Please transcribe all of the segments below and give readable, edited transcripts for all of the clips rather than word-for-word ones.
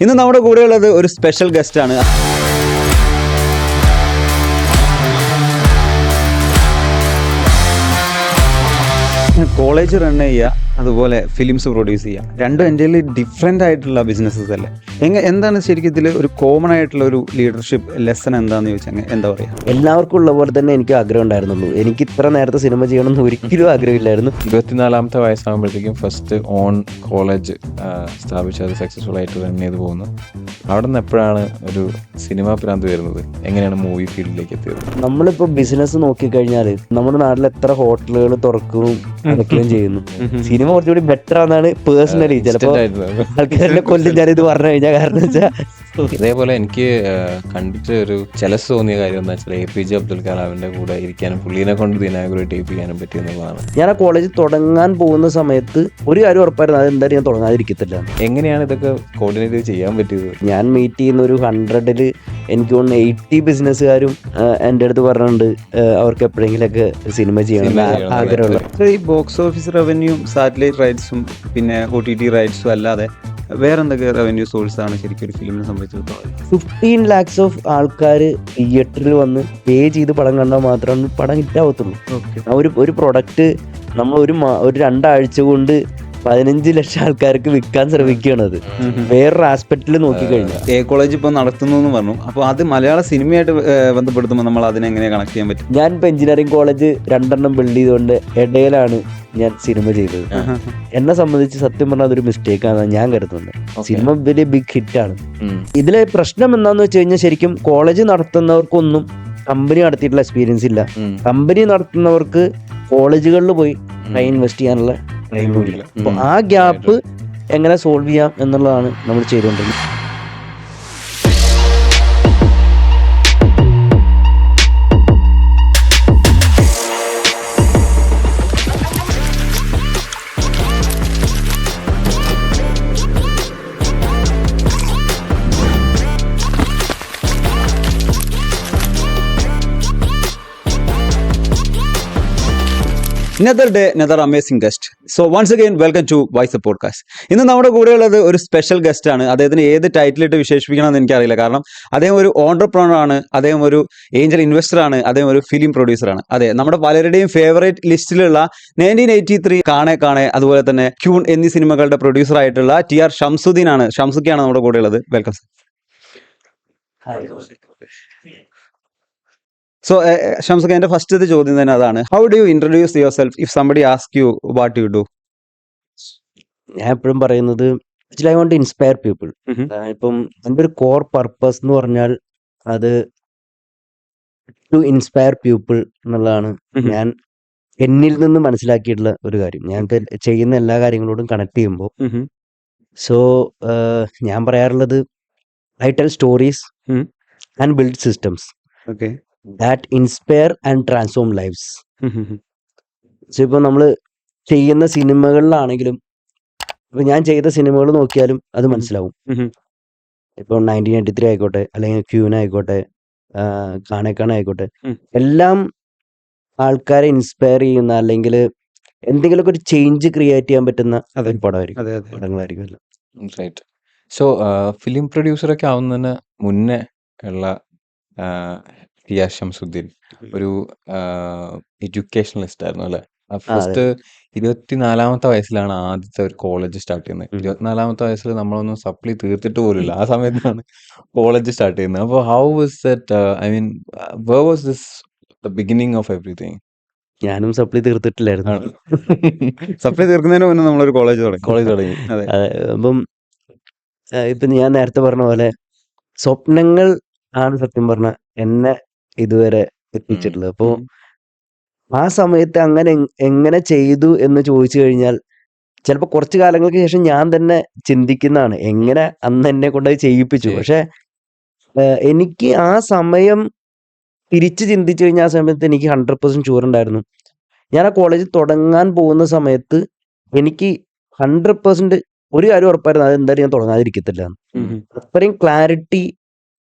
ഇന്ന് നമ്മുടെ കൂടെയുള്ളത് ഒരു സ്പെഷ്യൽ ഗസ്റ്റ് ആണ്. കോളേജ് റൺ ചെയ്യുക, അതുപോലെ ഫിലിംസ് പ്രൊഡ്യൂസ് ചെയ്യുക, രണ്ടും എൻ്റെ ഡിഫറെൻ്റ് ആയിട്ടുള്ള ബിസിനസ്സസ് അല്ലേ. എന്താണ് ശരിക്കും ഇതിൽ ഒരു കോമൺ ആയിട്ടുള്ള ഒരു ലീഡർഷിപ്പ് ലെസൺ എന്താണെന്ന് ചോദിച്ചാൽ എന്താ പറയുക? എല്ലാവർക്കും ഉള്ള പോലെ തന്നെ എനിക്ക് ആഗ്രഹം ഉണ്ടായിരുന്നുള്ളൂ. എനിക്ക് ഇത്ര നേരത്തെ സിനിമ ചെയ്യണമെന്ന് ഒരിക്കലും ആഗ്രഹമില്ലായിരുന്നു. 24-ാമത്തെ വയസ്സാകുമ്പോഴത്തേക്കും ഫസ്റ്റ് ഓൺ കോളേജ് സ്ഥാപിച്ച് അത് സക്സസ്ഫുൾ ആയിട്ട് റൺ ചെയ്ത് പോകുന്നു. അവിടെ നിന്ന് എപ്പോഴാണ് ഒരു സിനിമാ ഭ്രാന്ത് വരുന്നത്? എങ്ങനെയാണ് മൂവി ഫീൽഡിലേക്ക് എത്തിയത്? നമ്മളിപ്പോൾ ബിസിനസ് നോക്കിക്കഴിഞ്ഞാൽ നമ്മുടെ നാട്ടിൽ എത്ര ഹോട്ടലുകൾ തുറക്കുകയും അടയ്ക്കുകയും ചെയ്യുന്നു. സിനിമ കുറച്ചുകൂടി ബെറ്റർ ആണെന്നാണ് പേഴ്സണലി. ചിലപ്പോൾ ആൾക്കാരെ കൊല്ലും ഞാനിത് പറഞ്ഞു കഴിഞ്ഞാൽ. കാരണം വെച്ചാൽ ഇതേപോലെ എനിക്ക് കണ്ടിട്ട് ഒരു ചെലസ് തോന്നിയ കാര്യം എന്താ വെച്ചാൽ APJ അബ്ദുൽ കലാമിന്റെ കൂടെ ഇരിക്കാനും പുള്ളീനെ കൊണ്ട് ഇനാഗുറേറ്റ് ചെയ്യിപ്പിക്കാനും പറ്റിയെന്നുള്ളതാണ്. ഞാൻ ആ കോളേജ് തുടങ്ങാൻ പോകുന്ന സമയത്ത് ഒരു കാര്യം ഉറപ്പായിരുന്നു, അത് എന്തായാലും ഞാൻ തുടങ്ങാതിരിക്കത്തില്ല. എങ്ങനെയാണ് ഇതൊക്കെ കോർഡിനേറ്റ് ചെയ്യാൻ പറ്റിയത്? ഞാൻ മീറ്റ് ചെയ്യുന്ന ഒരു 100-ൽ എനിക്ക് തോന്നുന്നു 80 ബിസിനസ്സുകാരും എൻ്റെ അടുത്ത് പറഞ്ഞിട്ടുണ്ട് അവർക്ക് എപ്പോഴെങ്കിലൊക്കെ സിനിമ ചെയ്യണം ആഗ്രഹമുള്ള. ഈ ബോക്സ് ഓഫീസ് റവന്യൂവും സാറ്റലൈറ്റ് റൈറ്റ്സും പിന്നെ OTT റൈറ്റ്സും അല്ലാതെ വേറെ എന്തൊക്കെ റവന്യൂ സോഴ്സ് ആണ് ശരിക്കും ഒരു ഫിലിമിനെ സംബന്ധിച്ചിടത്തോളം? 15 lakhs ഓഫ് ആൾക്കാർ തിയേറ്ററിൽ വന്ന് പേ ചെയ്ത് പടം കണ്ടാൽ മാത്രമാണ് പടം ഹിറ്റാവത്തുള്ളൂ. ഒരു പ്രൊഡക്റ്റ് നമ്മൾ ഒരു 2 ആഴ്ച കൊണ്ട് 15 ലക്ഷം ആൾക്കാർക്ക് വിൽക്കാൻ ശ്രമിക്കുകയാണ്. അത് വേറൊരു ആസ്പെക്റ്റിൽ നോക്കിക്കഴിഞ്ഞാൽ കോളേജ് ഇപ്പോൾ നടത്തുന്നു എന്ന് പറഞ്ഞു. അപ്പോൾ അത് മലയാള സിനിമയായിട്ട് ബന്ധപ്പെടുത്തുമ്പോൾ നമ്മൾ അതിനെങ്ങനെ കണക്ട് ചെയ്യാൻ പറ്റും? ഞാനിപ്പോൾ എഞ്ചിനീയറിംഗ് കോളേജ് 2 ബിൽഡ് ചെയ്തുകൊണ്ട് ഇടയിലാണ് ഞാൻ സിനിമ ചെയ്തത്. എന്നെ സംബന്ധിച്ച് സത്യം പറഞ്ഞാൽ അതൊരു മിസ്റ്റേക്കാണെന്ന് ഞാൻ കരുതുന്നുണ്ട്. സിനിമ വലിയ ബിഗ് ഹിറ്റാണ്. ഇതിലെ പ്രശ്നം എന്താണെന്ന് വെച്ച് കഴിഞ്ഞാൽ ശരിക്കും കോളേജ് നടത്തുന്നവർക്കൊന്നും കമ്പനി നടത്തിയിട്ടുള്ള എക്സ്പീരിയൻസ് ഇല്ല. കമ്പനി നടത്തുന്നവർക്ക് കോളേജുകളിൽ പോയി ടൈം ഇൻവെസ്റ്റ് ചെയ്യാനുള്ള ടൈമില്ല. അപ്പോൾ ആ ഗ്യാപ്പ് എങ്ങനെ സോൾവ് ചെയ്യാം എന്നുള്ളതാണ് നമ്മൾ ചെയ്തുകൊണ്ടിരുന്നത്. Another day, another amazing guest. So once again, welcome to Voice of Podcast. ഇന്ന് നമ്മുടെ കൂടെയുള്ളത് ഒരു സ്പെഷ്യൽ ഗസ്റ്റ് ആണ്. അദ്ദേഹത്തിന് ഏത് ടൈറ്റിലിട്ട് വിശേഷിപ്പിക്കണമെന്ന് എനിക്കറിയില്ല. കാരണം അദ്ദേഹം ഒരു ഓൺടർപ്രണർ ആണ്, അദ്ദേഹം ഒരു ഏഞ്ചൽ ഇൻവെസ്റ്റർ ആണ്, അദ്ദേഹം ഒരു ഫിലിം പ്രൊഡ്യൂസർ ആണ്. അതെ, നമ്മുടെ പലരുടെയും ഫേവറേറ്റ് ലിസ്റ്റിലുള്ള 1983 കാണേ കാണേ, അതുപോലെ തന്നെ ക്യൂൺ എന്നീ സിനിമകളുടെ പ്രൊഡ്യൂസർ ആയിട്ടുള്ള TR ഷംസുദ്ദീൻ ആണ്. ഷംസുദ്ദീനാണ് നമ്മുടെ കൂടെയുള്ളത്. Welcome sir. സോ ഷംസുഖ, എൻ്റെ ഫസ്റ്റത്തെ ചോദ്യം തന്നെ അതാണ്. How do you introduce yourself if somebody ask you what you do? ഞാൻ എപ്പോഴും പറയുന്നത് I want to inspire people. ഇപ്പം എൻ്റെ ഒരു കോർ പർപ്പസ് എന്ന് പറഞ്ഞാൽ അത് ടു ഇൻസ്പയർ പീപ്പിൾ എന്നുള്ളതാണ്. ഞാൻ എന്നിൽ നിന്ന് മനസ്സിലാക്കിയിട്ടുള്ള ഒരു കാര്യം. ഞാൻ ചെയ്യുന്ന എല്ലാ കാര്യങ്ങളോടും കണക്ട് ചെയ്യുമ്പോൾ സോ ഞാൻ പറയാറുള്ളത് I tell stories and build systems okay that inspire and transform lives. So ഇപ്പോൾ നമ്മൾ ചെയ്യുന്ന സിനിമകളിലാണെങ്കിലും ഇപ്പൊ ഞാൻ ചെയ്ത സിനിമകൾ നോക്കിയാലും അത് മനസ്സിലാവും. ഇപ്പോൾ 1983 ആയിക്കോട്ടെ, അല്ലെങ്കിൽ ക്യൂൻ ആയിക്കോട്ടെ, കാണേ കാണേ ആയിക്കോട്ടെ, എല്ലാം ആൾക്കാരെ ഇൻസ്പയർ ചെയ്യുന്ന അല്ലെങ്കിൽ എന്തെങ്കിലുമൊക്കെ ഒരു ചേഞ്ച് ക്രിയേറ്റ് ചെയ്യാൻ പറ്റുന്ന ഒരു പടങ്ങളായിരിക്കും. റൈറ്റ്. സോ ഫിലിം പ്രൊഡ്യൂസറൊക്കെ ആവുന്നതിന് മുന്നേ ഉള്ള TR ഷംസുദ്ദീൻ ഒരു എഡ്യൂക്കേഷണലിസ്റ്റ് ആയിരുന്നു അല്ലെ? ഫസ്റ്റ് 24-ാമത്തെ വയസ്സിലാണ് ആദ്യത്തെ ഒരു കോളേജ് സ്റ്റാർട്ട് ചെയ്യുന്നത്. 24-ാമത്തെ വയസ്സിൽ നമ്മളൊന്നും സപ്ലി തീർത്തിട്ട് പോലില്ല. ആ സമയത്താണ് കോളേജ് സ്റ്റാർട്ട് ചെയ്യുന്നത്. അപ്പോൾ how was that? I mean, where was this the beginning of everything? ഞാനും സപ്ലി തീർത്തിട്ടില്ലായിരുന്നു. സപ്ലൈ തീർക്കുന്നതിന് മുന്നേ നമ്മളൊരു കോളേജ് തുടങ്ങി. അപ്പം ഇപ്പം ഞാൻ നേരത്തെ പറഞ്ഞ പോലെ സ്വപ്നങ്ങൾ ആണ് സത്യം പറഞ്ഞ എന്നെ ഇതുവരെ എത്തിച്ചിട്ടുള്ളത്. അപ്പോൾ ആ സമയത്ത് അങ്ങനെ എങ്ങനെ ചെയ്തു എന്ന് ചോദിച്ചു കഴിഞ്ഞാൽ ചിലപ്പോൾ കുറച്ച് കാലങ്ങൾക്ക് ശേഷം ഞാൻ തന്നെ ചിന്തിക്കുന്നതാണ് എങ്ങനെ അന്ന് എന്നെ കൊണ്ട് ചെയ്യിപ്പിച്ചു. പക്ഷെ എനിക്ക് ആ സമയം തിരിച്ച് ചിന്തിച്ചു കഴിഞ്ഞാൽ ആ സമയത്ത് എനിക്ക് 100% ഷുവർ ഉണ്ടായിരുന്നു. ഞാൻ ആ കോളേജ് തുടങ്ങാൻ പോകുന്ന സമയത്ത് എനിക്ക് 100% ഒരു കാര്യം ഉറപ്പായിരുന്നു, അത് എന്തായാലും ഞാൻ തുടങ്ങാതിരിക്കത്തില്ല. അത്രയും ക്ലാരിറ്റി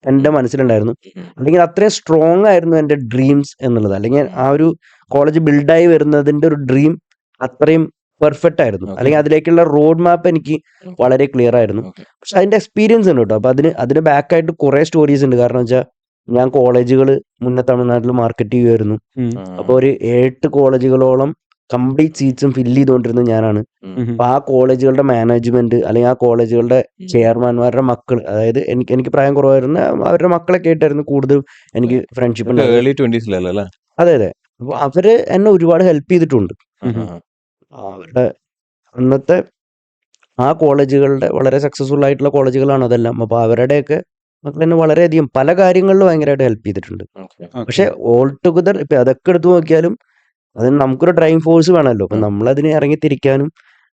എൻ്റെ മനസ്സിലുണ്ടായിരുന്നു. അല്ലെങ്കിൽ അത്രയും സ്ട്രോങ് ആയിരുന്നു എൻ്റെ ഡ്രീംസ് എന്നുള്ളത്. അല്ലെങ്കിൽ ആ ഒരു കോളേജ് ബിൽഡായി വരുന്നതിൻ്റെ ഒരു ഡ്രീം അത്രയും പെർഫെക്റ്റ് ആയിരുന്നു, ഓക്കെ. അല്ലെങ്കിൽ അതിലേക്കുള്ള റോഡ് മാപ്പ് എനിക്ക് വളരെ ക്ലിയർ ആയിരുന്നു. ഓക്കെ. പക്ഷെ അതിന്റെ എക്സ്പീരിയൻസ് ഉണ്ട് കേട്ടോ. അപ്പൊ അതിന് ബാക്കായിട്ട് കുറെ സ്റ്റോറീസ് ഉണ്ട്. കാരണം വെച്ചാൽ ഞാൻ കോളേജുകൾ മുന്നേ തമിഴ്നാട്ടിൽ മാർക്കറ്റ് ചെയ്യുമായിരുന്നു. അപ്പോൾ ഒരു 8 കോളേജുകളോളം കംപ്ലീറ്റ് സീറ്റ്സും ഫില്ല് ചെയ്തുകൊണ്ടിരുന്നത് ഞാനാണ്. അപ്പൊ ആ കോളേജുകളുടെ മാനേജ്മെന്റ് അല്ലെങ്കിൽ ആ കോളേജുകളുടെ ചെയർമാൻമാരുടെ മക്കൾ, അതായത് എനിക്ക് പ്രായം കുറവായിരുന്ന അവരുടെ മക്കളൊക്കെ ആയിട്ടായിരുന്നു കൂടുതൽ എനിക്ക് ഫ്രണ്ട്ഷിപ്പ് ഉണ്ടായത്. ഏർലി 20s അല്ലേ? അതെ അതെ. അപ്പൊ അവര് എന്നെ ഒരുപാട് ഹെൽപ്പ് ചെയ്തിട്ടുണ്ട്. അവരുടെ അന്നത്തെ ആ കോളേജുകളുടെ വളരെ സക്സസ്ഫുൾ ആയിട്ടുള്ള കോളേജുകളാണ് അതെല്ലാം. അപ്പൊ അവരുടെയൊക്കെ മക്കൾ എന്നെ വളരെയധികം പല കാര്യങ്ങളിലും ഭയങ്കരമായിട്ട് ഹെൽപ്പ് ചെയ്തിട്ടുണ്ട്. പക്ഷെ ഓൾ ടുഗദർ ഇപ്പൊ അതൊക്കെ എടുത്തു നോക്കിയാലും അതിന് നമുക്കൊരു ഡ്രൈവിംഗ് ഫോഴ്സ് വേണമല്ലോ. അപ്പൊ നമ്മളതിന് ഇറങ്ങിത്തിരിക്കാനും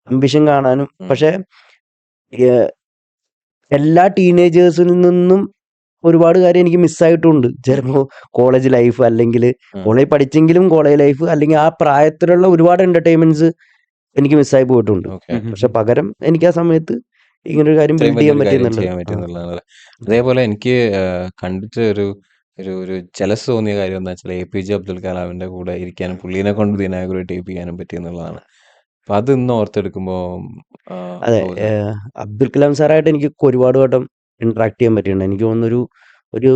അംബിഷൻ കാണാനും. പക്ഷെ ഏഹ്, എല്ലാ ടീനേജേഴ്സിൽ നിന്നും ഒരുപാട് കാര്യം എനിക്ക് മിസ്സായിട്ടുണ്ട്. ചിലപ്പോ കോളേജ് ലൈഫ്, അല്ലെങ്കിൽ കോളേജ് പഠിച്ചെങ്കിലും കോളേജ് ലൈഫ്, അല്ലെങ്കിൽ ആ പ്രായത്തിലുള്ള ഒരുപാട് എന്റർടൈൻമെന്റ്സ് എനിക്ക് മിസ്സായി പോയിട്ടുണ്ട്. പക്ഷെ പകരം എനിക്ക് ആ സമയത്ത് ഇങ്ങനൊരു കാര്യം ഇത്രയും ബിൽഡ് ചെയ്യാൻ വലിയൊരു കാര്യം പറ്റിയെന്നുള്ളത്. ചെയ്യാൻ പറ്റുന്നുള്ളതാണ്. അതേപോലെ എനിക്ക് കണ്ടിട്ട് ഒരു ഒരു ഒരു ജലസ് തോന്നിയ കാര്യം എന്താ വെച്ചാൽ APJ അബ്ദുൽ കലാമിന്റെ കൂടെ ഇരിക്കാനും പുള്ളീനെ കൊണ്ട് ഇത് ഇനാഗുറേറ്റ് ചെയ്യിപ്പിക്കാനും പറ്റിയെന്നുള്ളതാണ്. അപ്പൊ അത് ഇന്ന് ഓർത്തെടുക്കുമ്പോ അതെ, how was that? Abdul Kalam സാറായിട്ട് എനിക്ക് ഒരുപാട് വട്ടം ഇന്ററാക്ട് ചെയ്യാൻ പറ്റിയിട്ടുണ്ട്. എനിക്ക് തോന്നുന്നു ഒരു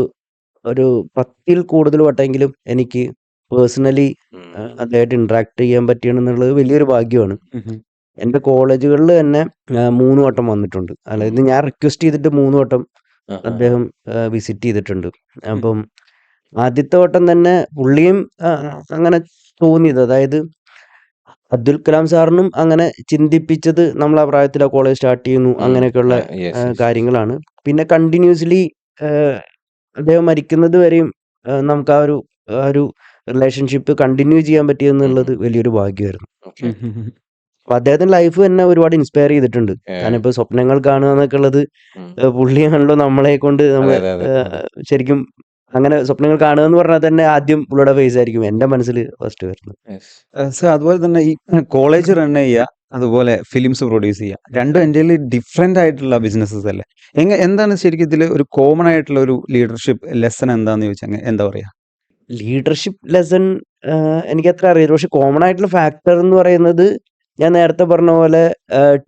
ഒരു 10ൽ കൂടുതൽ വട്ടമെങ്കിലും എനിക്ക് പേഴ്സണലി ഉം. അദ്ദേഹമായിട്ട് ഇന്ററാക്ട് ചെയ്യാൻ പറ്റിയെന്നുള്ളത് വലിയൊരു ഭാഗ്യമാണ്. എൻ്റെ കോളേജുകളിൽ തന്നെ 3 വട്ടം വന്നിട്ടുണ്ട്. അതായത് ഞാൻ റിക്വസ്റ്റ് ചെയ്തിട്ട് 3 വട്ടം അദ്ദേഹം വിസിറ്റ് ചെയ്തിട്ടുണ്ട്. അപ്പം ആദ്യത്തെ വട്ടം തന്നെ പുള്ളിയും അങ്ങനെ തോന്നിയത്, അതായത് അബ്ദുൽ കലാം സാറിനും അങ്ങനെ ചിന്തിപ്പിച്ചത് നമ്മൾ ആ പ്രായത്തിൽ ആ കോളേജ് സ്റ്റാർട്ട് ചെയ്യുന്നു അങ്ങനെയൊക്കെയുള്ള Yes, yes. കാര്യങ്ങളാണ്. പിന്നെ കണ്ടിന്യൂസ്ലി അദ്ദേഹം മരിക്കുന്നത് വരെയും നമുക്ക് ആ ഒരു റിലേഷൻഷിപ്പ് കണ്ടിന്യൂ ചെയ്യാൻ പറ്റിയെന്നുള്ളത് വലിയൊരു ഭാഗ്യമായിരുന്നു. Okay. അപ്പൊ അദ്ദേഹത്തിന്റെ ലൈഫ് തന്നെ ഒരുപാട് ഇൻസ്പയർ ചെയ്തിട്ടുണ്ട്. കാരണം ഇപ്പൊ സ്വപ്നങ്ങൾ കാണുക എന്നൊക്കെ ഉള്ളത് ഉം. പുള്ളിയാണല്ലോ നമ്മളെ കൊണ്ട് നമ്മൾ അതെ, അതെ, അതെ. ശരിക്കും അങ്ങനെ സ്വപ്നങ്ങൾ കാണുക എന്ന് പറഞ്ഞാൽ തന്നെ ആദ്യം പുള്ളിയുടെ ഫേസ് ആയിരിക്കും എന്റെ മനസ്സിൽ ഫസ്റ്റ് വരുന്നത്. Yes. സർ അതുപോലെ തന്നെ ഈ കോളേജ് റൺ ചെയ്യുക, അതുപോലെ ഫിലിംസ് പ്രൊഡ്യൂസ് ചെയ്യുക, രണ്ടും എൻ്റെ ഡിഫറെന്റ് ആയിട്ടുള്ള ബിസിനസ്സസ് അല്ലേ? എന്താണ് ശരിക്കും ഇതിൽ ഒരു കോമൺ ആയിട്ടുള്ള ഒരു ലീഡർഷിപ്പ് ലെസൺ എന്താന്ന് ചോദിച്ചാൽ എന്താ പറയാ? ലീഡർഷിപ്പ് ലെസൺ എനിക്ക് അത്ര അറിയില്ല. പക്ഷെ കോമൺ ആയിട്ടുള്ള ഫാക്ടർ എന്ന് പറയുന്നത് ഞാൻ നേരത്തെ പറഞ്ഞ പോലെ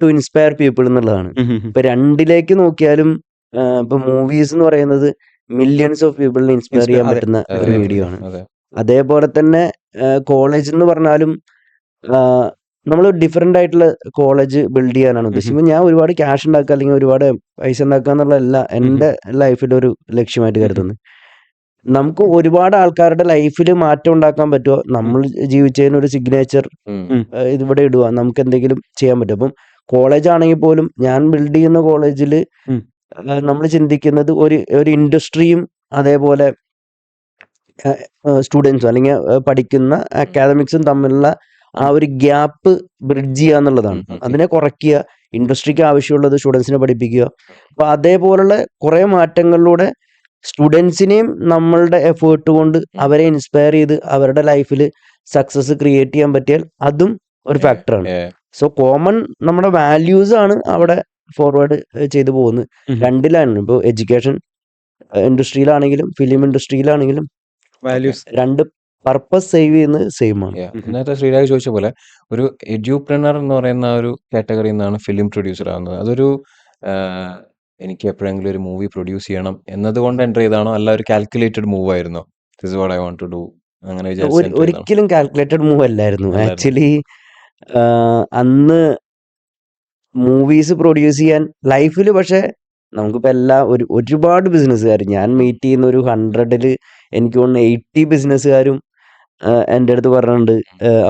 ടു ഇൻസ്പയർ പീപ്പിൾ എന്നുള്ളതാണ്. ഇപ്പൊ രണ്ടിലേക്ക് നോക്കിയാലും ഇപ്പൊ മൂവീസ് എന്ന് പറയുന്നത് മില്യൺസ് ഓഫ് പീപ്പിളിനെ ഇൻസ്പയർ ചെയ്യാൻ അതെ, പറ്റുന്ന അതെ, ഒരു അതെ, മീഡിയം ആണ്. അതെ. അതേപോലെ തന്നെ കോളേജ് എന്ന് പറഞ്ഞാലും നമ്മൾ ഡിഫറെന്റ് ആയിട്ടുള്ള കോളേജ് ബിൽഡ് ചെയ്യാനാണ് ഉദ്ദേശിക്കുന്നത്. ഞാൻ ഒരുപാട് ക്യാഷ് ഉണ്ടാക്കുക അല്ലെങ്കിൽ ഒരുപാട് പൈസ ഉണ്ടാക്കുക എന്നുള്ളതല്ല എൻ്റെ ലൈഫിൽ ഒരു ലക്ഷ്യമായിട്ട് കരുതുന്നത്. നമുക്ക് ഒരുപാട് ആൾക്കാരുടെ ലൈഫിൽ മാറ്റം ഉണ്ടാക്കാൻ പറ്റുമോ, നമ്മൾ ജീവിച്ചതിന് ഒരു സിഗ്നേച്ചർ ഉം. ഇതിവിടെ ഇടുക, നമുക്ക് എന്തെങ്കിലും ചെയ്യാൻ പറ്റും. അപ്പം കോളേജ് ആണെങ്കിൽ പോലും ഞാൻ ബിൽഡ് ചെയ്യുന്ന കോളേജിൽ നമ്മൾ ചിന്തിക്കുന്നത് ഒരു ഇൻഡസ്ട്രിയും അതേപോലെ സ്റ്റുഡൻസും അല്ലെങ്കിൽ പഠിക്കുന്ന അക്കാദമിക്സും തമ്മിലുള്ള ആ ഒരു ഗ്യാപ്പ് ബ്രിഡ്ജ് ചെയ്യുക എന്നുള്ളതാണ്. അതിനെ കുറയ്ക്കുക, ഇൻഡസ്ട്രിക്ക് ആവശ്യമുള്ളത് സ്റ്റുഡൻസിനെ പഠിപ്പിക്കുക. അപ്പൊ അതേപോലുള്ള കുറെ മാറ്റങ്ങളിലൂടെ സ്റ്റുഡൻസിനെയും നമ്മളുടെ എഫേർട്ട് കൊണ്ട് അവരെ ഇൻസ്പയർ ചെയ്ത് അവരുടെ ലൈഫിൽ സക്സസ് ക്രിയേറ്റ് ചെയ്യാൻ പറ്റിയാൽ അതും ഒരു ഫാക്ടറാണ്. സോ കോമൺ നമ്മുടെ വാല്യൂസ് ആണ് അവിടെ ഫോർവേഡ് ചെയ്തു പോകുന്നത്. രണ്ടിലാണ്. ഇപ്പോൾ എഡ്യൂക്കേഷൻ ഇൻഡസ്ട്രിയിലാണെങ്കിലും ഫിലിം ഇൻഡസ്ട്രിയിലാണെങ്കിലും വാല്യൂസ് രണ്ട് പർപ്പസ് സേവ് ചെയ്യുന്നത് സെയിം ആണ്. നേരത്തെ ശ്രീരാഗ് ചോദിച്ച പോലെ ഒരു എഡ്യൂപ്രനർ എന്ന് പറയുന്ന ഒരു കാറ്റഗറിയിൽ നിന്നാണ് ഫിലിം പ്രൊഡ്യൂസർ ആവുന്നത്. അതൊരു എനിക്ക് എപ്പോഴെങ്കിലും ഒരു മൂവി പ്രൊഡ്യൂസ് ചെയ്യണം എന്നതുകൊണ്ട് എൻ്റർ ചെയ്താണോ, അല്ല ഒരു കാൽക്കുലേറ്റഡ് മൂവ് ആയിരുന്നോ? This is what I want to do അങ്ങനെ വിചാരിച്ചു? ഒരിക്കലും കാൽക്കുലേറ്റഡ് മൂവ് അല്ലായിരുന്നു. ആക്ച്വലി അന്ന് മൂവീസ് പ്രൊഡ്യൂസ് ചെയ്യാൻ ലൈഫിൽ, പക്ഷെ നമുക്കിപ്പോൾ ഒരുപാട് ബിസിനസ്സുകാർ ഞാൻ മീറ്റ് ചെയ്യുന്ന ഒരു 100ൽ എനിക്ക് തോന്നുന്നു 80 ബിസിനസ്സുകാരും എൻ്റെ അടുത്ത് പറഞ്ഞിട്ടുണ്ട്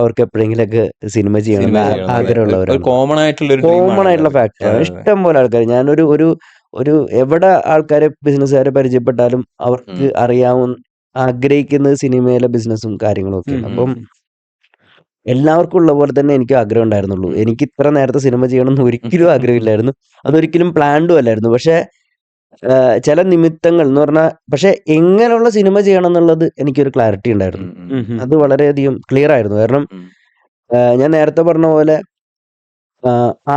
അവർക്ക് എപ്പോഴെങ്കിലൊക്കെ സിനിമ ചെയ്യണം എന്ന് ആഗ്രഹമുള്ളവരാണ്. കോമൺ ആയിട്ടുള്ള ഫാക്ടറാണ്. ഇഷ്ടം പോലെ ആൾക്കാർ, ഞാനൊരു ഒരു എവിടെ ആൾക്കാരെ ബിസിനസ്സുകാരെ പരിചയപ്പെട്ടാലും അവർക്ക് ആഗ്രഹിക്കുന്നത് സിനിമയിലെ ബിസിനസ്സും കാര്യങ്ങളും ഒക്കെയാണ്. അപ്പം എല്ലാവർക്കും ഉള്ള പോലെ തന്നെ എനിക്ക് ആഗ്രഹം ഉണ്ടായിരുന്നുള്ളൂ. എനിക്ക് ഇത്ര നേരത്തെ സിനിമ ചെയ്യണം എന്ന് ഒരിക്കലും ആഗ്രഹമില്ലായിരുന്നു. അതൊരിക്കലും പ്ലാൻഡും അല്ലായിരുന്നു. പക്ഷെ ചില നിമിത്തങ്ങൾ എന്ന് പറഞ്ഞാൽ, പക്ഷെ എങ്ങനെയുള്ള സിനിമ ചെയ്യണം എന്നുള്ളത് എനിക്കൊരു ക്ലാരിറ്റി ഉണ്ടായിരുന്നു. അത് വളരെയധികം ക്ലിയർ ആയിരുന്നു. കാരണം ഞാൻ നേരത്തെ പറഞ്ഞ പോലെ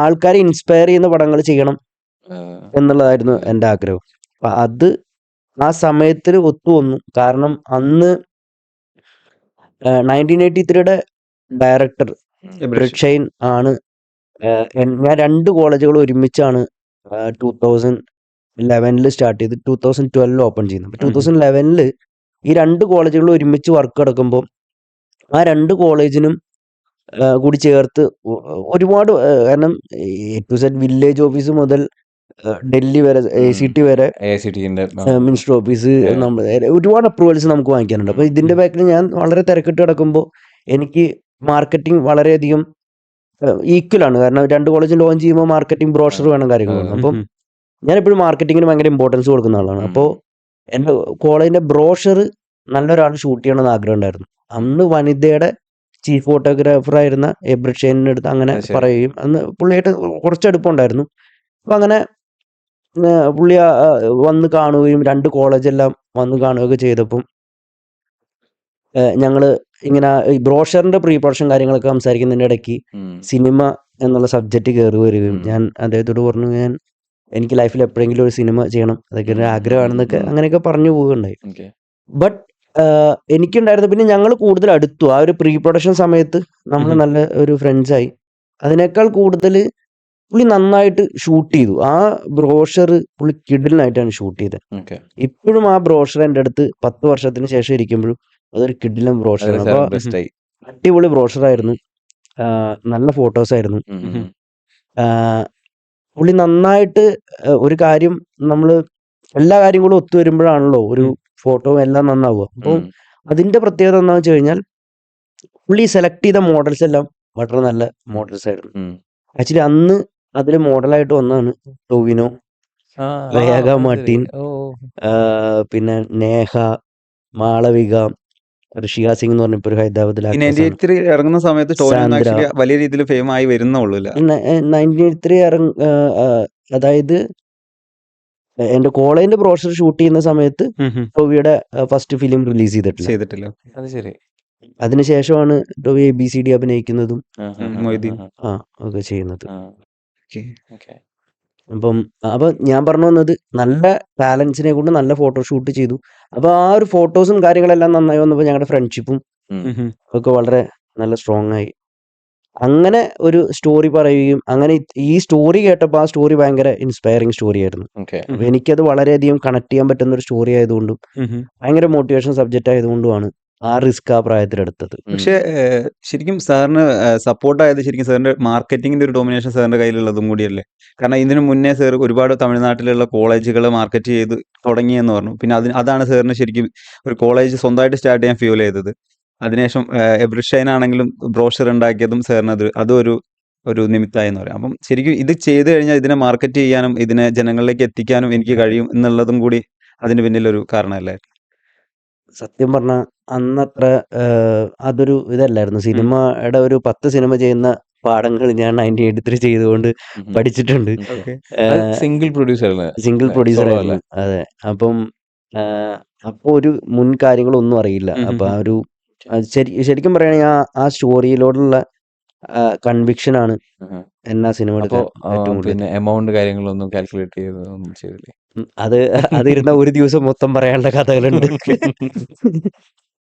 ആൾക്കാരെ ഇൻസ്പയർ ചെയ്യുന്ന പടങ്ങൾ ചെയ്യണം എന്നുള്ളതായിരുന്നു എൻ്റെ ആഗ്രഹം. അപ്പൊ അത് ആ സമയത്തിൽ ഒത്തുവന്നു. കാരണം അന്ന് 1983 ഡയറക്ടർ ബ്രിഡ് ഷൈൻ ആണ് ഞാൻ 2 കോളേജുകൾ ഒരുമിച്ചാണ് 2011 സ്റ്റാർട്ട് ചെയ്ത് 2012 ഓപ്പൺ ചെയ്യുന്നത്. അപ്പോൾ 2011 ഈ 2 കോളേജുകൾ ഒരുമിച്ച് വർക്ക് നടക്കുമ്പോൾ ആ 2 കോളേജിനും കൂടി ചേർത്ത് ഒരുപാട് കാരണം A to Z village office മുതൽ ഡൽഹി വരെ ACT വരെ AICTE-ന്റെ മിനിസ്റ്റർ ഓഫീസ് ഒരുപാട് അപ്രൂവൽസ് നമുക്ക് വാങ്ങിക്കാനുണ്ട്. അപ്പോൾ ഇതിന്റെ ബാക്കിൽ ഞാൻ വളരെ തിരക്കിട്ട് കിടക്കുമ്പോൾ എനിക്ക് മാർക്കറ്റിംഗ് വളരെയധികം ഈക്വൽ ആണ്. കാരണം 2 കോളേജ് ലോഞ്ച് ചെയ്യുമ്പോൾ മാർക്കറ്റിംഗ് ബ്രോഷർ വേണം, കാര്യങ്ങൾ വേണം. അപ്പം ഞാൻ എപ്പോഴും മാർക്കറ്റിങ്ങിന് ഭയങ്കര ഇമ്പോർട്ടൻസ് കൊടുക്കുന്ന ആളാണ്. അപ്പോൾ എൻ്റെ കോളേജിന്റെ ബ്രോഷർ നല്ലൊരാൾ ഷൂട്ട് ചെയ്യണമെന്ന് ആഗ്രഹം ഉണ്ടായിരുന്നു. അന്ന് വനിതയുടെ ചീഫ് ഫോട്ടോഗ്രാഫർ ആയിരുന്ന എബ്രിഡ് ഷെയ്നിൻ്റെ അടുത്ത് അങ്ങനെ പറയുകയും അന്ന് പുള്ളിയായിട്ട് കുറച്ച് അടുപ്പമുണ്ടായിരുന്നു. അപ്പം അങ്ങനെ പുള്ളി വന്ന് കാണുകയും 2 കോളേജെല്ലാം വന്ന് കാണുകയൊക്കെ ചെയ്തപ്പം ഞങ്ങൾ ഇങ്ങനെ ഈ ബ്രോഷറിന്റെ പ്രീ പ്രൊഡക്ഷൻ കാര്യങ്ങളൊക്കെ സംസാരിക്കുന്നതിൻ്റെ ഇടയ്ക്ക് സിനിമ എന്നുള്ള സബ്ജക്റ്റ് കയറി വരികയും ഞാൻ അദ്ദേഹത്തോട് പറഞ്ഞു, എനിക്ക് ലൈഫിൽ എപ്പോഴെങ്കിലും ഒരു സിനിമ ചെയ്യണം, അതൊക്കെ ഒരു ആഗ്രഹമാണെന്നൊക്കെ അങ്ങനെയൊക്കെ പറഞ്ഞു പോവുകയുണ്ടായി. ബട്ട് എനിക്കുണ്ടായിരുന്നു, പിന്നെ ഞങ്ങൾ കൂടുതൽ അടുത്തു. ആ ഒരു പ്രീ പ്രൊഡക്ഷൻ സമയത്ത് നമ്മൾ നല്ല ഒരു ഫ്രണ്ട്സായി. അതിനേക്കാൾ കൂടുതൽ പുള്ളി നന്നായിട്ട് ഷൂട്ട് ചെയ്തു. ആ ബ്രോഷർ പുള്ളി കിഡിലിനായിട്ടാണ് ഷൂട്ട് ചെയ്തത്. ഇപ്പോഴും ആ ബ്രോഷർ എൻ്റെ അടുത്ത് 10 വർഷത്തിന് ശേഷം ഇരിക്കുമ്പോഴും അതൊരു കിഡിലൻ ബ്രോഷറാണ്. അപ്പോൾ അടിപൊളി ബ്രോഷറായിരുന്നു, നല്ല ഫോട്ടോസ് ആയിരുന്നു. പുള്ളി നന്നായിട്ട് ഒരു കാര്യം, നമ്മൾ എല്ലാ കാര്യങ്ങളും ഒത്തു വരുമ്പോഴാണല്ലോ ഒരു ഫോട്ടോ എല്ലാം നന്നാവുക. അപ്പോൾ അതിന്റെ പ്രത്യേകത എന്താണെന്ന് വെച്ച് കഴിഞ്ഞാൽ പുള്ളി സെലക്ട് ചെയ്ത മോഡൽസ് എല്ലാം വളരെ നല്ല മോഡൽസ് ആയിരുന്നു. ആക്ച്വലി അന്ന് അതിൽ മോഡലായിട്ട് വന്നതാണ് ടൊവിനോ, രേഖ മാർട്ടിൻ, പിന്നെ നേഹ, മാളവിക, ഋഷിക സിംഗ് എന്ന് പറഞ്ഞ ഒരു ഹൈദരാബാദിൽ ഇറങ്ങുന്ന സമയത്ത് വലിയ രീതിയിൽ ഫെയിം ആയി വരുന്നുള്ളൂ. 1983 അതായത് എന്റെ കോളേജിന്റെ ബ്രോഷർ ഷൂട്ട് ചെയ്യുന്ന സമയത്ത് ടൊവിയുടെ ഫസ്റ്റ് ഫിലിം റിലീസ് ചെയ്തിട്ടില്ല. അതിനുശേഷമാണ് ടൊവി ABCD അഭിനയിക്കുന്നതും ഒക്കെ ചെയ്യുന്നത്. അപ്പൊ ഞാൻ പറഞ്ഞു വന്നത്, നല്ല ടാലൻസിനെ കൊണ്ട് നല്ല ഫോട്ടോഷൂട്ട് ചെയ്തു. അപ്പൊ ആ ഒരു ഫോട്ടോസും കാര്യങ്ങളെല്ലാം നന്നായി വന്നപ്പോൾ ഞങ്ങളുടെ ഫ്രണ്ട്ഷിപ്പും ഒക്കെ വളരെ നല്ല സ്ട്രോങ് ആയി. അങ്ങനെ ഒരു സ്റ്റോറി പറയുകയും, അങ്ങനെ ഈ സ്റ്റോറി കേട്ടപ്പോൾ ആ സ്റ്റോറി ഭയങ്കര ഇൻസ്പയറിംഗ് സ്റ്റോറി ആയിരുന്നു. അപ്പൊ എനിക്കത് വളരെയധികം കണക്ട് ചെയ്യാൻ പറ്റുന്ന ഒരു സ്റ്റോറി ആയതുകൊണ്ടും ഭയങ്കര മോട്ടിവേഷൻ സബ്ജക്റ്റ് ആയതുകൊണ്ടുമാണ് ആ റിസ്ക് ആ പ്രായത്തിലെടുത്തത്. പക്ഷേ ശരിക്കും സാറിന് സപ്പോർട്ടായത് ശരിക്കും സാറിന്റെ മാർക്കറ്റിംഗിന്റെ ഒരു ഡോമിനേഷൻ സാറിന്റെ കയ്യിലുള്ളതും കൂടിയല്ലേ? കാരണം ഇതിനു മുന്നേ സാർ ഒരുപാട് തമിഴ്നാട്ടിലുള്ള കോളേജുകൾ മാർക്കറ്റ് ചെയ്ത് തുടങ്ങിയെന്ന് പറഞ്ഞു. പിന്നെ അതാണ് സാറിന് ശരിക്കും ഒരു കോളേജ് സ്വന്തമായിട്ട് സ്റ്റാർട്ട് ചെയ്യാൻ ഫ്യൂൽ ചെയ്തത്. അതിനുശേഷം എബ്രിഡ് ഷൈൻ ആണെങ്കിലും ബ്രോഷർ ഉണ്ടാക്കിയതും സാറിന് അതും ഒരു നിമിത്തമായെന്ന് പറയാം. അപ്പം ശരിക്കും ഇത് ചെയ്തു കഴിഞ്ഞാൽ ഇതിനെ മാർക്കറ്റ് ചെയ്യാനും ഇതിനെ ജനങ്ങളിലേക്ക് എത്തിക്കാനും എനിക്ക് കഴിയും എന്നുള്ളതും കൂടി അതിന് പിന്നിലൊരു കാരണമല്ലേ? സത്യം പറഞ്ഞാൽ അന്നത്ര അതൊരു ഇതല്ലായിരുന്നു. സിനിമയുടെ ഒരു 10 സിനിമ ചെയ്യുന്ന പാഠങ്ങൾ ഞാൻ 1983 ചെയ്തുകൊണ്ട് പഠിച്ചിട്ടുണ്ട്. സിംഗിൾ പ്രൊഡ്യൂസർ ആയിരുന്നു. അതെ. അപ്പം അപ്പൊ ഒരു മുൻ കാര്യങ്ങളൊന്നും അറിയില്ല. അപ്പൊ ആ ഒരു ശരിക്കും പറയുകയാണെങ്കിൽ ആ സ്റ്റോറിയിലോടുള്ള കൺവിക്ഷൻ ആണ് എന്നാ സിനിമ എടുക്കാൻ ഏറ്റവും കൂടുതൽ. എമൗണ്ട് കാര്യങ്ങളൊന്നും കാൽക്കുലേറ്റ് ചെയ്തൊന്നും ചെയ്തില്ലേ? അതിരുന്ന ഒരു ദിവസം മൊത്തം പറയാനുള്ള കഥകളുണ്ട്.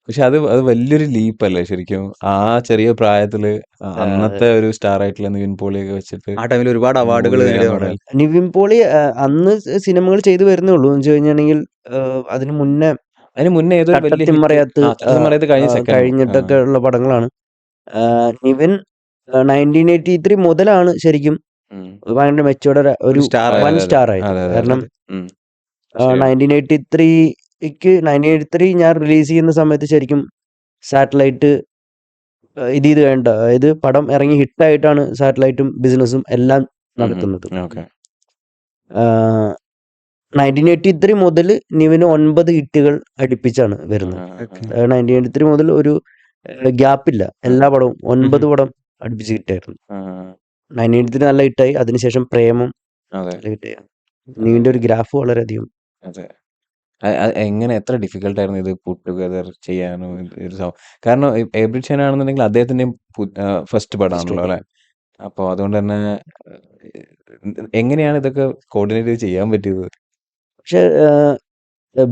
പക്ഷെ അത് വലിയൊരു ലീപ്പല്ലേ ശരിക്കും? ആ ചെറിയ പ്രായത്തില് അന്നത്തെ ഒരു സ്റ്റാർ ആയിട്ടുള്ള നിവിൻ പോളിയൊക്കെ വെച്ചിട്ട് ആ ടൈമിൽ ഒരുപാട് അവാർഡുകൾ നിവിൻ പോളി അന്ന് സിനിമകൾ ചെയ്തു വരുന്നേ ഉള്ളൂ എന്ന് വെച്ചുകഴിഞ്ഞാണെങ്കിൽ അതിന് മുന്നേ കഴിഞ്ഞിട്ടൊക്കെ ഉള്ള പടങ്ങളാണ്. നിവിൻ 1983 മുതലാണ് ശരിക്കും ഭയങ്കര മെച്ചോർഡ് ഒരു വൺ സ്റ്റാർ ആയി. കാരണം 1983 ഞാൻ റിലീസ് ചെയ്യുന്ന സമയത്ത് ശരിക്കും സാറ്റലൈറ്റ് ഇത് വേണ്ട, അതായത് പടം ഇറങ്ങി ഹിറ്റായിട്ടാണ് സാറ്റലൈറ്റും ബിസിനസ്സും എല്ലാം നടത്തുന്നത്. 1983 മുതൽ നിവിന് 9 ഹിറ്റുകൾ അടുപ്പിച്ചാണ് വരുന്നത്. 1983 മുതൽ ഒരു ഗ്യാപ്പില്ല, എല്ലാ പടവും 9 പടം അടുപ്പിച്ച് ഹിറ്റായിരുന്നു. 1983 നല്ല ഹിറ്റായി. അതിനുശേഷം പ്രേമം ഹിറ്റായി. നിവിന്റെ ഒരു ഗ്രാഫ് വളരെയധികം. എങ്ങനെ എത്ര ഡിഫിക്കൽട്ട് ആയിരുന്നു ഇത് പുട്ട് ടുഗദർ ചെയ്യാനും? കാരണം എബ്രിഡ് ഷൈൻ ആണെന്നുണ്ടെങ്കിൽ അദ്ദേഹത്തിന്റെയും ഫസ്റ്റ് പടമാണല്ലോ അല്ലെ? അപ്പൊ അതുകൊണ്ട് തന്നെ എങ്ങനെയാണ് ഇതൊക്കെ കോർഡിനേറ്റ് ചെയ്യാൻ പറ്റിയത്? പക്ഷെ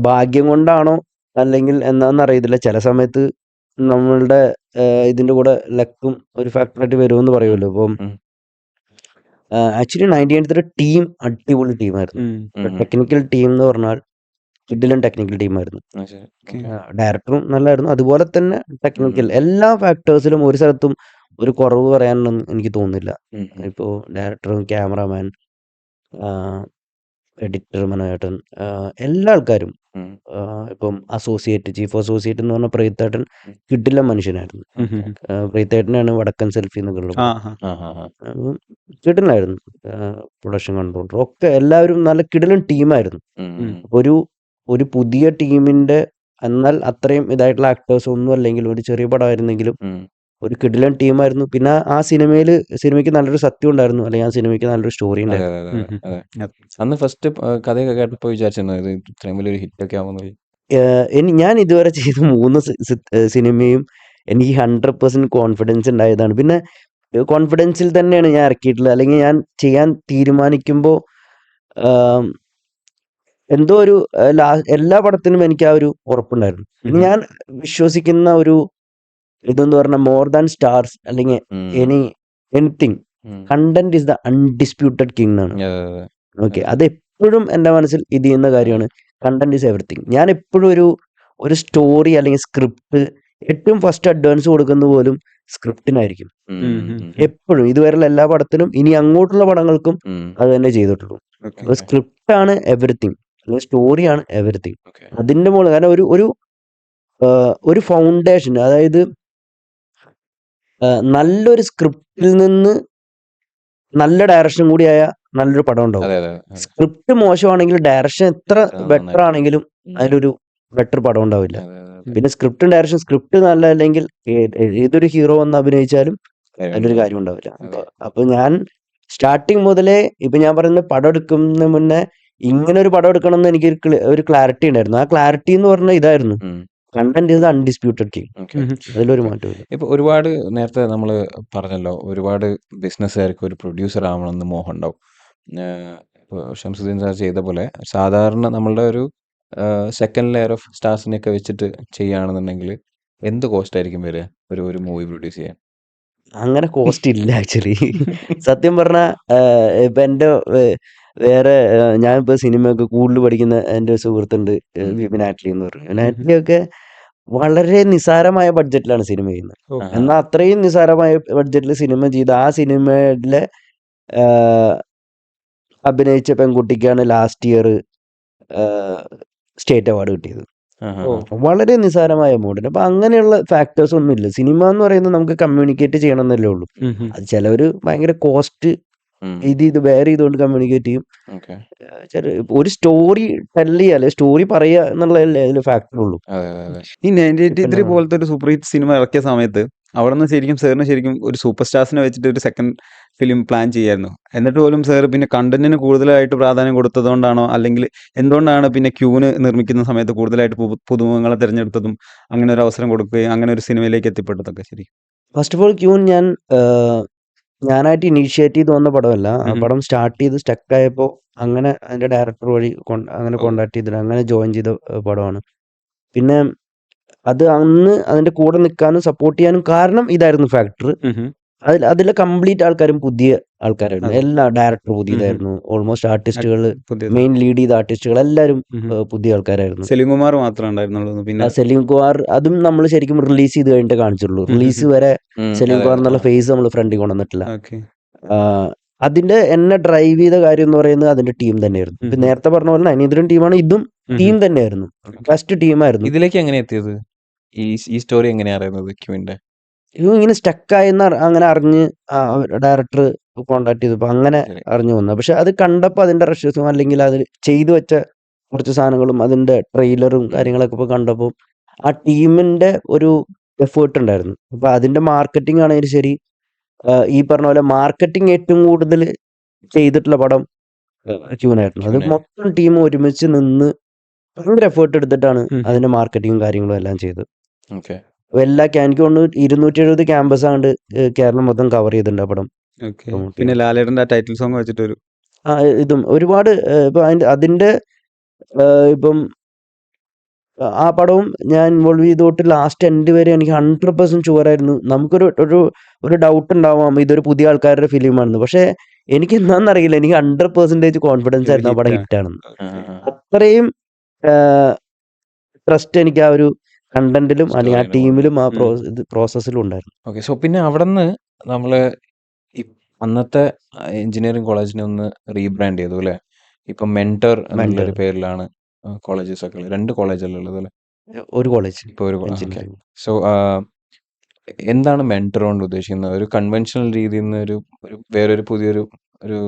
ഭാഗ്യം കൊണ്ടാണോ അല്ലെങ്കിൽ എന്താണെന്ന് അറിയത്തില്ല. ചില സമയത്ത് നമ്മളുടെ ഇതിന്റെ കൂടെ ലക്കും ഒരു ഫാക്ടറായിട്ട് വരുമെന്ന് പറയുമല്ലോ. അപ്പം ആക്ച്വലി 98 ടീം അടിപൊളി ടീമായിരുന്നു. ടെക്നിക്കൽ ടീം എന്ന് പറഞ്ഞാൽ കിഡിലൻ ടെക്നിക്കൽ ടീമായിരുന്നു. ഡയറക്ടറും നല്ലായിരുന്നു, അതുപോലെ തന്നെ ടെക്നിക്കൽ എല്ലാ ഫാക്ടേഴ്സിലും ഒരു സ്ഥലത്തും ഒരു കുറവ് പറയാനൊന്നും എനിക്ക് തോന്നുന്നില്ല. ഇപ്പോൾ ഡയറക്ടറും ക്യാമറാമാൻ, എഡിറ്റർ മനോഹേട്ടൻ, എല്ലാ ആൾക്കാരും, ഇപ്പം ചീഫ് അസോസിയേറ്റ് എന്ന് പറഞ്ഞ പ്രീതേട്ടൻ കിഡിലൻ മനുഷ്യനായിരുന്നു. പ്രീതേട്ടനാണ് വടക്കൻ സെൽഫി എന്നൊക്കെ ഉള്ളത്. അപ്പം കിഡിലായിരുന്നു. പ്രൊഡക്ഷൻ കൺട്രോളർ ഒക്കെ എല്ലാവരും നല്ല കിഡിലൻ ടീമായിരുന്നു. ഒരു പുതിയ ടീമിന്റെ, എന്നാൽ അത്രയും ഇതായിട്ടുള്ള ആക്ടേഴ്സ് ഒന്നും അല്ലെങ്കിൽ ഒരു ചെറിയ പടമായിരുന്നെങ്കിലും ഒരു കിഡിലൻ ടീമായിരുന്നു. പിന്നെ ആ സിനിമയ്ക്ക് നല്ലൊരു സത്യം ഉണ്ടായിരുന്നു, അല്ലെങ്കിൽ ആ സിനിമയ്ക്ക് നല്ലൊരു സ്റ്റോറി ഉണ്ടായിരുന്നു. അന്ന് ഫസ്റ്റ് കഥയൊക്കെ കേട്ടപ്പോ വിചാരിച്ചിരുന്നു ഇത് ഇത്രയും വലിയൊരു ഹിറ്റ് ഒക്കെ ആവുന്നത്? ഞാൻ ഇതുവരെ ചെയ്ത 3 സിനിമയും എനിക്ക് 100% കോൺഫിഡൻസ് ഉണ്ടായതാണ്. പിന്നെ കോൺഫിഡൻസിൽ തന്നെയാണ് ഞാൻ ഇറക്കിയിട്ടുള്ളത്. അല്ലെങ്കിൽ ഞാൻ ചെയ്യാൻ തീരുമാനിക്കുമ്പോൾ എന്തോ ഒരു എല്ലാ പടത്തിനും എനിക്ക് ആ ഒരു ഉറപ്പുണ്ടായിരുന്നു. ഇനി ഞാൻ വിശ്വസിക്കുന്ന ഒരു ഇതെന്ന് പറഞ്ഞാൽ മോർ ദാൻ സ്റ്റാർസ് അല്ലെങ്കിൽ anything, content is the undisputed king എന്നാണ്. ഓക്കെ, അത് എപ്പോഴും എൻ്റെ മനസ്സിൽ ഇത് ചെയ്യുന്ന കാര്യമാണ്. Content is everything. ഞാൻ എപ്പോഴും ഒരു സ്റ്റോറി അല്ലെങ്കിൽ സ്ക്രിപ്റ്റ് ഏറ്റവും ഫസ്റ്റ് അഡ്വാൻസ് കൊടുക്കുന്നത് പോലും സ്ക്രിപ്റ്റിനായിരിക്കും. എപ്പോഴും ഇതുവരെയുള്ള എല്ലാ പടത്തിനും ഇനി അങ്ങോട്ടുള്ള പടങ്ങൾക്കും അത് തന്നെ ചെയ്തിട്ടുള്ളൂ. സ്ക്രിപ്റ്റ് ആണ് എവറിത്തിങ്, അല്ലെങ്കിൽ സ്റ്റോറിയാണ് എവറിത്തിങ്. അതിന്റെ മുകളിൽ കാരണം ഒരു ഫൗണ്ടേഷൻ, അതായത് നല്ലൊരു സ്ക്രിപ്റ്റിൽ നിന്ന് നല്ല ഡയറക്ഷൻ കൂടിയായ നല്ലൊരു പടം ഉണ്ടാവും. സ്ക്രിപ്റ്റ് മോശമാണെങ്കിൽ ഡയറക്ഷൻ എത്ര ബെറ്റർ ആണെങ്കിലും അതിലൊരു ബെറ്റർ പടം ഉണ്ടാവില്ല. പിന്നെ സ്ക്രിപ്റ്റ് നല്ല അല്ലെങ്കിൽ ഏതൊരു ഹീറോ വന്ന് അഭിനയിച്ചാലും അതിലൊരു കാര്യം ഉണ്ടാവില്ല. അപ്പൊ ഞാൻ സ്റ്റാർട്ടിങ് മുതലേ ഇപ്പൊ ഞാൻ പറയുന്നത് പടം എടുക്കുന്ന മുന്നേ ഇങ്ങനെ ഒരു പടം എടുക്കണം എന്ന് എനിക്ക് ഒരു ക്ലാരിറ്റി ഉണ്ടായിരുന്നു. ആ ക്ലാരിറ്റി എന്ന് പറഞ്ഞാൽ ഇതായിരുന്നു, കണ്ടന്റ് ഇസ് അൺഡിസ്പ്യൂട്ടഡ് കിങ്. അതിലൊരു മാറ്റമില്ല. ഇപ്പൊ ഒരുപാട് നേരത്തെ നമ്മൾ പറഞ്ഞല്ലോ, ഒരുപാട് ബിസിനസ്സുകാർക്ക് ഒരു പ്രൊഡ്യൂസർ ആവണമെന്ന് മോഹം ഉണ്ടാവും. ഇപ്പോൾ ഷംസുദ്ദീൻ സാർ ചെയ്ത പോലെ സാധാരണ നമ്മളുടെ ഒരു സെക്കൻഡ് ലെയർ ഓഫ് സ്റ്റാർസിനെയൊക്കെ വെച്ചിട്ട് ചെയ്യുകയാണെന്നുണ്ടെങ്കിൽ എന്ത് കോസ്റ്റ് ആയിരിക്കും വരിക ഒരു മൂവി പ്രൊഡ്യൂസ് ചെയ്യാൻ? അങ്ങനെ കോസ്റ്റ് ഇല്ല ആക്ച്വലി. സത്യം പറഞ്ഞാൽ ഇപ്പൊ എൻ്റെ വേറെ ഞാനിപ്പോ സിനിമയൊക്കെ കൂടുതൽ പഠിക്കുന്ന എൻ്റെ സുഹൃത്തുണ്ട്, വിപിൻ ആറ്റ്ലി എന്ന് പറഞ്ഞു. ആറ്റ്ലി ഒക്കെ വളരെ നിസാരമായ ബഡ്ജറ്റിലാണ് സിനിമ ചെയ്യുന്നത്. എന്നാൽ അത്രയും നിസാരമായ ബഡ്ജറ്റിൽ സിനിമ ചെയ്ത് ആ സിനിമയിലെ അഭിനയിച്ച പെൺകുട്ടിക്കാണ് ലാസ്റ്റ് ഇയർ സ്റ്റേറ്റ് അവാർഡ് കിട്ടിയത്. വളരെ നിസാരമായ എമൗണ്ടിന്. അപ്പൊ അങ്ങനെയുള്ള ഫാക്ടേഴ്സ് ഒന്നും ഇല്ല. സിനിമ എന്ന് പറയുന്നത് നമുക്ക് കമ്മ്യൂണിക്കേറ്റ് ചെയ്യണമെന്നല്ലേ ഉള്ളൂ. അത് ചിലവര് ഭയങ്കര കോസ്റ്റ് ഇത് വേറെ ചെയ്തുകൊണ്ട് കമ്മ്യൂണിക്കേറ്റ് ചെയ്യും. ഒരു സ്റ്റോറി ടെൽ ചെയ്യാ, സ്റ്റോറി പറയുക എന്നുള്ളതല്ലേ അതിൽ ഫാക്ടർ ഉള്ളൂ. ഈ 1983 പോലത്തെ ഒരു സൂപ്പർ ഹിറ്റ് സിനിമ ഇറക്കിയ സമയത്ത് അവിടെ നിന്ന് സാറിന് ഒരു സൂപ്പർ സ്റ്റാർസിനെ വെച്ചിട്ട് ഒരു സെക്കൻഡ് ഫിലിം പ്ലാൻ ചെയ്യായിരുന്നു. എന്നിട്ട് പോലും സാർ പിന്നെ കണ്ടന്റിന് കൂടുതലായിട്ട് പ്രാധാന്യം കൊടുത്തതുകൊണ്ടാണോ, അല്ലെങ്കിൽ എന്തുകൊണ്ടാണ് പിന്നെ ക്യൂന് നിർമ്മിക്കുന്ന സമയത്ത് കൂടുതലായിട്ട് പുതുമുഖങ്ങളെ തിരഞ്ഞെടുത്തതും അങ്ങനെ ഒരു അവസരം കൊടുക്കുകയും അങ്ങനെ ഒരു സിനിമയിലേക്ക് എത്തിപ്പെട്ടതൊക്കെ? ശരി, ഫസ്റ്റ് ഓഫ് ഓൾ ക്യൂൻ ഞാനായിട്ട് ഇനീഷ്യേറ്റ് ചെയ്ത് വന്ന പടമല്ല. ആ പടം സ്റ്റാർട്ട് ചെയ്ത് സ്റ്റക്കായപ്പോൾ അങ്ങനെ അതിന്റെ ഡയറക്ടർ വഴി അങ്ങനെ കോണ്ടാക്ട് ചെയ്തിട്ട് അങ്ങനെ ജോയിൻ ചെയ്ത പടമാണ്. പിന്നെ അത് അന്ന് അതിന്റെ കൂടെ നിൽക്കാനും സപ്പോർട്ട് ചെയ്യാനും കാരണം ഇതായിരുന്നു ഫാക്ടർ. അതിലെ കംപ്ലീറ്റ് ആൾക്കാരും പുതിയ ആൾക്കാരായിരുന്നു. എല്ലാ ഡയറക്ടർ പുതിയതായിരുന്നു. ഓൾമോസ്റ്റ് ആർട്ടിസ്റ്റുകൾ, മെയിൻ ലീഡ് ചെയ്ത ആർട്ടിസ്റ്റുകൾ എല്ലാവരും പുതിയ ആൾക്കാരായിരുന്നു. സലീം കുമാർ മാത്രമേ ഉണ്ടായിരുന്നുള്ളൂ. പിന്നെ സലീം കുമാർ അതും നമ്മൾ ശരിക്കും റിലീസ് ചെയ്ത് കഴിഞ്ഞിട്ട് കാണിച്ചുള്ളൂ. റിലീസ് വരെ സലീം കുമാർ എന്നുള്ള ഫേസ് നമ്മൾ ഫ്രണ്ടിൽ കൊണ്ടുവന്നിട്ടില്ല. അതിന്റെ എന്നെ ഡ്രൈവ് ചെയ്ത കാര്യം എന്ന് പറയുന്നത് അതിന്റെ ടീം തന്നെയായിരുന്നു. ഇപ്പൊ നേരത്തെ പറഞ്ഞ പോലെ അനിയന്ത്രൻ ടീമാണ്, ഇതും ടീം തന്നെയായിരുന്നു. ബെസ്റ്റ് ടീമായിരുന്നു. ഇതിലേക്ക് എങ്ങനെ എത്തിയത്? ഈ സ്റ്റോറി എങ്ങനെയാ അറിയുന്നത് ക്യൂവിന്റെ? ഇങ്ങനെ സ്റ്റക്കായെന്ന് അങ്ങനെ അറിഞ്ഞ് ഡയറക്ടർ കോണ്ടാക്ട് ചെയ്തപ്പോ അങ്ങനെ അറിഞ്ഞു വന്നത്. പക്ഷെ അത് കണ്ടപ്പോ അതിന്റെ റഷസും അല്ലെങ്കിൽ അത് ചെയ്തു വെച്ച കുറച്ച് സാധനങ്ങളും അതിന്റെ ട്രെയിലറും കാര്യങ്ങളൊക്കെ ഇപ്പൊ കണ്ടപ്പോ ആ ടീമിന്റെ ഒരു എഫേർട്ട് ഉണ്ടായിരുന്നു. അപ്പൊ അതിന്റെ മാർക്കറ്റിംഗ് ആണെങ്കിലും ശരി, ഈ പറഞ്ഞ പോലെ മാർക്കറ്റിംഗ് ഏറ്റവും കൂടുതൽ ചെയ്തിട്ടുള്ള പടം ക്യൂനായിരുന്നു. അത് മൊത്തം ടീം ഒരുമിച്ച് നിന്ന് ഭയങ്കര എഫേർട്ട് എടുത്തിട്ടാണ് അതിന്റെ മാർക്കറ്റിംഗും കാര്യങ്ങളും എല്ലാം ചെയ്തത്. എല്ലാ എനിക്ക് തോന്നുന്നു 270 ക്യാമ്പസ് ആണ്ട് കേരളം മൊത്തം കവർ ചെയ്തിട്ടുണ്ട് ആ പടം. പിന്നെ ലാലേട്ടന്റെ ടൈറ്റിൽ സോങ് വെച്ചിട്ടൊരു ഇതും ഒരുപാട് ഇപ്പൊ അതിന്റെ ഇപ്പം ആ പടവും ഞാൻ ഇൻവോൾവ് ചെയ്തോട്ട് ലാസ്റ്റ് എൻഡ് വരെ എനിക്ക് 100% ഷുവറായിരുന്നു. നമുക്കൊരു ഒരു ഡൗട്ട് ഉണ്ടാവാം ഇതൊരു പുതിയ ആൾക്കാരുടെ ഫിലിമാണെന്ന്. പക്ഷെ എനിക്ക് എന്താണെന്നറിയില്ല, എനിക്ക് 100% കോൺഫിഡൻസ് ആയിരുന്നു ആ പടം ഹിറ്റ് ഹിറ്റാണെന്ന്. ആ. അത്രയും ട്രസ്റ്റ് എനിക്ക് ആ ഒരു കണ്ടന്റിലും അല്ലെങ്കിൽ ആ സ്റ്റോറിന് പോകുന്നത്. ടീമിലും ആ പ്രോസസ്സിലും ഉണ്ടായിരുന്നു. ഓക്കെ. സോ പിന്നെ അവിടുന്ന് നമ്മള് അന്നത്തെ എഞ്ചിനീയറിംഗ് കോളേജിനെ ഒന്ന് റീബ്രാൻഡ് ചെയ്തു അല്ലേ? ഇപ്പൊ മെന്റർ എന്നുള്ളൊരു പേരിലാണ് കോളേജസ് ഒക്കെ ഉള്ളത്. 2 കോളേജല്ലേ ഉള്ളത് അല്ലേ? ഒരു കോളേജ് ഇപ്പൊ ഒരു ഓക്കെ. എഞ്ചിനീയറിംഗ്. സോ എന്താണ് മെന്റർ കൊണ്ട് ഉദ്ദേശിക്കുന്നത്? ഒരു കൺവെൻഷണൽ രീതിയിൽ നിന്ന് വേറൊരു പുതിയൊരു ഒരു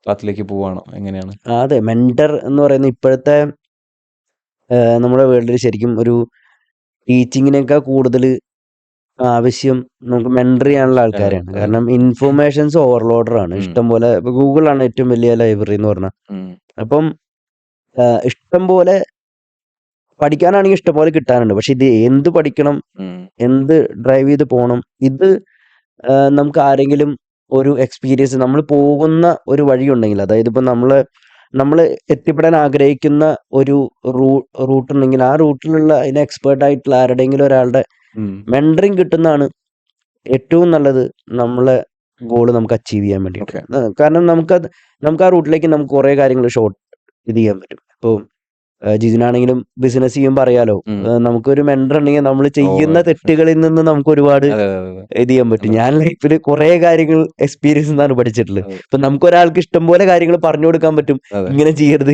പാത്തിലേക്ക് പോവാണോ? എങ്ങനെയാണ്? അതെ, മെന്റർ എന്ന് പറയുന്നത് ഇപ്പോഴത്തെ നമ്മുടെ വേൾഡിൽ ശരിക്കും ഒരു ടീച്ചിങ്ങിനേക്കാൾ കൂടുതൽ ആവശ്യം നമുക്ക് മെന്റർ ചെയ്യാനുള്ള ആൾക്കാരാണ്. അതെ. കാരണം ഇൻഫർമേഷൻസ് ഓവർലോഡറാണ്. ഇഷ്ടം പോലെ ഗൂഗിൾ ആണ് ഏറ്റവും വലിയ ലൈബ്രറി എന്ന് പറഞ്ഞാൽ. അപ്പം ഇഷ്ടം പോലെ പഠിക്കാനാണെങ്കിൽ ഇഷ്ടം പോലെ കിട്ടാനുണ്ട്. പക്ഷെ ഇത് എന്ത് പഠിക്കണം, എന്ത് ഡ്രൈവ് ചെയ്ത് പോകണം, ഇത് നമുക്ക് ആരെങ്കിലും ഒരു എക്സ്പീരിയൻസ്, നമ്മൾ പോകുന്ന ഒരു വഴി ഉണ്ടെങ്കിൽ, അതായത് ഇപ്പം നമ്മൾ എത്തിപ്പെടാൻ ആഗ്രഹിക്കുന്ന ഒരു റൂട്ട് ഉണ്ടെങ്കിൽ ആ റൂട്ടിലുള്ള അതിന് എക്സ്പേർട്ട് ആയിട്ടുള്ള ആരുടെയെങ്കിലും ഒരാളുടെ മെന്ററിങ് കിട്ടുന്നതാണ് ഏറ്റവും നല്ലത് നമ്മളെ ഗോള് നമുക്ക് അച്ചീവ് ചെയ്യാൻ വേണ്ടിയിട്ട്. കാരണം നമുക്ക് ആ റൂട്ടിലേക്ക് നമുക്ക് കുറേ കാര്യങ്ങൾ ഇത് ചെയ്യാൻ പറ്റും. ഇപ്പോൾ ജിജിനാണെങ്കിലും ബിസിനസ് ചെയ്യുമ്പോൾ അറിയാലോ, നമുക്കൊരു മെന്റർ ഉണ്ടെങ്കിൽ നമ്മൾ ചെയ്യുന്ന തെറ്റുകളിൽ നിന്ന് നമുക്ക് ഒരുപാട് ഇത് ചെയ്യാൻ പറ്റും. ഞാൻ ലൈഫിൽ കുറെ കാര്യങ്ങൾ എക്സ്പീരിയൻസ് എന്നാണ് പഠിച്ചിട്ടുള്ളത്. ഇപ്പൊ നമുക്ക് ഒരാൾക്ക് ഇഷ്ടം പോലെ കാര്യങ്ങൾ പറഞ്ഞു കൊടുക്കാൻ പറ്റും, ഇങ്ങനെ ചെയ്യരുത്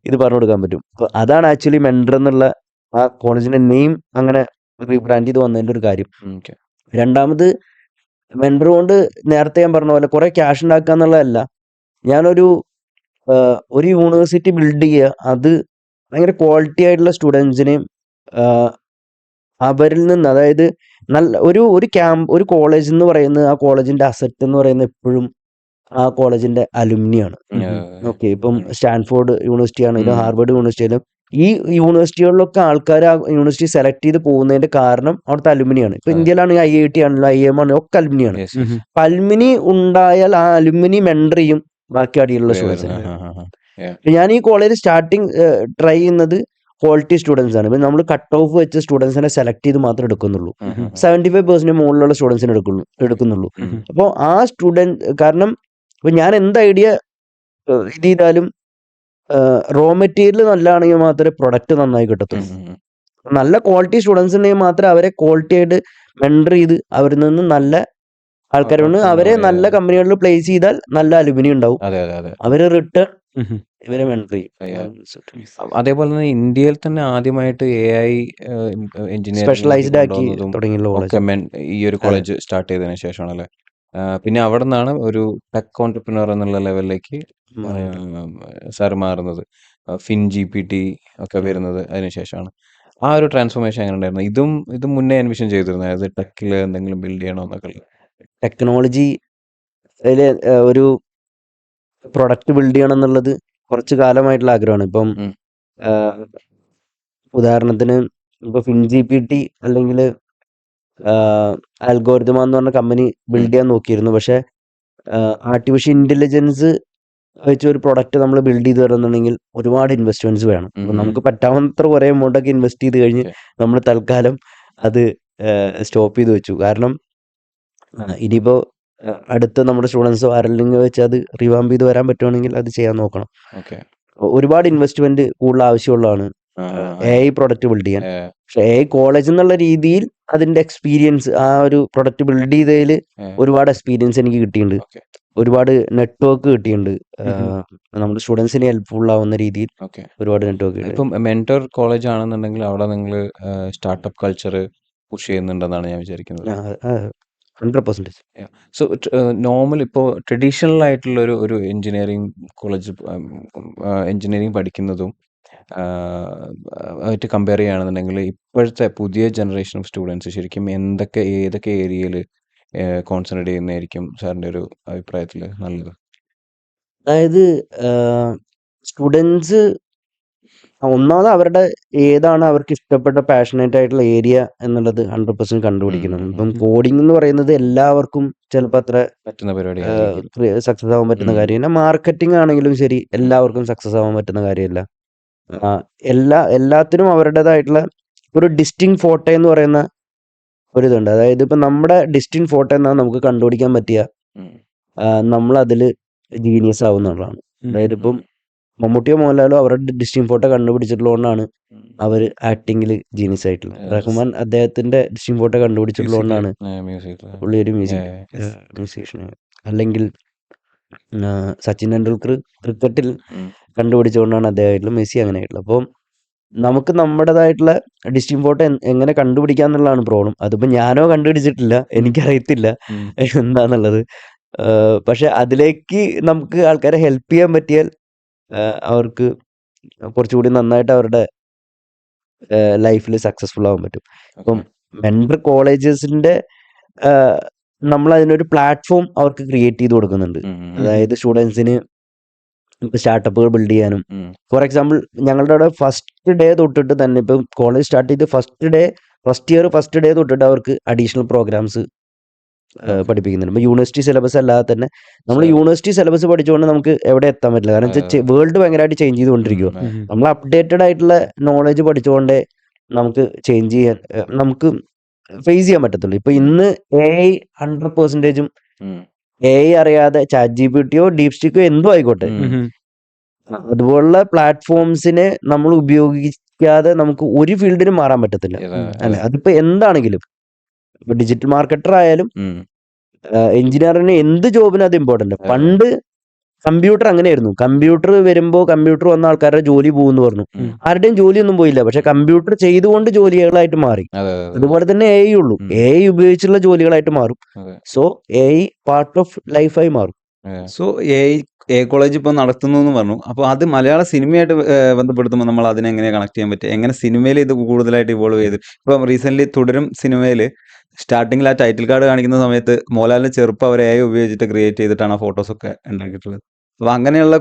ഇത് പറഞ്ഞു കൊടുക്കാൻ പറ്റും. അപ്പൊ അതാണ് ആക്ച്വലി മെന്റർ എന്നുള്ള ആ കോളേജിന്റെ നെയിം അങ്ങനെ റീബ്രാൻഡ് ചെയ്ത് വന്നതിന്റെ ഒരു കാര്യം. രണ്ടാമത്, മെന്റർ കൊണ്ട് നേരത്തെ ഞാൻ പറഞ്ഞ പോലെ കുറെ ക്യാഷ് ഉണ്ടാക്കുക എന്നുള്ളതല്ല. ഞാനൊരു യൂണിവേഴ്സിറ്റി ബിൽഡ് ചെയ്യുക, അത് ഭയങ്കര ക്വാളിറ്റി ആയിട്ടുള്ള സ്റ്റുഡൻസിനെയും അവരിൽ നിന്ന്, അതായത് നല്ല ഒരു കോളേജ് എന്ന് പറയുന്നത്, ആ കോളേജിന്റെ അസറ്റ് എന്ന് പറയുന്നത് എപ്പോഴും ആ കോളേജിന്റെ അലുമിനിയാണ്. ഓക്കെ, ഇപ്പം സ്റ്റാൻഫോർഡ് യൂണിവേഴ്സിറ്റി ആണെങ്കിലും ഹാർവർഡ് യൂണിവേഴ്സിറ്റി ആയാലും ഈ യൂണിവേഴ്സിറ്റികളിലൊക്കെ ആൾക്കാർ ആ യൂണിവേഴ്സിറ്റി സെലക്ട് ചെയ്ത് പോകുന്നതിന്റെ കാരണം അവിടുത്തെ അലുമിനിയാണ്. ഇപ്പൊ ഇന്ത്യയിലാണെങ്കിൽ IIT ആണല്ലോ, IIM ആണെങ്കിലും ഒക്കെ അലുമിനിയാണ്. അപ്പൊ അലുമിനി ഉണ്ടായാൽ ആ അലുമിനി മെന്റർ ചെയ്യും ബാക്കി അടിയിലുള്ള സ്റ്റുഡൻസിന്. ഞാൻ ഈ കോളേജിൽ സ്റ്റാർട്ടിങ് ട്രൈ ചെയ്യുന്നത് ക്വാളിറ്റി സ്റ്റുഡൻസ് ആണ്. ഇപ്പൊ നമ്മൾ കട്ട് ഓഫ് വെച്ച് സ്റ്റുഡൻസിനെ സെലക്ട് ചെയ്ത് മാത്രമേ എടുക്കുന്നുള്ളൂ. 75% മുകളിലുള്ള സ്റ്റുഡൻസിനെ എടുക്കുന്നുള്ളൂ. അപ്പോൾ ആ സ്റ്റുഡൻറ്, കാരണം ഇപ്പൊ ഞാൻ എന്ത് ഐഡിയ ഇത് ചെയ്താലും റോ മെറ്റീരിയൽ നല്ലതാണെങ്കിൽ മാത്രമേ പ്രൊഡക്റ്റ് നന്നായി കിട്ടത്തുള്ളൂ. നല്ല ക്വാളിറ്റി സ്റ്റുഡൻസ് ഉണ്ടെങ്കിൽ മാത്രമേ അവരെ ക്വാളിറ്റി ആയിട്ട് മെന്റർ ചെയ്ത് അവരിൽ നിന്ന് നല്ല ആൾക്കാരെ കൊണ്ട് അവരെ നല്ല കമ്പനികളിൽ പ്ലേസ് ചെയ്താൽ നല്ല അലുമിനി ഉണ്ടാവും. അവര് റിട്ടേൺ ഇവരെ മെന്റർ ചെയ്യും. അതേപോലെ തന്നെ ഇന്ത്യയിൽ തന്നെ ആദ്യമായിട്ട് AI സ്പെഷ്യലൈസ്ഡ് ആക്കി എഞ്ചിനീയറിംഗ് തുടങ്ങിയുള്ള ഈ ഒരു കോളേജ് സ്റ്റാർട്ട് ചെയ്തതിനു ശേഷമാണ് അല്ലേ? പിന്നെ അവിടെ നിന്നാണ് ഒരു ടെക് ഓൺടർപ്രിനർ എന്നുള്ള ലെവലിലേക്ക് സാർ മാറുന്നത്. FinGPT ഒക്കെ വരുന്നത് അതിനുശേഷമാണ്. ആ ഒരു ട്രാൻസ്ഫോർമേഷൻ എങ്ങനെ ഉണ്ടായിരുന്നു? ഇതും മുന്നേ എൻവിഷൻ ചെയ്തിരുന്നു, അതായത് ടെക്കിൽ എന്തെങ്കിലും ബിൽഡ് ചെയ്യണമെന്നൊക്കെ? ടെക്നോളജി ഒരു പ്രൊഡക്റ്റ് ബിൽഡ് ചെയ്യണം എന്നുള്ളത് കുറച്ച് കാലമായിട്ടുള്ള ആഗ്രഹമാണ്. ഇപ്പം ഉദാഹരണത്തിന് ഇപ്പൊ FinGPT അല്ലെങ്കിൽ അൽഗോരിതം എന്ന് പറഞ്ഞ കമ്പനി ബിൽഡ് ചെയ്യാൻ നോക്കിയിരുന്നു. പക്ഷെ ആർട്ടിഫിഷ്യൽ ഇന്റലിജൻസ് വെച്ച് ഒരു പ്രൊഡക്റ്റ് നമ്മൾ ബിൽഡ് ചെയ്ത് വരുന്നുണ്ടെങ്കിൽ ഒരുപാട് ഇൻവെസ്റ്റ്മെന്റ്സ് വേണം. അപ്പൊ നമുക്ക് പറ്റാവുന്നത്ര കുറെ എമൗണ്ട് ഒക്കെ ഇൻവെസ്റ്റ് ചെയ്ത് കഴിഞ്ഞ് നമ്മൾ തൽക്കാലം അത് സ്റ്റോപ്പ് ചെയ്ത് വെച്ചു. കാരണം ഇനിയിപ്പോ അടുത്ത നമ്മുടെ സ്റ്റുഡൻസോ ആരെങ്കിലും വെച്ച് അത് റിവാമ്പ് ചെയ്ത് വരാൻ പറ്റുവാണെങ്കിൽ അത് ചെയ്യാൻ നോക്കണം. ഒരുപാട് ഇൻവെസ്റ്റ്മെന്റ് കൂടുതൽ ആവശ്യമുള്ളതാണ് AI പ്രൊഡക്റ്റ് ബിൽഡ് ചെയ്യാൻ. പക്ഷെ AI കോളേജ് എന്നുള്ള രീതിയിൽ അതിന്റെ എക്സ്പീരിയൻസ്, ആ ഒരു പ്രൊഡക്റ്റ് ബിൽഡ് ചെയ്തതിൽ ഒരുപാട് എക്സ്പീരിയൻസ് എനിക്ക് കിട്ടിയിട്ടുണ്ട്. ഒരുപാട് നെറ്റ്വർക്ക് കിട്ടിയിട്ടുണ്ട്. നമ്മുടെ സ്റ്റുഡൻസിന് ഹെൽപ്ഫുൾ ആവുന്ന രീതിയിൽ ഒരുപാട് നെറ്റ്വർക്ക്. ഇപ്പം മെന്റർ കോളേജ് ആണെന്നുണ്ടെങ്കിൽ അവിടെ നിങ്ങൾ സ്റ്റാർട്ടപ്പ് കൾച്ചർ പുഷ് ചെയ്യുന്നുണ്ടെന്നാണ് ഞാൻ വിചാരിക്കുന്നത്. 100%. സോ നോർമൽ ഇപ്പോൾ ട്രഡീഷണൽ ആയിട്ടുള്ള ഒരു എഞ്ചിനീയറിംഗ് കോളേജ് എഞ്ചിനീയറിംഗ് പഠിക്കുന്നതും ആയിട്ട് കമ്പയർ ചെയ്യുകയാണെന്നുണ്ടെങ്കിൽ ഇപ്പോഴത്തെ പുതിയ ജനറേഷൻ ഓഫ് സ്റ്റുഡൻസ് ശരിക്കും ഏതൊക്കെ ഏരിയയിൽ കോൺസെൻട്രേറ്റ് ചെയ്യുന്നതായിരിക്കും സാറിൻ്റെ ഒരു അഭിപ്രായത്തിൽ നല്ലത്? അതായത് സ്റ്റുഡൻസ് ഒന്നാമത് അവരുടെ ഏതാണ് അവർക്ക് ഇഷ്ടപ്പെട്ട പാഷനേറ്റ് ആയിട്ടുള്ള ഏരിയ എന്നുള്ളത് 100% കണ്ടുപിടിക്കണം. ഇപ്പം കോഡിംഗ് എന്ന് പറയുന്നത് എല്ലാവർക്കും ചിലപ്പോൾ അത്ര പറ്റുന്ന പരിപാടി സക്സസ് ആവാൻ പറ്റുന്ന കാര്യമില്ല. മാർക്കറ്റിംഗ് ആണെങ്കിലും ശരി, എല്ലാവർക്കും സക്സസ് ആവാൻ പറ്റുന്ന കാര്യമല്ല. എല്ലാത്തിനും അവരുടേതായിട്ടുള്ള ഒരു ഡിസ്റ്റിങ് ഫോട്ടോ എന്ന് പറയുന്ന ഒരിതുണ്ട്. അതായത് ഇപ്പം നമ്മുടെ ഡിസ്റ്റിങ് ഫോട്ടോ എന്നാണ് നമുക്ക് കണ്ടുപിടിക്കാൻ പറ്റിയ നമ്മളതിൽ ജീനിയസ് ആവുന്നുള്ളതാണ്. അതായത് ഇപ്പം മമ്മൂട്ടിയോ മോഹൻലാലോ അവരുടെ ഡിസ്റ്റിങ് ഫോട്ടോ കണ്ടുപിടിച്ചിട്ടുള്ളതുകൊണ്ടാണ് അവർ ആക്ടിങ്ങിൽ ജീനിയസ് ആയിട്ടുള്ളത്. റഹ്മാൻ അദ്ദേഹത്തിന്റെ ഡിസ്റ്റിങ് ഫോട്ടോ കണ്ടുപിടിച്ചിട്ടുള്ളതുകൊണ്ടാണ് പുള്ളി ഒരു മ്യൂസീഷ്യൻ. അല്ലെങ്കിൽ സച്ചിൻ ടെണ്ടുൽക്കർ ക്രിക്കറ്റിൽ കണ്ടുപിടിച്ചുകൊണ്ടാണ് അദ്ദേഹമായിട്ടുള്ള മെസ്സി അങ്ങനെ ആയിട്ടുള്ളത്. അപ്പം നമുക്ക് നമ്മുടേതായിട്ടുള്ള ഡിസ്റ്റിങ് ഫോട്ടോ എങ്ങനെ കണ്ടുപിടിക്കുക എന്നുള്ളതാണ് പ്രോബ്ലം. അതിപ്പോൾ ഞാനോ കണ്ടുപിടിച്ചിട്ടില്ല, എനിക്കറിയത്തില്ല എന്താന്നുള്ളത്. പക്ഷെ അതിലേക്ക് നമുക്ക് ആൾക്കാരെ ഹെൽപ്പ് ചെയ്യാൻ പറ്റിയാൽ അവർക്ക് കുറച്ചുകൂടി നന്നായിട്ട് അവരുടെ ലൈഫിൽ സക്സസ്ഫുൾ ആവാൻ പറ്റും. ഇപ്പം മെൻറ്റർ കോളേജസിന്റെ നമ്മൾ അതിനൊരു പ്ലാറ്റ്ഫോം അവർക്ക് ക്രിയേറ്റ് ചെയ്ത് കൊടുക്കുന്നുണ്ട്. അതായത് സ്റ്റുഡൻസിന് സ്റ്റാർട്ടപ്പുകൾ ബിൽഡ് ചെയ്യാനും. ഫോർ എക്സാമ്പിൾ ഞങ്ങളുടെ അവിടെ ഫസ്റ്റ് ഡേ തൊട്ടിട്ട് തന്നെ ഇപ്പം കോളേജ് സ്റ്റാർട്ട് ചെയ്ത് ഫസ്റ്റ് ഡേ തൊട്ടിട്ട് അവർക്ക് അഡീഷണൽ പ്രോഗ്രാംസ് പഠിപ്പിക്കുന്നുണ്ട്. ഇപ്പം യൂണിവേഴ്സിറ്റി സിലബസ് അല്ലാതെ തന്നെ നമ്മൾ യൂണിവേഴ്സിറ്റി സിലബസ് പഠിച്ചുകൊണ്ട് നമുക്ക് എവിടെ എത്താൻ പറ്റില്ല. കാരണം വെച്ചാൽ വേൾഡ് ഭയങ്കരമായിട്ട് ചേഞ്ച് ചെയ്തുകൊണ്ടിരിക്കുക. നമ്മൾ അപ്ഡേറ്റഡ് ആയിട്ടുള്ള നോളജ് പഠിച്ചുകൊണ്ടേ നമുക്ക് ചേഞ്ച് ചെയ്യാൻ നമുക്ക് ഫേസ് ചെയ്യാൻ പറ്റത്തുള്ളൂ. ഇപ്പൊ ഇന്ന് AI 100% AI അറിയാതെ ചാറ്റ് GPTയോ ഡീപ്സ്റ്റിക്കോ എന്തോ ആയിക്കോട്ടെ, അതുപോലുള്ള പ്ലാറ്റ്ഫോംസിനെ നമ്മൾ ഉപയോഗിക്കാതെ നമുക്ക് ഒരു ഫീൽഡിനും മാറാൻ പറ്റത്തില്ല. അല്ലെ, അതിപ്പോ എന്താണെങ്കിലും ഇപ്പൊ ഡിജിറ്റൽ മാർക്കറ്റർ ആയാലും എഞ്ചിനീയറിന് എന്ത് ജോബിനും അത് ഇമ്പോർട്ടന്റ്. പണ്ട് കമ്പ്യൂട്ടർ അങ്ങനെയായിരുന്നു. കമ്പ്യൂട്ടർ വരുമ്പോ കമ്പ്യൂട്ടർ വന്ന ആൾക്കാരുടെ ജോലി പോകുമെന്ന് പറഞ്ഞു. ആരുടെയും ജോലിയൊന്നും പോയില്ല, പക്ഷെ കമ്പ്യൂട്ടർ ചെയ്തുകൊണ്ട് ജോലികളായിട്ട് മാറി. അതുപോലെ തന്നെ AI ഉള്ളൂ. AI ഉപയോഗിച്ചുള്ള ജോലികളായിട്ട് മാറും. സോ AI പാർട്ട് ഓഫ് ലൈഫായി മാറും. സോ എ കോളേജ് ഇപ്പോൾ നടത്തുന്നു എന്ന് പറഞ്ഞു. അപ്പോൾ അത് മലയാള സിനിമയായിട്ട് ബന്ധപ്പെടുത്തുമ്പോൾ നമ്മൾ അതിനെ എങ്ങനെയാണ് കണക്ട് ചെയ്യാൻ പറ്റുക? എങ്ങനെ സിനിമയിൽ ഇത് കൂടുതലായിട്ട് ഇവോൾവ് ചെയ്ത്? ഇപ്പം റീസെന്റ് തുടരും സിനിമയിൽ സ്റ്റാർട്ടിങ്ങിൽ ആ ടൈറ്റിൽ കാർഡ് കാണിക്കുന്ന സമയത്ത് മോഹൻലാലിന്റെ ചെറുപ്പം അവർ AI ഉപയോഗിച്ചിട്ട് ക്രിയേറ്റ് ചെയ്തിട്ടാണ് ആ ഫോട്ടോസൊക്കെ ഉണ്ടാക്കിയിട്ടുള്ളത്. അപ്പോൾ അങ്ങനെയുള്ള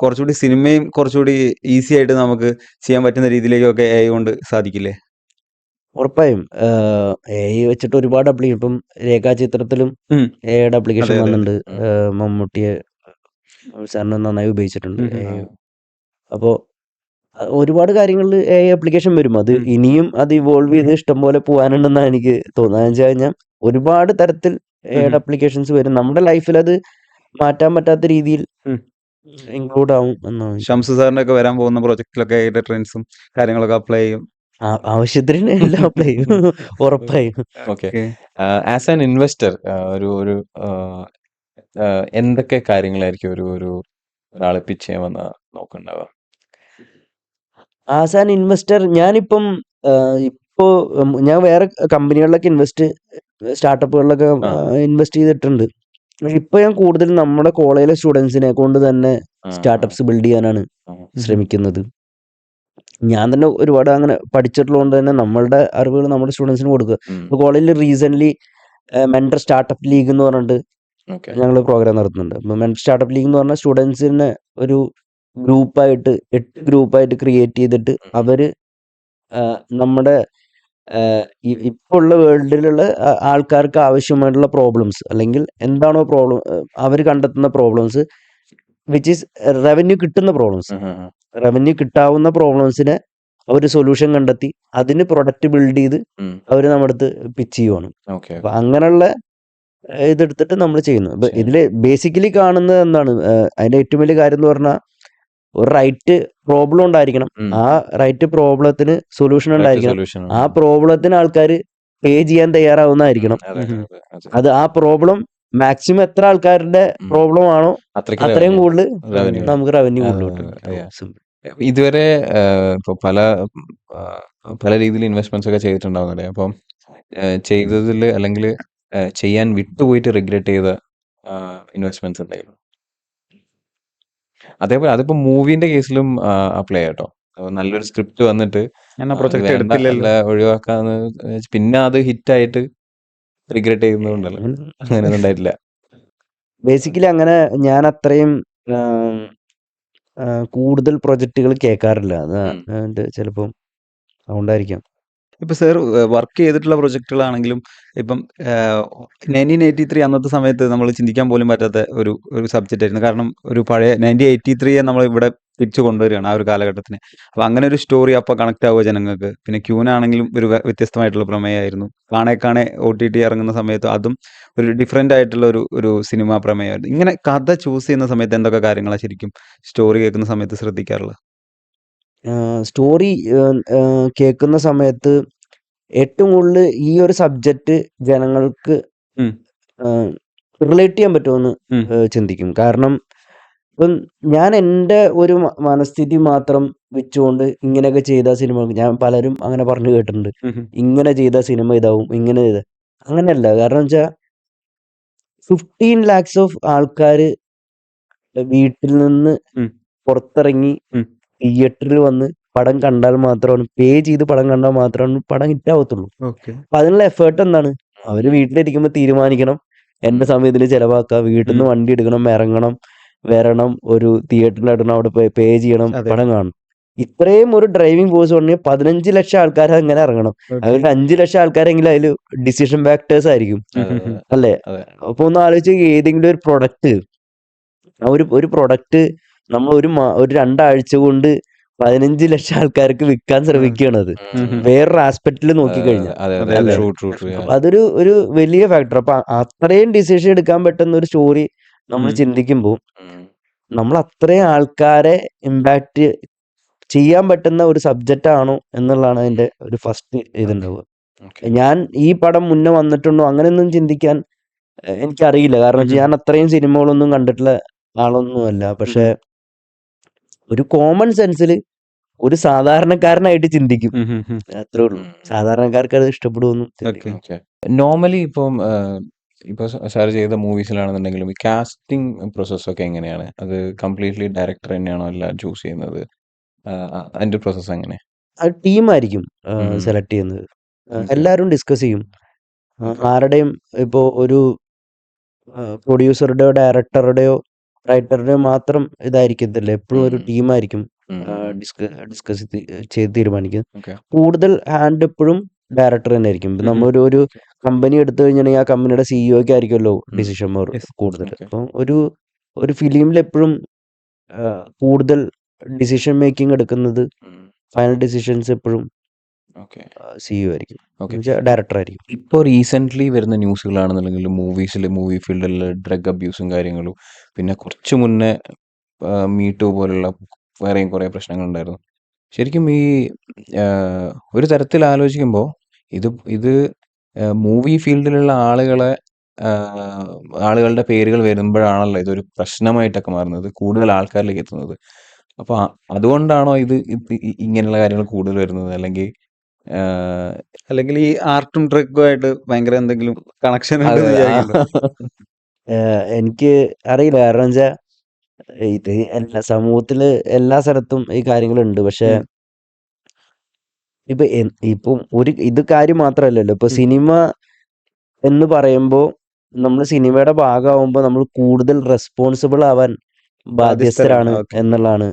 കുറച്ചുകൂടി സിനിമയും കുറച്ചുകൂടി ഈസി ആയിട്ട് നമുക്ക് ചെയ്യാൻ പറ്റുന്ന രീതിയിലേക്കൊക്കെ AI കൊണ്ട് സാധിക്കില്ലേ? ഉറപ്പായും AI വെച്ചിട്ട് ഒരുപാട് അപ്ലിക്കേഷൻ, ഇപ്പം രേഖാചിത്രത്തിലും AIയുടെ അപ്ലിക്കേഷൻ വന്നിട്ടുണ്ട്. മമ്മൂട്ടിയെ സാറിന് നന്നായി ഉപയോഗിച്ചിട്ടുണ്ട് AI. അപ്പോൾ ഒരുപാട് കാര്യങ്ങളിൽ AI അപ്ലിക്കേഷൻ വരും. അത് ഇനിയും അത് ഇവോൾവ് ചെയ്ത് ഇഷ്ടംപോലെ പോകാനുണ്ടെന്നാണ് എനിക്ക് തോന്നുന്നത്. എന്ന് വെച്ച് കഴിഞ്ഞാൽ ഒരുപാട് തരത്തിൽ AIയുടെ അപ്ലിക്കേഷൻസ് വരും. നമ്മുടെ ലൈഫിൽ അത് മാറ്റാൻ പറ്റാത്ത രീതിയിൽ ഇൻക്ലൂഡ് ആവും എന്നാണ്. ഷംസു സാറിന്റെ ഒക്കെ വരാൻ പോകുന്ന പ്രൊജക്റ്റിലൊക്കെ AIയുടെ ട്രെൻഡ്സും കാര്യങ്ങളൊക്കെ അപ്ലൈ ചെയ്യും. ആവശ്യത്തിന് എല്ലാം അപ്ലൈ ചെയ്യും, ഉറപ്പായും. ഓക്കെ, ആസ് ആൻ ഇൻവെസ്റ്റർ ഒരു എന്തൊക്കെ കാര്യങ്ങളായിരിക്കും ഒരാളെ പിച്ച് ചെയ്യാൻ വന്ന നോക്കണ്ടാവുക? ആസ് ആൻ ഇൻവെസ്റ്റർ ഞാനിപ്പം ഇപ്പോ ഞാൻ വേറെ കമ്പനികളിലൊക്കെ സ്റ്റാർട്ടപ്പുകളിലൊക്കെ ഇൻവെസ്റ്റ് ചെയ്തിട്ടുണ്ട്. ഇപ്പൊ ഞാൻ കൂടുതൽ നമ്മുടെ കോളേജിലെ സ്റ്റുഡൻസിനെ കൊണ്ട് തന്നെ സ്റ്റാർട്ടപ്സ് ബിൽഡ് ചെയ്യാനാണ് ശ്രമിക്കുന്നത്. ഞാൻ തന്നെ ഒരുപാട് അങ്ങനെ പഠിച്ചിട്ടുള്ളതുകൊണ്ട് തന്നെ നമ്മളുടെ അറിവുകൾ നമ്മുടെ സ്റ്റുഡൻസിന് കൊടുക്കുക. ഇപ്പൊ കോളേജിൽ റീസെന്റ് മെന്റർ സ്റ്റാർട്ടപ്പ് ലീഗ് എന്ന് പറഞ്ഞിട്ട് ഞങ്ങൾ പ്രോഗ്രാം നടത്തുന്നുണ്ട്. അപ്പൊ മെന്റർ സ്റ്റാർട്ടപ്പ് ലീഗ് എന്ന് പറഞ്ഞാൽ സ്റ്റുഡൻസിനെ ഒരു 8 ഗ്രൂപ്പായിട്ട് ക്രിയേറ്റ് ചെയ്തിട്ട് അവര് നമ്മുടെ ഇപ്പൊ ഉള്ള വേൾഡിലുള്ള ആൾക്കാർക്ക് ആവശ്യമായിട്ടുള്ള പ്രോബ്ലംസ്, അല്ലെങ്കിൽ എന്താണോ പ്രോബ്ലം അവർ കണ്ടെത്തുന്ന പ്രോബ്ലംസ്, വിച്ച് ഈസ് റവന്യൂ കിട്ടുന്ന പ്രോബ്ലംസ്, റവന്യൂ കിട്ടാവുന്ന പ്രോബ്ലംസിനെ അവർ സൊല്യൂഷൻ കണ്ടെത്തി അതിന് പ്രൊഡക്റ്റ് ബിൽഡ് ചെയ്ത് അവർ നമ്മുടെ അടുത്ത് പിച്ച് ചെയ്യുവാണ്. അപ്പൊ അങ്ങനെയുള്ള ഇതെടുത്തിട്ട് നമ്മൾ ചെയ്യുന്നു. അപ്പൊ ഇതില് ബേസിക്കലി കാണുന്നത് എന്താണ്, അതിന്റെ ഏറ്റവും വലിയ കാര്യം എന്ന് പറഞ്ഞാൽ ഒരു റൈറ്റ് പ്രോബ്ലം ഉണ്ടായിരിക്കണം. ആ റൈറ്റ് പ്രോബ്ലത്തിന് സൊല്യൂഷൻ ഉണ്ടായിരിക്കണം. ആ പ്രോബ്ലത്തിന് ആൾക്കാർ പേ ചെയ്യാൻ തയ്യാറാവുന്നതായിരിക്കണം. അത് ആ പ്രോബ്ലം മാക്സിമം എത്ര ആൾക്കാരുടെ പ്രോബ്ലം ആണോ അത്രയും കൂടുതൽ നമുക്ക് റവന്യൂ കൂടുതൽ. ഇതുവരെ ഇപ്പൊ പല രീതിയിൽ ഇൻവെസ്റ്റ്മെന്റ്സ് ഒക്കെ ചെയ്തിട്ടുണ്ടാവുന്നല്ലേ? അപ്പം ചെയ്തതിൽ അല്ലെങ്കിൽ ചെയ്യാൻ വിട്ടുപോയിട്ട് റിഗ്രറ്റ് ചെയ്ത ഇൻവെസ്റ്റ്മെന്റ്സ് ഉണ്ടായിരുന്നു? അതേപോലെ അതിപ്പോ മൂവിന്റെ കേസിലും അപ്ലൈ കേട്ടോ. നല്ലൊരു സ്ക്രിപ്റ്റ് വന്നിട്ട് ഒഴിവാക്കാന്ന് പിന്നെ അത് ഹിറ്റായിട്ട് റിഗ്രറ്റ് ചെയ്യുന്നതുകൊണ്ടല്ലോ, അങ്ങനെയൊന്നും ഉണ്ടായിട്ടില്ല. ബേസിക്കലി അങ്ങനെ ഞാൻ അത്രയും കൂടുതൽ പ്രൊജക്റ്റുകൾ കേൾക്കാറില്ല. അത് ചിലപ്പം അതുകൊണ്ടായിരിക്കാം. ഇപ്പൊ സാർ വർക്ക് ചെയ്തിട്ടുള്ള പ്രൊജക്ടുകളാണെങ്കിലും ഇപ്പം 1983 അന്നത്തെ സമയത്ത് നമ്മൾ ചിന്തിക്കാൻ പോലും പറ്റാത്ത ഒരു സബ്ജക്റ്റ് ആയിരുന്നു. കാരണം ഒരു പഴയ 1983 നമ്മൾ ഇവിടെ തിരിച്ചു കൊണ്ടുവരികയാണ് ആ ഒരു കാലഘട്ടത്തിന്. അപ്പൊ അങ്ങനെ ഒരു സ്റ്റോറി അപ്പൊ കണക്ട് ആവുക ജനങ്ങൾക്ക്. പിന്നെ ക്യൂനാണെങ്കിലും ഒരു വ്യത്യസ്തമായിട്ടുള്ള പ്രമേയമായിരുന്നു. കാണെ കാണെ OTT ഇറങ്ങുന്ന സമയത്ത് അതും ഒരു ഡിഫറെന്റ് ആയിട്ടുള്ള ഒരു സിനിമാ പ്രമേയമായിരുന്നു. ഇങ്ങനെ കഥ ചൂസ് ചെയ്യുന്ന സമയത്ത് എന്തൊക്കെ കാര്യങ്ങളാണ് ശരിക്കും സ്റ്റോറി കേൾക്കുന്ന സമയത്ത് ശ്രദ്ധിക്കാറുള്ളത്? സ്റ്റോറി കേൾക്കുന്ന സമയത്ത് ഏറ്റവും കൂടുതൽ ഈ ഒരു സബ്ജക്റ്റ് ജനങ്ങൾക്ക് ഉം, റിലേറ്റ് ചെയ്യാൻ പറ്റുമെന്ന് ഉം, ചിന്തിക്കും. കാരണം ഇപ്പം ഞാൻ എൻ്റെ ഒരു മനസ്ഥിതി മാത്രം വെച്ചുകൊണ്ട് ഇങ്ങനെയൊക്കെ ചെയ്ത സിനിമ ഞാൻ പലരും അങ്ങനെ പറഞ്ഞു കേട്ടിട്ടുണ്ട്. ഉം, ഉം, ഇങ്ങനെ ചെയ്ത സിനിമ ഇതാവും, ഇങ്ങനെ ചെയ്ത അങ്ങനെയല്ല. കാരണം വെച്ചാൽ 15 lakhs ഓഫ് ആൾക്കാർ വീട്ടിൽ നിന്ന് ഉം, പുറത്തിറങ്ങി ഉം. തിയേറ്ററിൽ വന്ന് പടം കണ്ടാൽ മാത്രമാണ്, പേ ചെയ്ത് പടം കണ്ടാൽ മാത്രമാണ് പടം ഹിറ്റാവത്തുള്ളൂ. ഓക്കെ. അപ്പൊ അതിനുള്ള എഫേർട്ട് എന്താണ്? അവര് വീട്ടിലിരിക്കുമ്പോൾ തീരുമാനിക്കണം എന്റെ സമയം ഇതിൽ ചെലവാക്കുക, വീട്ടിൽ നിന്ന് ഉം. വണ്ടി എടുക്കണം, ഇറങ്ങണം, വരണം, ഒരു തിയേറ്ററിൽ ഇടണം, അവിടെ പോയി പേ ചെയ്യണം, അതെ. പടം കാണണം. ഇത്രയും ഒരു ഡ്രൈവിംഗ് ഫോഴ്സ് പറഞ്ഞാൽ 15 ലക്ഷം ആൾക്കാർ അങ്ങനെ ഇറങ്ങണം. ഓക്കെ. അതിൽ 5 ലക്ഷം ആൾക്കാരെങ്കിലും അതിൽ ഡിസിഷൻ ഫാക്ടേഴ്സ് ആയിരിക്കും, അതെ അതെ അല്ലേ? അതെ. അപ്പൊ ഒന്ന് ആലോചിച്ച് ഏതെങ്കിലും ഒരു പ്രൊഡക്റ്റ്, ഒരു പ്രൊഡക്റ്റ് നമ്മൾ ഒരു 2 ആഴ്ച കൊണ്ട് 15 ലക്ഷം ആൾക്കാർക്ക് വിൽക്കാൻ ശ്രമിക്കുകയാണത്, വേറൊരു ആസ്പെക്റ്റിൽ നോക്കിക്കഴിഞ്ഞാൽ, അതെ അതെ, അതെ അതെ. True true true. അപ്പൊ അതൊരു വലിയ ഫാക്ടർ. അപ്പൊ അത്രയും ഡിസിഷൻ എടുക്കാൻ പറ്റുന്ന ഒരു സ്റ്റോറി നമ്മൾ ഉം. ചിന്തിക്കുമ്പോൾ നമ്മൾ അത്രയും ആൾക്കാരെ ഇമ്പാക്ട് ചെയ്യാൻ പറ്റുന്ന ഒരു സബ്ജക്റ്റ് ആണോ എന്നുള്ളതാണ് അതിന്റെ ഒരു ഫസ്റ്റ് ഇതുണ്ടാവുക. ഞാൻ ഈ പടം മുന്നേ വന്നിട്ടുണ്ടോ അങ്ങനെയൊന്നും ചിന്തിക്കാൻ എനിക്കറിയില്ല. കാരണം വെച്ചാൽ ഞാൻ അത്രയും സിനിമകളൊന്നും കണ്ടിട്ടുള്ള ആളൊന്നുമല്ല. പക്ഷെ ഒരു കോമൺ സെൻസിൽ ഒരു സാധാരണക്കാരനായിട്ട് ചിന്തിക്കും, അത്രേ ഉള്ളൂ. സാധാരണക്കാർക്ക് അത് ഇഷ്ടപ്പെടുമെന്നും ചിന്തിക്കും. ഓക്കെ. നോർമലി ഇപ്പം ഇപ്പൊ സാർ ചെയ്ത മൂവീസിലാണെന്നുണ്ടെങ്കിലും ഈ കാസ്റ്റിംഗ് പ്രോസസ് ഒക്കെ എങ്ങനെയാണ്? അത് കംപ്ലീറ്റ്ലി ഡയറക്ടർ തന്നെയാണോ എല്ലാം ചൂസ് ചെയ്യുന്നത്? അതിന്റെ പ്രോസസ് എങ്ങനെ? അത് ടീമായിരിക്കും ഉം. സെലക്ട് ചെയ്യുന്നത്. Okay. എല്ലാവരും ഡിസ്കസ് ചെയ്യും. Okay. ആരുടെയും ഇപ്പോ ഒരു പ്രൊഡ്യൂസറുടെയോ ഡയറക്ടറുടെയോ റൈറ്ററുടെയോ മാത്രം ഇതായിരിക്കത്തില്ല. എപ്പോഴും ഒരു ടീമായിരിക്കും ഡിസ്കസ് ചെയ്ത് തീരുമാനിക്കുന്നത്. Okay. കൂടുതൽ ഹാൻഡ് എപ്പോഴും ഡയറക്ടർ തന്നെ ആയിരിക്കും. ഇപ്പൊ നമ്മൾ ഒരു കമ്പനി എടുത്തു കഴിഞ്ഞാണെങ്കിൽ ആ കമ്പനിയുടെ സിഇഒക്ക് ആയിരിക്കുമല്ലോ ഡിസിഷൻ പവർ Yes. കൂടുതൽ. Okay. അപ്പം ഒരു ഫിലിമിൽ എപ്പോഴും കൂടുതൽ ഡിസിഷൻ മേക്കിംഗ് എടുക്കുന്നത്, ഫൈനൽ ഡിസിഷൻസ് എപ്പോഴും Okay. സിഇഒ ആയിരിക്കും, Okay. ഡയറക്ടർ ആയിരിക്കും. ഇപ്പോൾ റീസെൻ്റ്ലി വരുന്ന ന്യൂസുകളാണെന്നുണ്ടെങ്കിൽ മൂവി ഫീൽഡിൽ ഡ്രഗ് അബ്യൂസും കാര്യങ്ങളും, പിന്നെ കുറച്ച് മുന്നേ മീടു പോലുള്ള വേറെയും കുറേ പ്രശ്നങ്ങളുണ്ടായിരുന്നു. ശരിക്കും ഈ ഒരു തരത്തിൽ ആലോചിക്കുമ്പോൾ ഇത് മൂവി ഫീൽഡിലുള്ള ആളുകളുടെ പേരുകൾ വരുമ്പോഴാണല്ലോ ഇതൊരു പ്രശ്നമായിട്ടൊക്കെ മാറുന്നത്, കൂടുതൽ ആൾക്കാരിലേക്ക് എത്തുന്നത്. അപ്പോൾ അതുകൊണ്ടാണോ ഇത് ഇങ്ങനെയുള്ള കാര്യങ്ങൾ കൂടുതൽ വരുന്നത്? അല്ലെങ്കിൽ അല്ലെങ്കിൽ ഈ ആർട്ടും ഡ്രഗും ആയിട്ട് ഭയങ്കര എന്തെങ്കിലും കണക്ഷൻ അതെ ഉണ്ടെന്ന് വിചാരിക്കുന്നു. എനിക്ക് അറിയില്ല. കാരണം വെച്ചാൽ ഇത് എല്ലാ സമൂഹത്തില് എല്ലാ സ്ഥലത്തും ഈ കാര്യങ്ങളുണ്ട്. പക്ഷെ ഇപ്പം ഇത് കാര്യം മാത്രമല്ലല്ലോ. ഇപ്പൊ സിനിമ എന്ന് പറയുമ്പോൾ നമ്മൾ സിനിമയുടെ ഭാഗമാകുമ്പോൾ നമ്മൾ കൂടുതൽ റെസ്പോൺസിബിൾ ആവാൻ ബാധ്യസ്ഥരാണ് ഓക്കെ. എന്നുള്ളതാണ്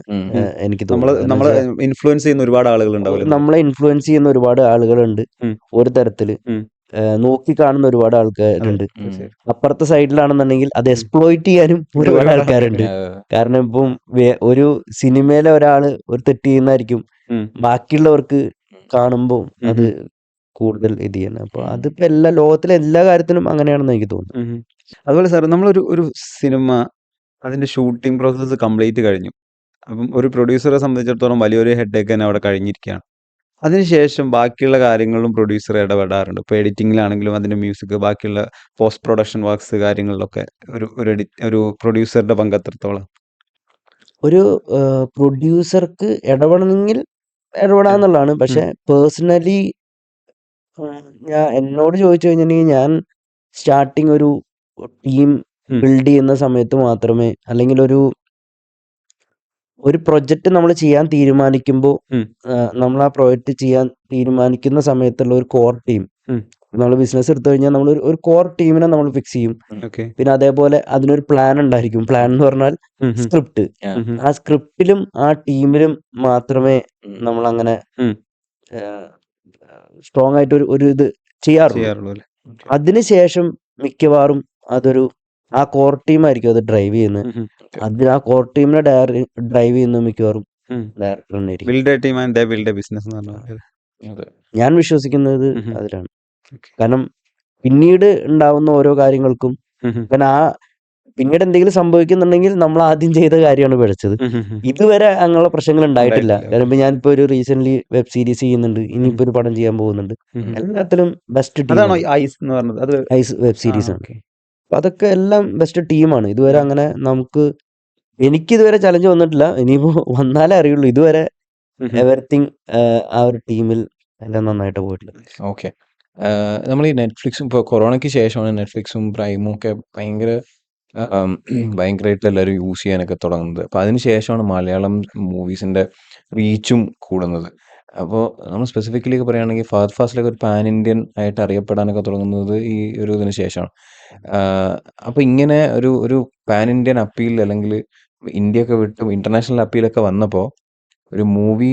എനിക്ക് തോന്നുന്നത്. നമ്മളെ ഇൻഫ്ലുവൻസ് ചെയ്യുന്ന ഒരുപാട് ആളുകൾ ഉണ്ടാവില്ല. നമ്മളെ ഇൻഫ്ലുവൻസ് ചെയ്യുന്ന ഒരുപാട് ആളുകളുണ്ട്. ഒരു തരത്തില് നോക്കി കാണുന്ന ഒരുപാട് ആൾക്കാരുണ്ട്. അപ്പുറത്തെ സൈഡിലാണെന്നുണ്ടെങ്കിൽ അത് എക്സ്പ്ലോയിറ്റ് ചെയ്യാനും ഒരുപാട് ആൾക്കാരുണ്ട്. കാരണം ഇപ്പം ഒരു സിനിമയിലെ ഒരാള് ഒരു തെറ്റ് ചെയ്യുന്നതായിരിക്കും ബാക്കിയുള്ളവർക്ക് കാണുമ്പോൾ അത് കൂടുതൽ ഇത് ചെയ്യണം. അപ്പൊ അതിപ്പോ ലോകത്തിലെ എല്ലാ കാര്യത്തിലും അങ്ങനെയാണെന്ന് എനിക്ക് തോന്നുന്നു. അതുപോലെ സാർ, നമ്മളൊരു സിനിമ അതിന്റെ ഷൂട്ടിംഗ് പ്രോസസ്സ് കംപ്ലീറ്റ് കഴിഞ്ഞു. അപ്പം ഒരു പ്രൊഡ്യൂസറെ സംബന്ധിച്ചിടത്തോളം വലിയൊരു ഹെഡേക്ക് തന്നെ അവിടെ കഴിഞ്ഞിരിക്കുകയാണ്. അതിനുശേഷം ബാക്കിയുള്ള കാര്യങ്ങളിലും പ്രൊഡ്യൂസർ ഇടപെടാറുണ്ട്. ഇപ്പോൾ എഡിറ്റിങ്ങിലാണെങ്കിലും അതിന്റെ മ്യൂസിക്, ബാക്കിയുള്ള പോസ്റ്റ് പ്രൊഡക്ഷൻ വർക്ക്സ് കാര്യങ്ങളിലൊക്കെ ഒരു പ്രൊഡ്യൂസറുടെ പങ്ക് എത്രത്തോളം? ഒരു പ്രൊഡ്യൂസർക്ക് ഇടപെടണമെങ്കിൽ ഇടപെടാന്നുള്ളതാണ്. പക്ഷെ പേഴ്സണലി എന്നോട് ചോദിച്ചു കഴിഞ്ഞിട്ടുണ്ടെങ്കിൽ ഞാൻ സ്റ്റാർട്ടിങ് ഒരു ടീം ബിൽഡ് ചെയ്യുന്ന സമയത്ത് മാത്രമേ, അല്ലെങ്കിൽ ഒരു പ്രൊജക്റ്റ് നമ്മൾ ചെയ്യാൻ തീരുമാനിക്കുമ്പോൾ, നമ്മൾ ആ പ്രോജക്റ്റ് ചെയ്യാൻ തീരുമാനിക്കുന്ന സമയത്തുള്ള ഒരു കോർ ടീം, നമ്മൾ ബിസിനസ് എടുത്തു കഴിഞ്ഞാൽ നമ്മൾ ഒരു കോർ ടീമിനെ നമ്മൾ ഫിക്സ് ചെയ്യും. പിന്നെ അതേപോലെ അതിനൊരു പ്ലാൻ ഉണ്ടായിരിക്കും. പ്ലാൻ എന്ന് പറഞ്ഞാൽ സ്ക്രിപ്റ്റ്. ആ സ്ക്രിപ്റ്റിലും ആ ടീമിലും മാത്രമേ നമ്മൾ അങ്ങനെ സ്ട്രോങ് ആയിട്ട് ഒരു ഇത് ചെയ്യാറുള്ളൂ. അതിനുശേഷം മിക്കവാറും ആ കോർ ടീം ആയിരിക്കും അത് ഡ്രൈവ് ചെയ്യുന്നത്. അത് ആ കോർ ടീമിനെ ഡ്രൈവ് ചെയ്യുന്ന മിക്കവാറും ഡയറക്ടർ തന്നെ ആയിരിക്കും. Build A team and they build A business എന്ന് പറഞ്ഞ പോലെ. അതെ. ഞാൻ വിശ്വസിക്കുന്നത് ഉം ഉം. അതിലാണ്. Okay. കാരണം പിന്നീട് ഉണ്ടാവുന്ന ഓരോ കാര്യങ്ങൾക്കും ഉം ഉം. കാരണം പിന്നീട് എന്തെങ്കിലും സംഭവിക്കുന്നുണ്ടെങ്കിൽ നമ്മൾ ആദ്യം ചെയ്ത കാര്യമാണ് പിഴച്ചത്. ഉം ഉം ഉം. ഇതുവരെ അങ്ങനെയുള്ള പ്രശ്നങ്ങൾ ഉണ്ടായിട്ടില്ല. ഉണ്ടായിട്ടില്ല. കാരണം ഇപ്പൊ ഞാനിപ്പോ ഒരു റീസെന്റ് വെബ് സീരീസ് ചെയ്യുന്നുണ്ട്, ഇനിയിപ്പോ ഒരു പടം ചെയ്യാൻ പോകുന്നുണ്ട്. ഉം ഉം. എല്ലാത്തിലും ബെസ്റ്റ് അതാണോ ടീമാണ്. ഈ ഐസ് എന്ന് പറഞ്ഞത്? അത് ഐസ് വെബ് സീരീസ് ആണ്. ഓക്കെ. അപ്പൊ അതൊക്കെ എല്ലാം ബെസ്റ്റ് ടീമാണ്. ഇതുവരെ അങ്ങനെ എനിക്കിതുവരെ ചലഞ്ച് വന്നിട്ടില്ല. ഇനിയിപ്പോ വന്നാലേ അറിയുള്ളൂ. ഇതുവരെ എവറിത്തിങ് ആ ഒരു ടീമിൽ എല്ലാം നന്നായിട്ട് പോയിട്ടുണ്ട്. ഓക്കെ. നമ്മൾ ഈ നെറ്റ്ഫ്ലിക്സും ഇപ്പോൾ കൊറോണയ്ക്ക് ശേഷമാണ് നെറ്റ്ഫ്ലിക്സും പ്രൈമും ഒക്കെ ഭയങ്കരമായിട്ട് എല്ലാവരും യൂസ് ചെയ്യാനൊക്കെ തുടങ്ങുന്നത്. അപ്പോൾ അതിന് ശേഷമാണ് മലയാളം മൂവീസിൻ്റെ റീച്ചും കൂടുന്നത്. അപ്പോൾ നമ്മൾ സ്പെസിഫിക്കലി ഒക്കെ പറയുകയാണെങ്കിൽ ഫഹദ് ഫാസിലൊക്കെ ഒരു പാൻ ഇന്ത്യൻ ആയിട്ട് അറിയപ്പെടാനൊക്കെ തുടങ്ങുന്നത് ഈ ഒരു ഇതിന് ശേഷമാണ്. അപ്പോൾ ഇങ്ങനെ ഒരു പാൻ ഇന്ത്യൻ അപ്പീൽ അല്ലെങ്കിൽ ഇന്ത്യയൊക്കെ വിട്ടും ഇൻ്റർനാഷണൽ അപ്പീലൊക്കെ വന്നപ്പോൾ ഒരു മൂവി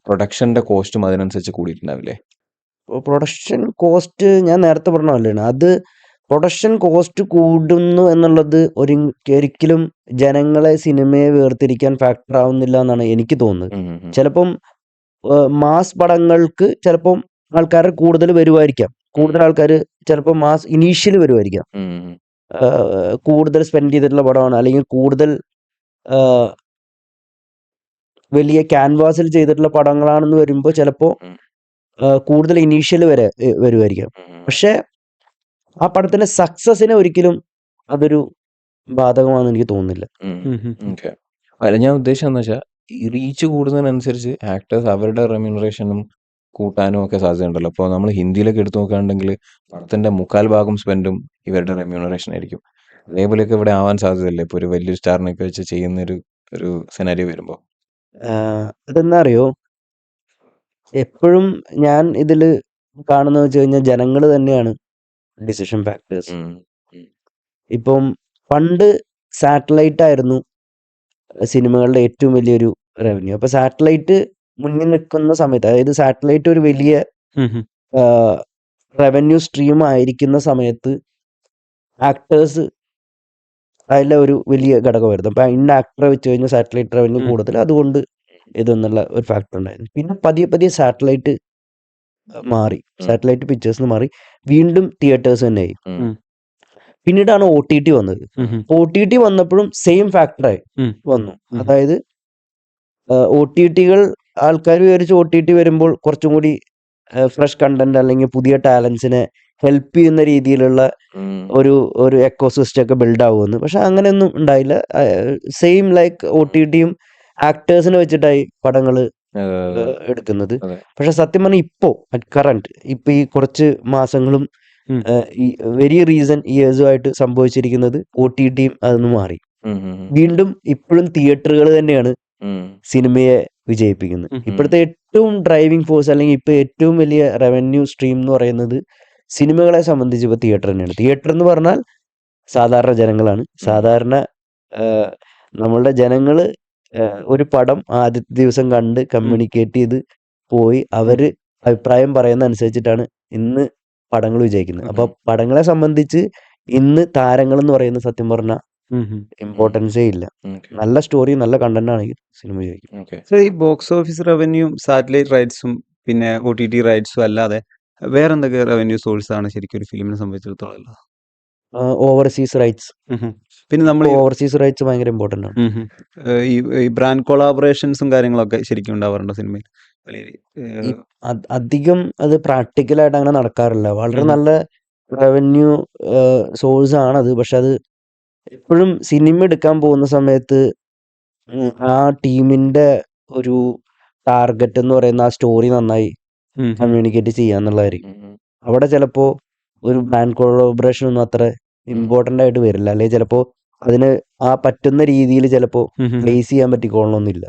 പ്രൊഡക്ഷൻ്റെ കോസ്റ്റും അതിനനുസരിച്ച് കൂടിയിട്ടുണ്ടാവില്ലേ? പ്രൊഡക്ഷൻ കോസ്റ്റ് ഞാൻ നേരത്തെ പറഞ്ഞ പോലെയാണ്. അത് പ്രൊഡക്ഷൻ കോസ്റ്റ് കൂടുന്നു എന്നുള്ളത് ഒരിക്കലും ജനങ്ങളെ സിനിമയെ വേർതിരിക്കാൻ ഫാക്ടർ ആവുന്നില്ല എന്നാണ് എനിക്ക് തോന്നുന്നത്. ചിലപ്പം മാസ് പടങ്ങൾക്ക് ചിലപ്പം ആൾക്കാർ കൂടുതൽ വരുമായിരിക്കാം. കൂടുതൽ ആൾക്കാർ ചിലപ്പോൾ മാസ് ഇനീഷ്യൽ വരുമായിരിക്കാം. കൂടുതൽ സ്പെൻഡ് ചെയ്തിട്ടുള്ള പടമാണ്, അല്ലെങ്കിൽ കൂടുതൽ വലിയ ക്യാൻവാസിൽ ചെയ്തിട്ടുള്ള പടങ്ങളാണെന്ന് വരുമ്പോൾ ചിലപ്പോൾ കൂടുതൽ ഇനീഷ്യൽ വരുമായിരിക്കാം. പക്ഷെ ആ പടത്തിന്റെ സക്സസിനെ ഒരിക്കലും അതൊരു ബാധകമാണെന്ന് എനിക്ക് തോന്നുന്നില്ല. ഓക്കെ. അല്ല, ഞാൻ ഉദ്ദേശിച്ചതെന്ന് വെച്ചാൽ ഈ റീച്ച് കൂടുന്നതിനനുസരിച്ച് ആക്ടേഴ്സ് അവരുടെ റെമ്യൂണറേഷനും കൂട്ടാനും ഒക്കെ സാധ്യതയുണ്ടല്ലോ. അപ്പോൾ നമ്മൾ ഹിന്ദിയിലൊക്കെ എടുത്തു നോക്കുകയാണെങ്കിൽ പടത്തിന്റെ 3/4 ഭാഗം സ്പെൻഡും ഇവരുടെ റെമ്യൂണറേഷൻ ആയിരിക്കും. അതേപോലെയൊക്കെ ഇവിടെ ആവാൻ സാധ്യതയില്ലേ ഇപ്പോൾ ഒരു വലിയൊരു സ്റ്റാറിനൊക്കെ വെച്ച് ചെയ്യുന്ന ഒരു സെനാരിയോ വരുമ്പോൾ? അതെന്താ അറിയോ, എപ്പോഴും ഞാൻ ഇതിൽ കാണുന്നത് വെച്ച് കഴിഞ്ഞാൽ ജനങ്ങൾ തന്നെയാണ് ഡിസിഷൻ ഫാക്ടേഴ്സ്. ഇപ്പം പണ്ട് സാറ്റലൈറ്റ് ആയിരുന്നു സിനിമകളുടെ ഏറ്റവും വലിയൊരു റവന്യൂ. അപ്പൊ സാറ്റലൈറ്റ് മുന്നിൽ നിൽക്കുന്ന സമയത്ത്, അതായത് സാറ്റലൈറ്റ് ഒരു വലിയ റവന്യൂ സ്ട്രീം ആയിരിക്കുന്ന സമയത്ത് ആക്ടേഴ്സ് അതിലെ ഒരു വലിയ ഘടകമായിരുന്നു. അപ്പൊ ഇന്ന ആക്ടറെ വെച്ച് കഴിഞ്ഞാൽ സാറ്റലൈറ്റ് റവന്യൂ കൂടുതൽ, അതുകൊണ്ട് ഇതെന്നുള്ള ഒരു ഫാക്ടർ ഉണ്ടായിരുന്നു. പിന്നെ പതിയെ പതിയെ സാറ്റലൈറ്റ് മാറി, സാറ്റലൈറ്റ് പിക്ചേഴ്സ് മാറി, വീണ്ടും തിയേറ്റേഴ്സ് തന്നെയായി. പിന്നീടാണ് OTT വന്നത്. OTT വന്നപ്പോഴും സെയിം ഫാക്ടറായി വന്നു. അതായത് OTTകൾ ആൾക്കാർ വിചാരിച്ചു OTT വരുമ്പോൾ കുറച്ചും കൂടി ഫ്രഷ് കണ്ടന്റ് അല്ലെങ്കിൽ പുതിയ ടാലൻസിനെ ഹെൽപ്പ് ചെയ്യുന്ന രീതിയിലുള്ള ഒരു എക്കോസിസ്റ്റം ഒക്കെ ബിൽഡ് ആവുമെന്ന്. പക്ഷെ അങ്ങനെയൊന്നും ഉണ്ടായില്ല. സെയിം ലൈക്ക് OTTയും ആക്ടേഴ്സിനെ വെച്ചിട്ടായി പടങ്ങൾ എടുക്കുന്നത്. പക്ഷെ സത്യം പറഞ്ഞാൽ ഇപ്പൊ ഈ കുറച്ച് മാസങ്ങളും ഈ വെരി റീസെന്റ് ഇയേഴ്സുമായിട്ട് സംഭവിച്ചിരിക്കുന്നത് OTTയും അതൊന്ന് മാറി. വീണ്ടും ഇപ്പോഴും തിയേറ്ററുകൾ തന്നെയാണ് സിനിമയെ വിജയിപ്പിക്കുന്നത്. ഇപ്പോഴത്തെ ഏറ്റവും ഡ്രൈവിംഗ് ഫോഴ്സ് അല്ലെങ്കിൽ ഇപ്പൊ ഏറ്റവും വലിയ റവന്യൂ സ്ട്രീം എന്ന് പറയുന്നത് സിനിമകളെ സംബന്ധിച്ച് ഇപ്പൊ തിയേറ്റർ തന്നെയാണ്. തിയേറ്റർ എന്ന് പറഞ്ഞാൽ സാധാരണ ജനങ്ങളാണ്. സാധാരണ നമ്മളുടെ ജനങ്ങള് ഒരു പടം ആദ്യത്തെ ദിവസം കണ്ട് കമ്മ്യൂണിക്കേറ്റ് ചെയ്ത് പോയി അവര് അഭിപ്രായം പറയുന്ന അനുസരിച്ചിട്ടാണ് ഇന്ന് പടങ്ങൾ വിജയിക്കുന്നത്. അപ്പൊ പടങ്ങളെ സംബന്ധിച്ച് ഇന്ന് താരങ്ങൾ എന്ന് പറയുന്ന സത്യം പറഞ്ഞ ഇമ്പോർട്ടൻസേ ഇല്ല. നല്ല സ്റ്റോറി നല്ല കണ്ടന്റ് ആണെങ്കിൽ സിനിമ വിജയിക്കും. സോ ഈ ബോക്സ് ഓഫീസ് റവന്യൂയും സാറ്റലൈറ്റ് റൈറ്റ്സും പിന്നെ OTT റൈറ്റ്സും അല്ലാതെ വേറെ എന്തൊക്കെ റവന്യൂ സോഴ്സ് ആണ് ശരിക്കും ഒരു ഫിലിമിനെ സംബന്ധിച്ചിടത്തോളം? Overseas rights. പിന്നെ നമ്മൾ ഓവർസീസ് റൈറ്റ്സ് ഭയങ്കര ഇമ്പോർട്ടന്റ് ആണ്. ഈ ബ്രാൻഡ് കൊളാബറേഷൻസും കാര്യങ്ങളൊക്കെ ശരിക്കും ഉണ്ടാവാറുണ്ടോ സിനിമയിൽ? അധികം അത് പ്രാക്ടിക്കലായിട്ട് അങ്ങനെ നടക്കാറില്ല. വളരെ നല്ല റവന്യൂ സോഴ്സ് ആണത്. പക്ഷെ അത് എപ്പോഴും സിനിമ എടുക്കാൻ പോകുന്ന സമയത്ത് ആ ടീമിന്റെ ഒരു ടാർഗറ്റ് എന്ന് പറയുന്ന ആ സ്റ്റോറി നന്നായി കമ്മ്യൂണിക്കേറ്റ് ചെയ്യാന്നുള്ളതായിരിക്കും. അവിടെ ചിലപ്പോ ഒരു ബ്രാൻഡ് കൊളാബറേഷൻ ഒന്നും അത്ര ഇമ്പോർട്ടന്റ് ആയിട്ട് വരില്ല, അല്ലെങ്കിൽ ചിലപ്പോ അതിന് ആ പറ്റുന്ന രീതിയിൽ ചിലപ്പോ പ്ലേസ് ചെയ്യാൻ പറ്റിക്കോളണമെന്നില്ല.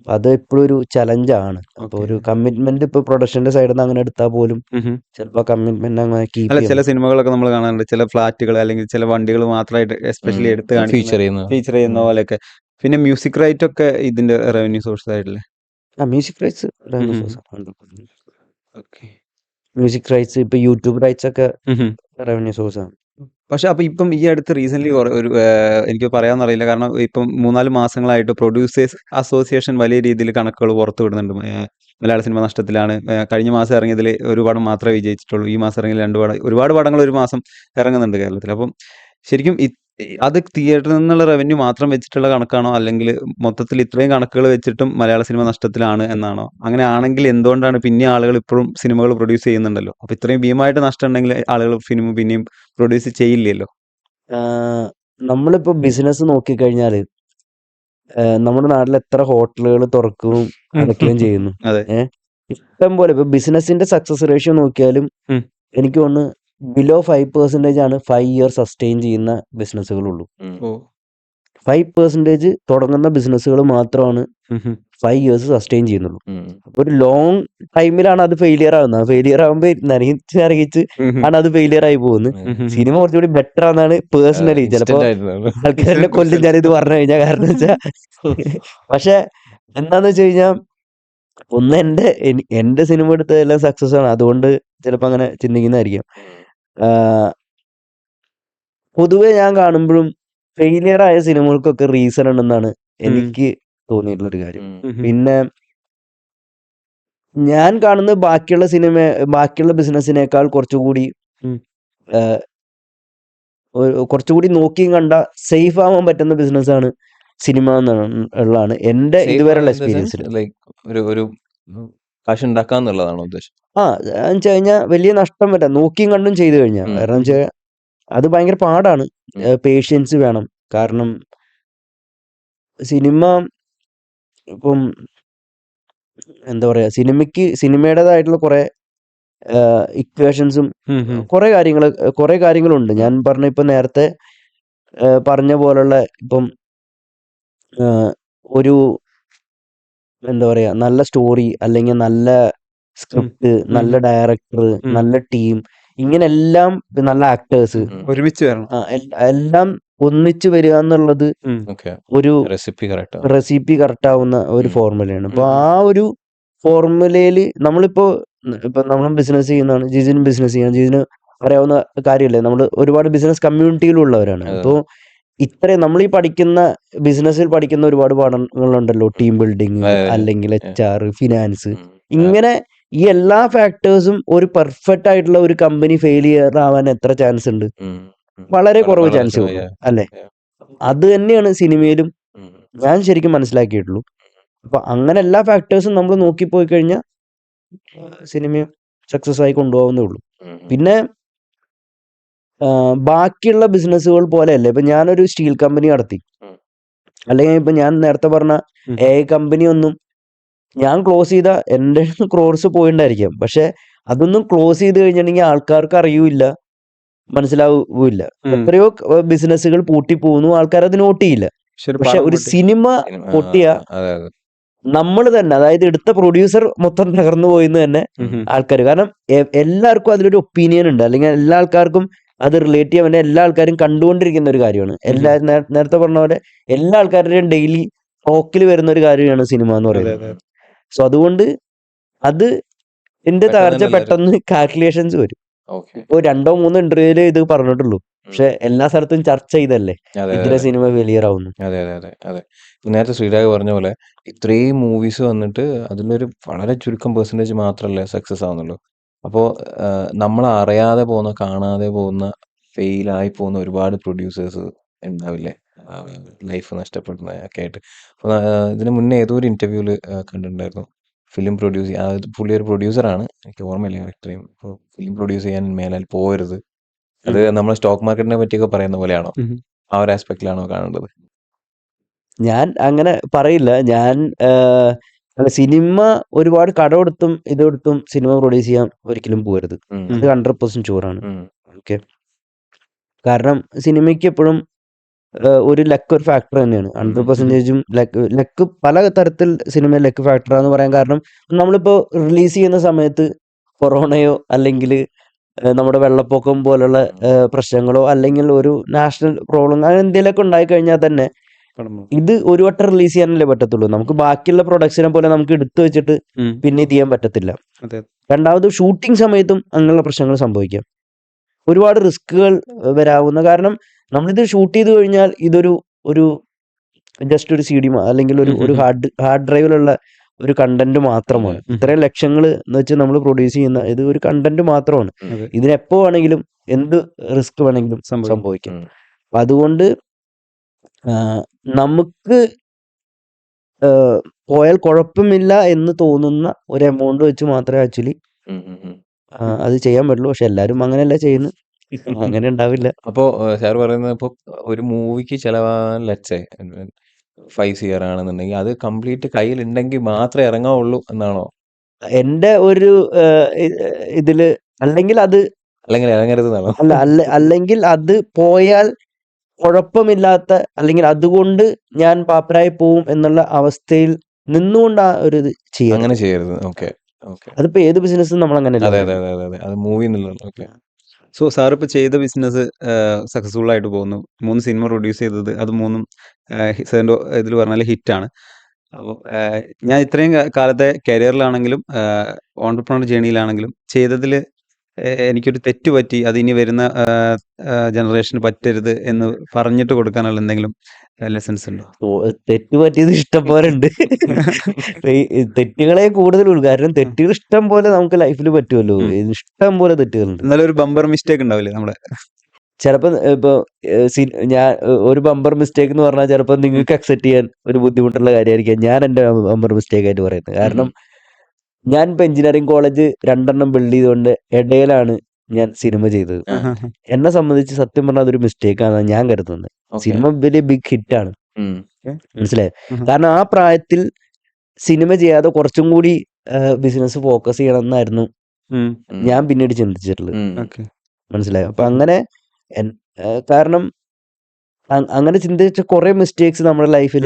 അത് എപ്പോഴും ഒരു ചലഞ്ചാണ്. അപ്പൊ ഒരു കമ്മിറ്റ്മെന്റ് ഇപ്പൊ പ്രൊഡക്ഷന്റെ സൈഡിൽ നിന്ന് അങ്ങനെ എടുത്താൽ പോലും ചിലപ്പോ കമ്മിറ്റ്മെന്റ് അങ്ങനെ കീപ്പ് അല്ല, ചില സിനിമകളൊക്കെ നമ്മൾ കാണാറുണ്ട്, ചില ഫ്ലാറ്റുകൾ അല്ലെങ്കിൽ ചില വണ്ടികൾ മാത്രമായിട്ട് എസ്പെഷ്യലി എടുത്ത് ഫീച്ചർ ചെയ്യുന്ന പോലെയൊക്കെ. പിന്നെ മ്യൂസിക് റൈറ്റ് ഒക്കെ ഇതിന്റെ റവന്യൂ സോഴ്സ് ആയിട്ടില്ലേ? Music rights revenue source. Music rights ഇപ്പൊ യൂട്യൂബ് റൈറ്റ്സ് ഒക്കെ റവന്യൂ സോഴ്സ് ആണ്. പക്ഷെ അപ്പൊ ഇപ്പം ഈ അടുത്ത് റീസെന്റ് ഒരു എനിക്ക് പറയാന്നറിയില്ല, കാരണം ഇപ്പം 3-4 മാസങ്ങളായിട്ട് പ്രൊഡ്യൂസേഴ്സ് അസോസിയേഷൻ വലിയ രീതിയിൽ കണക്കുകൾ പുറത്തു വിടുന്നുണ്ട്. മലയാള സിനിമ നഷ്ടത്തിലാണ്. കഴിഞ്ഞ മാസം ഇറങ്ങിയതിൽ ഒരു പടം മാത്രമേ വിജയിച്ചിട്ടുള്ളൂ. ഈ മാസം ഇറങ്ങിയ 2 പടം, ഒരുപാട് പടങ്ങൾ ഒരു മാസം ഇറങ്ങുന്നുണ്ട് കേരളത്തിൽ. അപ്പം ശരിക്കും അത് തിയേറ്ററിൽ നിന്നുള്ള റവന്യൂ മാത്രം വെച്ചിട്ടുള്ള കണക്കാണോ, അല്ലെങ്കിൽ മൊത്തത്തിൽ ഇത്രയും കണക്കുകൾ വെച്ചിട്ടും മലയാള സിനിമ നഷ്ടത്തിലാണ് എന്നാണോ? അങ്ങനെ ആണെങ്കിൽ എന്തുകൊണ്ടാണ് പിന്നെ ആളുകൾ ഇപ്പോഴും സിനിമകൾ പ്രൊഡ്യൂസ് ചെയ്യുന്നുണ്ടല്ലോ? അപ്പൊ ഇത്രയും ഭീമമായിട്ട് നഷ്ടം ഉണ്ടെങ്കിൽ ആളുകൾ സിനിമ പിന്നെയും പ്രൊഡ്യൂസ് ചെയ്യില്ലല്ലോ. നമ്മളിപ്പോ ബിസിനസ് നോക്കിക്കഴിഞ്ഞാല് നമ്മുടെ നാട്ടിൽ എത്ര ഹോട്ടലുകൾ തുറക്കുകയും അടയ്ക്കുകയും ചെയ്യുന്നു. അതെ. ഇഷ്ടം പോലെ ഇപ്പൊ ബിസിനസിന്റെ സക്സസ് റേഷ്യോ നോക്കിയാലും ഉം. എനിക്ക് തോന്നുന്നു ബിലോ 5% ആണ് 5 ഇയർ സസ്റ്റെയിൻ ചെയ്യുന്ന ബിസിനസ്സുകളുള്ളൂ. ഓ. 5% തുടങ്ങുന്ന ബിസിനസ്സുകൾ മാത്രമാണ് 5 ഇയേഴ്സ് സസ്റ്റെയിൻ ചെയ്യുന്നുള്ളൂ. അപ്പൊ ഒരു ലോങ് ടൈമിലാണ് അത് ഫെയിലിയർ ആവുന്നത്. ഫെയിലിയർ ആകുമ്പോൾ നരകിച്ച് ആണ് അത് ഫെയിലിയർ ആയി പോകുന്നത്. സിനിമ കുറച്ചുകൂടി ബെറ്റർ ആണെന്നാണ് പേഴ്സണലി. ചിലപ്പോ ആൾക്കാരെ കൊല്ലും ഞാനിത് പറഞ്ഞു കഴിഞ്ഞാൽ. കാരണം വെച്ചാൽ പക്ഷെ എന്താന്ന് വെച്ച് കഴിഞ്ഞാൽ ഒന്ന് എന്റെ സിനിമ എടുത്തതെല്ലാം സക്സസ് ആണ്. അതുകൊണ്ട് ചിലപ്പോ അങ്ങനെ ചിന്തിക്കുന്നതായിരിക്കും. പൊതുവെ ഞാൻ കാണുമ്പോഴും ഫെയിലിയർ ആയ സിനിമകൾക്കൊക്കെ റീസൺ ഉണ്ടെന്നാണ് എനിക്ക് തോന്നിയിട്ടുള്ള ഒരു കാര്യം. പിന്നെ ഞാൻ കാണുന്നത് ബാക്കിയുള്ള ബിസിനസ്സിനേക്കാൾ കുറച്ചുകൂടി കുറച്ചുകൂടി നോക്കിയും കണ്ട സേഫ് ആവാൻ പറ്റുന്ന ബിസിനസ്സാണ് സിനിമ എന്നുള്ളതാണ് എന്റെ ഇതുവരെയുള്ള എക്സ്പീരിയൻസിൽ. ഒരു കാശ് ഉണ്ടാക്കാന്നുള്ളതാണോ ഉദ്ദേശം? എന്ന് വെച്ച് കഴിഞ്ഞാൽ വലിയ നഷ്ടം വരാം നോക്കിയും കണ്ടും ചെയ്തു കഴിഞ്ഞാൽ. കാരണം വെച്ചാൽ അത് ഭയങ്കര പാടാണ്. പേഷ്യൻസ് വേണം. കാരണം സിനിമ ഇപ്പം എന്താ പറയാ, സിനിമയുടേതായിട്ടുള്ള കുറെ ഇക്വേഷൻസും കുറെ കാര്യങ്ങളുണ്ട്. ഞാൻ പറഞ്ഞ ഇപ്പൊ നേരത്തെ പറഞ്ഞ പോലുള്ള ഇപ്പം ഒരു എന്താ പറയാ, നല്ല സ്റ്റോറി അല്ലെങ്കിൽ നല്ല സ്ക്രിപ്റ്റ്, നല്ല ഡയറക്ടർ, നല്ല ടീം, ഇങ്ങനെല്ലാം നല്ല ആക്ടേഴ്സ് ഒരുമിച്ച് വരണം. എല്ലാം ഒന്നിച്ചു വരിക എന്നുള്ളത് ഒരു റെസിപ്പി കറക്റ്റ് ആവുന്ന ഒരു ഫോർമുലയാണ്. അപ്പൊ ആ ഒരു ഫോർമുലയിൽ ഇപ്പൊ നമ്മൾ ബിസിനസ് ചെയ്യുന്നതാണ്. ജിജിന് ബിസിനസ് ചെയ്യാം. ജിജിന് അറിയാവുന്ന കാര്യമല്ലേ, നമ്മൾ ഒരുപാട് ബിസിനസ് കമ്മ്യൂണിറ്റിയിലുള്ളവരാണ്. അപ്പോൾ ഇത്രയും നമ്മൾ ഈ ബിസിനസ്സിൽ പഠിക്കുന്ന ഒരുപാട് പാഠങ്ങളുണ്ടല്ലോ. ടീം ബിൽഡിങ്, അല്ലെങ്കിൽ HR, ഫിനാൻസ്, ഇങ്ങനെ ഈ എല്ലാ ഫാക്ടേഴ്സും ഒരു പെർഫെക്റ്റ് ആയിട്ടുള്ള ഒരു കമ്പനി ഫെയിലിയർ ആവാൻ എത്ര ചാൻസ് ഉണ്ട്? വളരെ കുറവ് ചാൻസ് അല്ലേ? അത് തന്നെയാണ് സിനിമയിലും ഞാൻ ശരിക്കും മനസ്സിലാക്കിയിട്ടുള്ളൂ. അപ്പൊ അങ്ങനെ എല്ലാ ഫാക്ടേഴ്സും നമ്മൾ നോക്കിപ്പോയി കഴിഞ്ഞാൽ സിനിമയും സക്സസ് ആയി കൊണ്ടുപോകുന്നേ ഉള്ളൂ. പിന്നെ ബാക്കിയുള്ള ബിസിനസ്സുകൾ പോലെയല്ലേ, ഇപ്പൊ ഞാനൊരു സ്റ്റീൽ കമ്പനി നടത്തി, അല്ലെങ്കിൽ ഇപ്പൊ ഞാൻ നേരത്തെ പറഞ്ഞ AI കമ്പനി ഒന്നും ഞാൻ ക്ലോസ് ചെയ്ത എന്റെ ക്രോർസ് പോയിണ്ടായിരിക്കാം. പക്ഷെ അതൊന്നും ക്ലോസ് ചെയ്ത് കഴിഞ്ഞിട്ടുണ്ടെങ്കിൽ ആൾക്കാർക്ക് അറിയൂല, മനസ്സിലാവൂല്ല. എത്രയോ ബിസിനസ്സുകൾ പൂട്ടിപ്പോകുന്നു, ആൾക്കാർ അത് നോട്ട് ചെയ്യില്ല. പക്ഷെ ഒരു സിനിമ പൊട്ടിയ നമ്മൾ തന്നെ, അതായത് എടുത്ത പ്രൊഡ്യൂസർ മൊത്തം തകർന്നു പോയിന്ന് തന്നെ ആൾക്കാർ. കാരണം എല്ലാവർക്കും അതിലൊരു ഒപ്പീനിയൻ ഉണ്ട്, അല്ലെങ്കിൽ എല്ലാ ആൾക്കാർക്കും അത് റിലേറ്റ് ചെയ്യാൻ വേണ്ടി എല്ലാ ആൾക്കാരും കണ്ടുകൊണ്ടിരിക്കുന്ന ഒരു കാര്യമാണ്. നേരത്തെ പറഞ്ഞ പോലെ എല്ലാ ആൾക്കാരുടെയും ഡെയിലി ടോക്കിൽ വരുന്ന ഒരു കാര്യമാണ് സിനിമ എന്ന് പറയുന്നത്. സോ അതുകൊണ്ട് അത് എന്റെ തകർച്ച പെട്ടെന്ന് കാൽക്കുലേഷൻസ് വരും. ഇപ്പൊ 2-3 ഇന്റർവ്യൂല് ഇത് പറഞ്ഞിട്ടുള്ളൂ, പക്ഷെ എല്ലാ സ്ഥലത്തും ചർച്ച ചെയ്തല്ലേ ഇതിലെ സിനിമ ഫെയിലിയർ ആവുന്നു. അതെ. നേരത്തെ ശ്രീരാഗ് പറഞ്ഞ പോലെ ഇത്രയും മൂവീസ് വന്നിട്ട് അതിലൊരു വളരെ ചുരുക്കം പെർസെന്റേജ് മാത്രമല്ലേ സക്സസ് ആവുന്നുള്ളൂ. അപ്പോൾ നമ്മൾ അറിയാതെ പോകുന്ന, കാണാതെ പോകുന്ന, ഫെയിലായി പോകുന്ന ഒരുപാട് പ്രൊഡ്യൂസേഴ്സ് ഉണ്ടാവില്ലേ, ലൈഫ് നഷ്ടപ്പെടുന്ന ഒക്കെ ആയിട്ട്. അപ്പോൾ ഇതിന് മുന്നേ ഏതോ ഒരു ഇന്റർവ്യൂല് കണ്ടിട്ടുണ്ടായിരുന്നു, ഫിലിം പ്രൊഡ്യൂസ് ചെയ്യാൻ പുള്ളി ഒരു പ്രൊഡ്യൂസറാണ്, എനിക്ക് ഓർമ്മയില്ല കറക്റ്റ്. അപ്പോൾ ഫിലിം പ്രൊഡ്യൂസ് ചെയ്യാൻ മേലാൽ പോകരുത്. അത് നമ്മൾ സ്റ്റോക്ക് മാർക്കറ്റിനെ പറ്റിയൊക്കെ പറയുന്ന പോലെയാണോ? ആ ഒരു ആസ്പെക്റ്റിലാണോ കാണേണ്ടത്? ഞാൻ അങ്ങനെ പറയില്ല. ഞാൻ സിനിമ ഒരുപാട് കടമെടുത്തും ഇതെടുത്തും സിനിമ പ്രൊഡ്യൂസ് ചെയ്യാൻ ഒരിക്കലും പോകരുത്. അത് 100% ഷുവറാണ്. ഓക്കെ, കാരണം സിനിമയ്ക്ക് എപ്പോഴും ഒരു ലക്ക് ഒരു ഫാക്ടർ തന്നെയാണ്. 100%ഉം ലക്ക് പല തരത്തിൽ സിനിമ ലക്ക് ഫാക്ടർ എന്ന് പറയാൻ കാരണം, നമ്മളിപ്പോ റിലീസ് ചെയ്യുന്ന സമയത്ത് കൊറോണയോ അല്ലെങ്കിൽ നമ്മുടെ വെള്ളപ്പൊക്കം പോലുള്ള പ്രശ്നങ്ങളോ അല്ലെങ്കിൽ ഒരു നാഷണൽ പ്രോബ്ലം അങ്ങനെ എന്തെങ്കിലുമൊക്കെ ഉണ്ടായി കഴിഞ്ഞാൽ തന്നെ ഇത് ഒരു വട്ടം റിലീസ് ചെയ്യാനല്ലേ പറ്റത്തുള്ളൂ. നമുക്ക് ബാക്കിയുള്ള പ്രൊഡക്ഷനെ പോലെ നമുക്ക് എടുത്തു വെച്ചിട്ട് പിന്നെ ഇത് ചെയ്യാൻ പറ്റത്തില്ല. രണ്ടാമത് ഷൂട്ടിംഗ് സമയത്തും അങ്ങനെയുള്ള പ്രശ്നങ്ങൾ സംഭവിക്കാം. ഒരുപാട് റിസ്കുകൾ വരാവുന്ന, കാരണം നമ്മളിത് ഷൂട്ട് ചെയ്ത് കഴിഞ്ഞാൽ ഒരു ജസ്റ്റ് ഒരു CD അല്ലെങ്കിൽ ഒരു ഹാർഡ് ഡ്രൈവിലുള്ള ഒരു കണ്ടന്റ് മാത്രമാണ്. ഉം. ഇത്രയും ലക്ഷങ്ങൾ എന്ന് വെച്ചാൽ നമ്മൾ പ്രൊഡ്യൂസ് ചെയ്യുന്ന ഇത് ഒരു കണ്ടന്റ് മാത്രമാണ്. അതെ. ഇതിനെപ്പോ വേണമെങ്കിലും എന്ത് റിസ്ക് വേണമെങ്കിലും സംഭവിക്കാം. അപ്പൊ അതുകൊണ്ട് നമുക്ക് പോയാൽ കുഴപ്പമില്ല എന്ന് തോന്നുന്ന ഒരു എമൗണ്ട് വെച്ച് മാത്രമേ ആക്ച്വലി അത് ചെയ്യാൻ പറ്റുള്ളൂ. പക്ഷെ എല്ലാവരും അങ്ങനെയല്ല ചെയ്യുന്നത്. അങ്ങനെ ഉണ്ടാവില്ല. അപ്പോ സാർ പറയുന്നത് ഇപ്പൊ ഒരു മൂവിക്ക് ചെലവാകാൻ ലെറ്റ്സ് 5 CR ആണെന്നുണ്ടെങ്കിൽ അത് കംപ്ലീറ്റ് കയ്യിലുണ്ടെങ്കിൽ മാത്രമേ ഇറങ്ങാവുള്ളൂ എന്നാണോ? എന്റെ ഒരു ഇതില് അല്ലെങ്കിൽ അത് അല്ലെങ്കിൽ ഇറങ്ങരുത് എന്നാണോ? അല്ലെങ്കിൽ അത് പോയാൽ കുഴപ്പമില്ലാത്ത, അല്ലെങ്കിൽ അതുകൊണ്ട് ഞാൻ പാപ്പരായി പോവും എന്നുള്ള അവസ്ഥയിൽ നിന്നുകൊണ്ട് ആ ഒരു ഇത് ചെയ്യാം. അങ്ങനെ ചെയ്യരുത്. Okay okay. അതിപ്പോ ഏത് ബിസിനസ്സും നമ്മൾ അങ്ങനെ അതെ അതെ അതെ അതെ അത് മൂവി എന്നുള്ളത്. ഓക്കെ. സോ സാർ ഇപ്പോൾ ചെയ്ത ബിസിനസ് സക്സസ്ഫുൾ ആയിട്ട് പോകുന്നു. 3 സിനിമ പ്രൊഡ്യൂസ് ചെയ്തത് അത് 3ഉം സാറിൻ്റെ ഇതിൽ പറഞ്ഞാൽ ഹിറ്റാണ്. അപ്പോൾ ഞാൻ ഇത്രയും കാലത്തെ കരിയറിലാണെങ്കിലും ഓണ്ടർപ്രണർ ജേണിയിലാണെങ്കിലും ചെയ്തതിൽ എനിക്കൊരു തെറ്റ് പറ്റി, അത് ഇനി വരുന്ന ജനറേഷന് പറ്റരുത് എന്ന് പറഞ്ഞിട്ട് കൊടുക്കാനുള്ള എന്തെങ്കിലും ലെസൺസ് ഉണ്ടോ? തെറ്റ് പറ്റിയത് ഇഷ്ടം പോലെ ഉണ്ട്. തെറ്റുകളെ കൂടുതലുള്ളൂ. കാരണം തെറ്റുകൾ ഇഷ്ടം പോലെ നമുക്ക് ലൈഫിൽ പറ്റുമല്ലോ. ഇഷ്ടം പോലെ തെറ്റുകളുണ്ട്. എന്നാലും ഒരു ബമ്പർ മിസ്റ്റേക്ക് ഉണ്ടാവില്ലേ നമ്മുടെ? ചിലപ്പോ ഇപ്പൊ ഞാൻ ഒരു ബമ്പർ മിസ്റ്റേക്ക് എന്ന് പറഞ്ഞാൽ ചിലപ്പോൾ നിങ്ങൾക്ക് അക്സെപ്റ്റ് ചെയ്യാൻ ഒരു ബുദ്ധിമുട്ടുള്ള കാര്യമായിരിക്കും ഞാൻ എന്റെ ബമ്പർ മിസ്റ്റേക്ക് ആയിട്ട് പറയുന്നത്. കാരണം ഞാൻ ഇപ്പൊ എഞ്ചിനീയറിംഗ് കോളേജ് 2 ബിൽഡ് ചെയ്തുകൊണ്ട് ഇടയിലാണ് ഞാൻ സിനിമ ചെയ്തത്. എന്നെ സംബന്ധിച്ച് സത്യം പറഞ്ഞാൽ അതൊരു മിസ്റ്റേക്ക് ആണെന്ന് ഞാൻ കരുതുന്നത്. സിനിമ വലിയ ബിഗ് ഹിറ്റാണ്, മനസ്സിലായോ? കാരണം ആ പ്രായത്തിൽ സിനിമ ചെയ്യാതെ കുറച്ചും കൂടി ബിസിനസ് ഫോക്കസ് ചെയ്യണം എന്നായിരുന്നു ഞാൻ പിന്നീട് ചിന്തിച്ചിട്ടുള്ളത്. മനസ്സിലായോ? അപ്പൊ അങ്ങനെ കാരണം അങ്ങനെ ചിന്തിച്ച കുറെ മിസ്റ്റേക്സ് നമ്മുടെ ലൈഫിൽ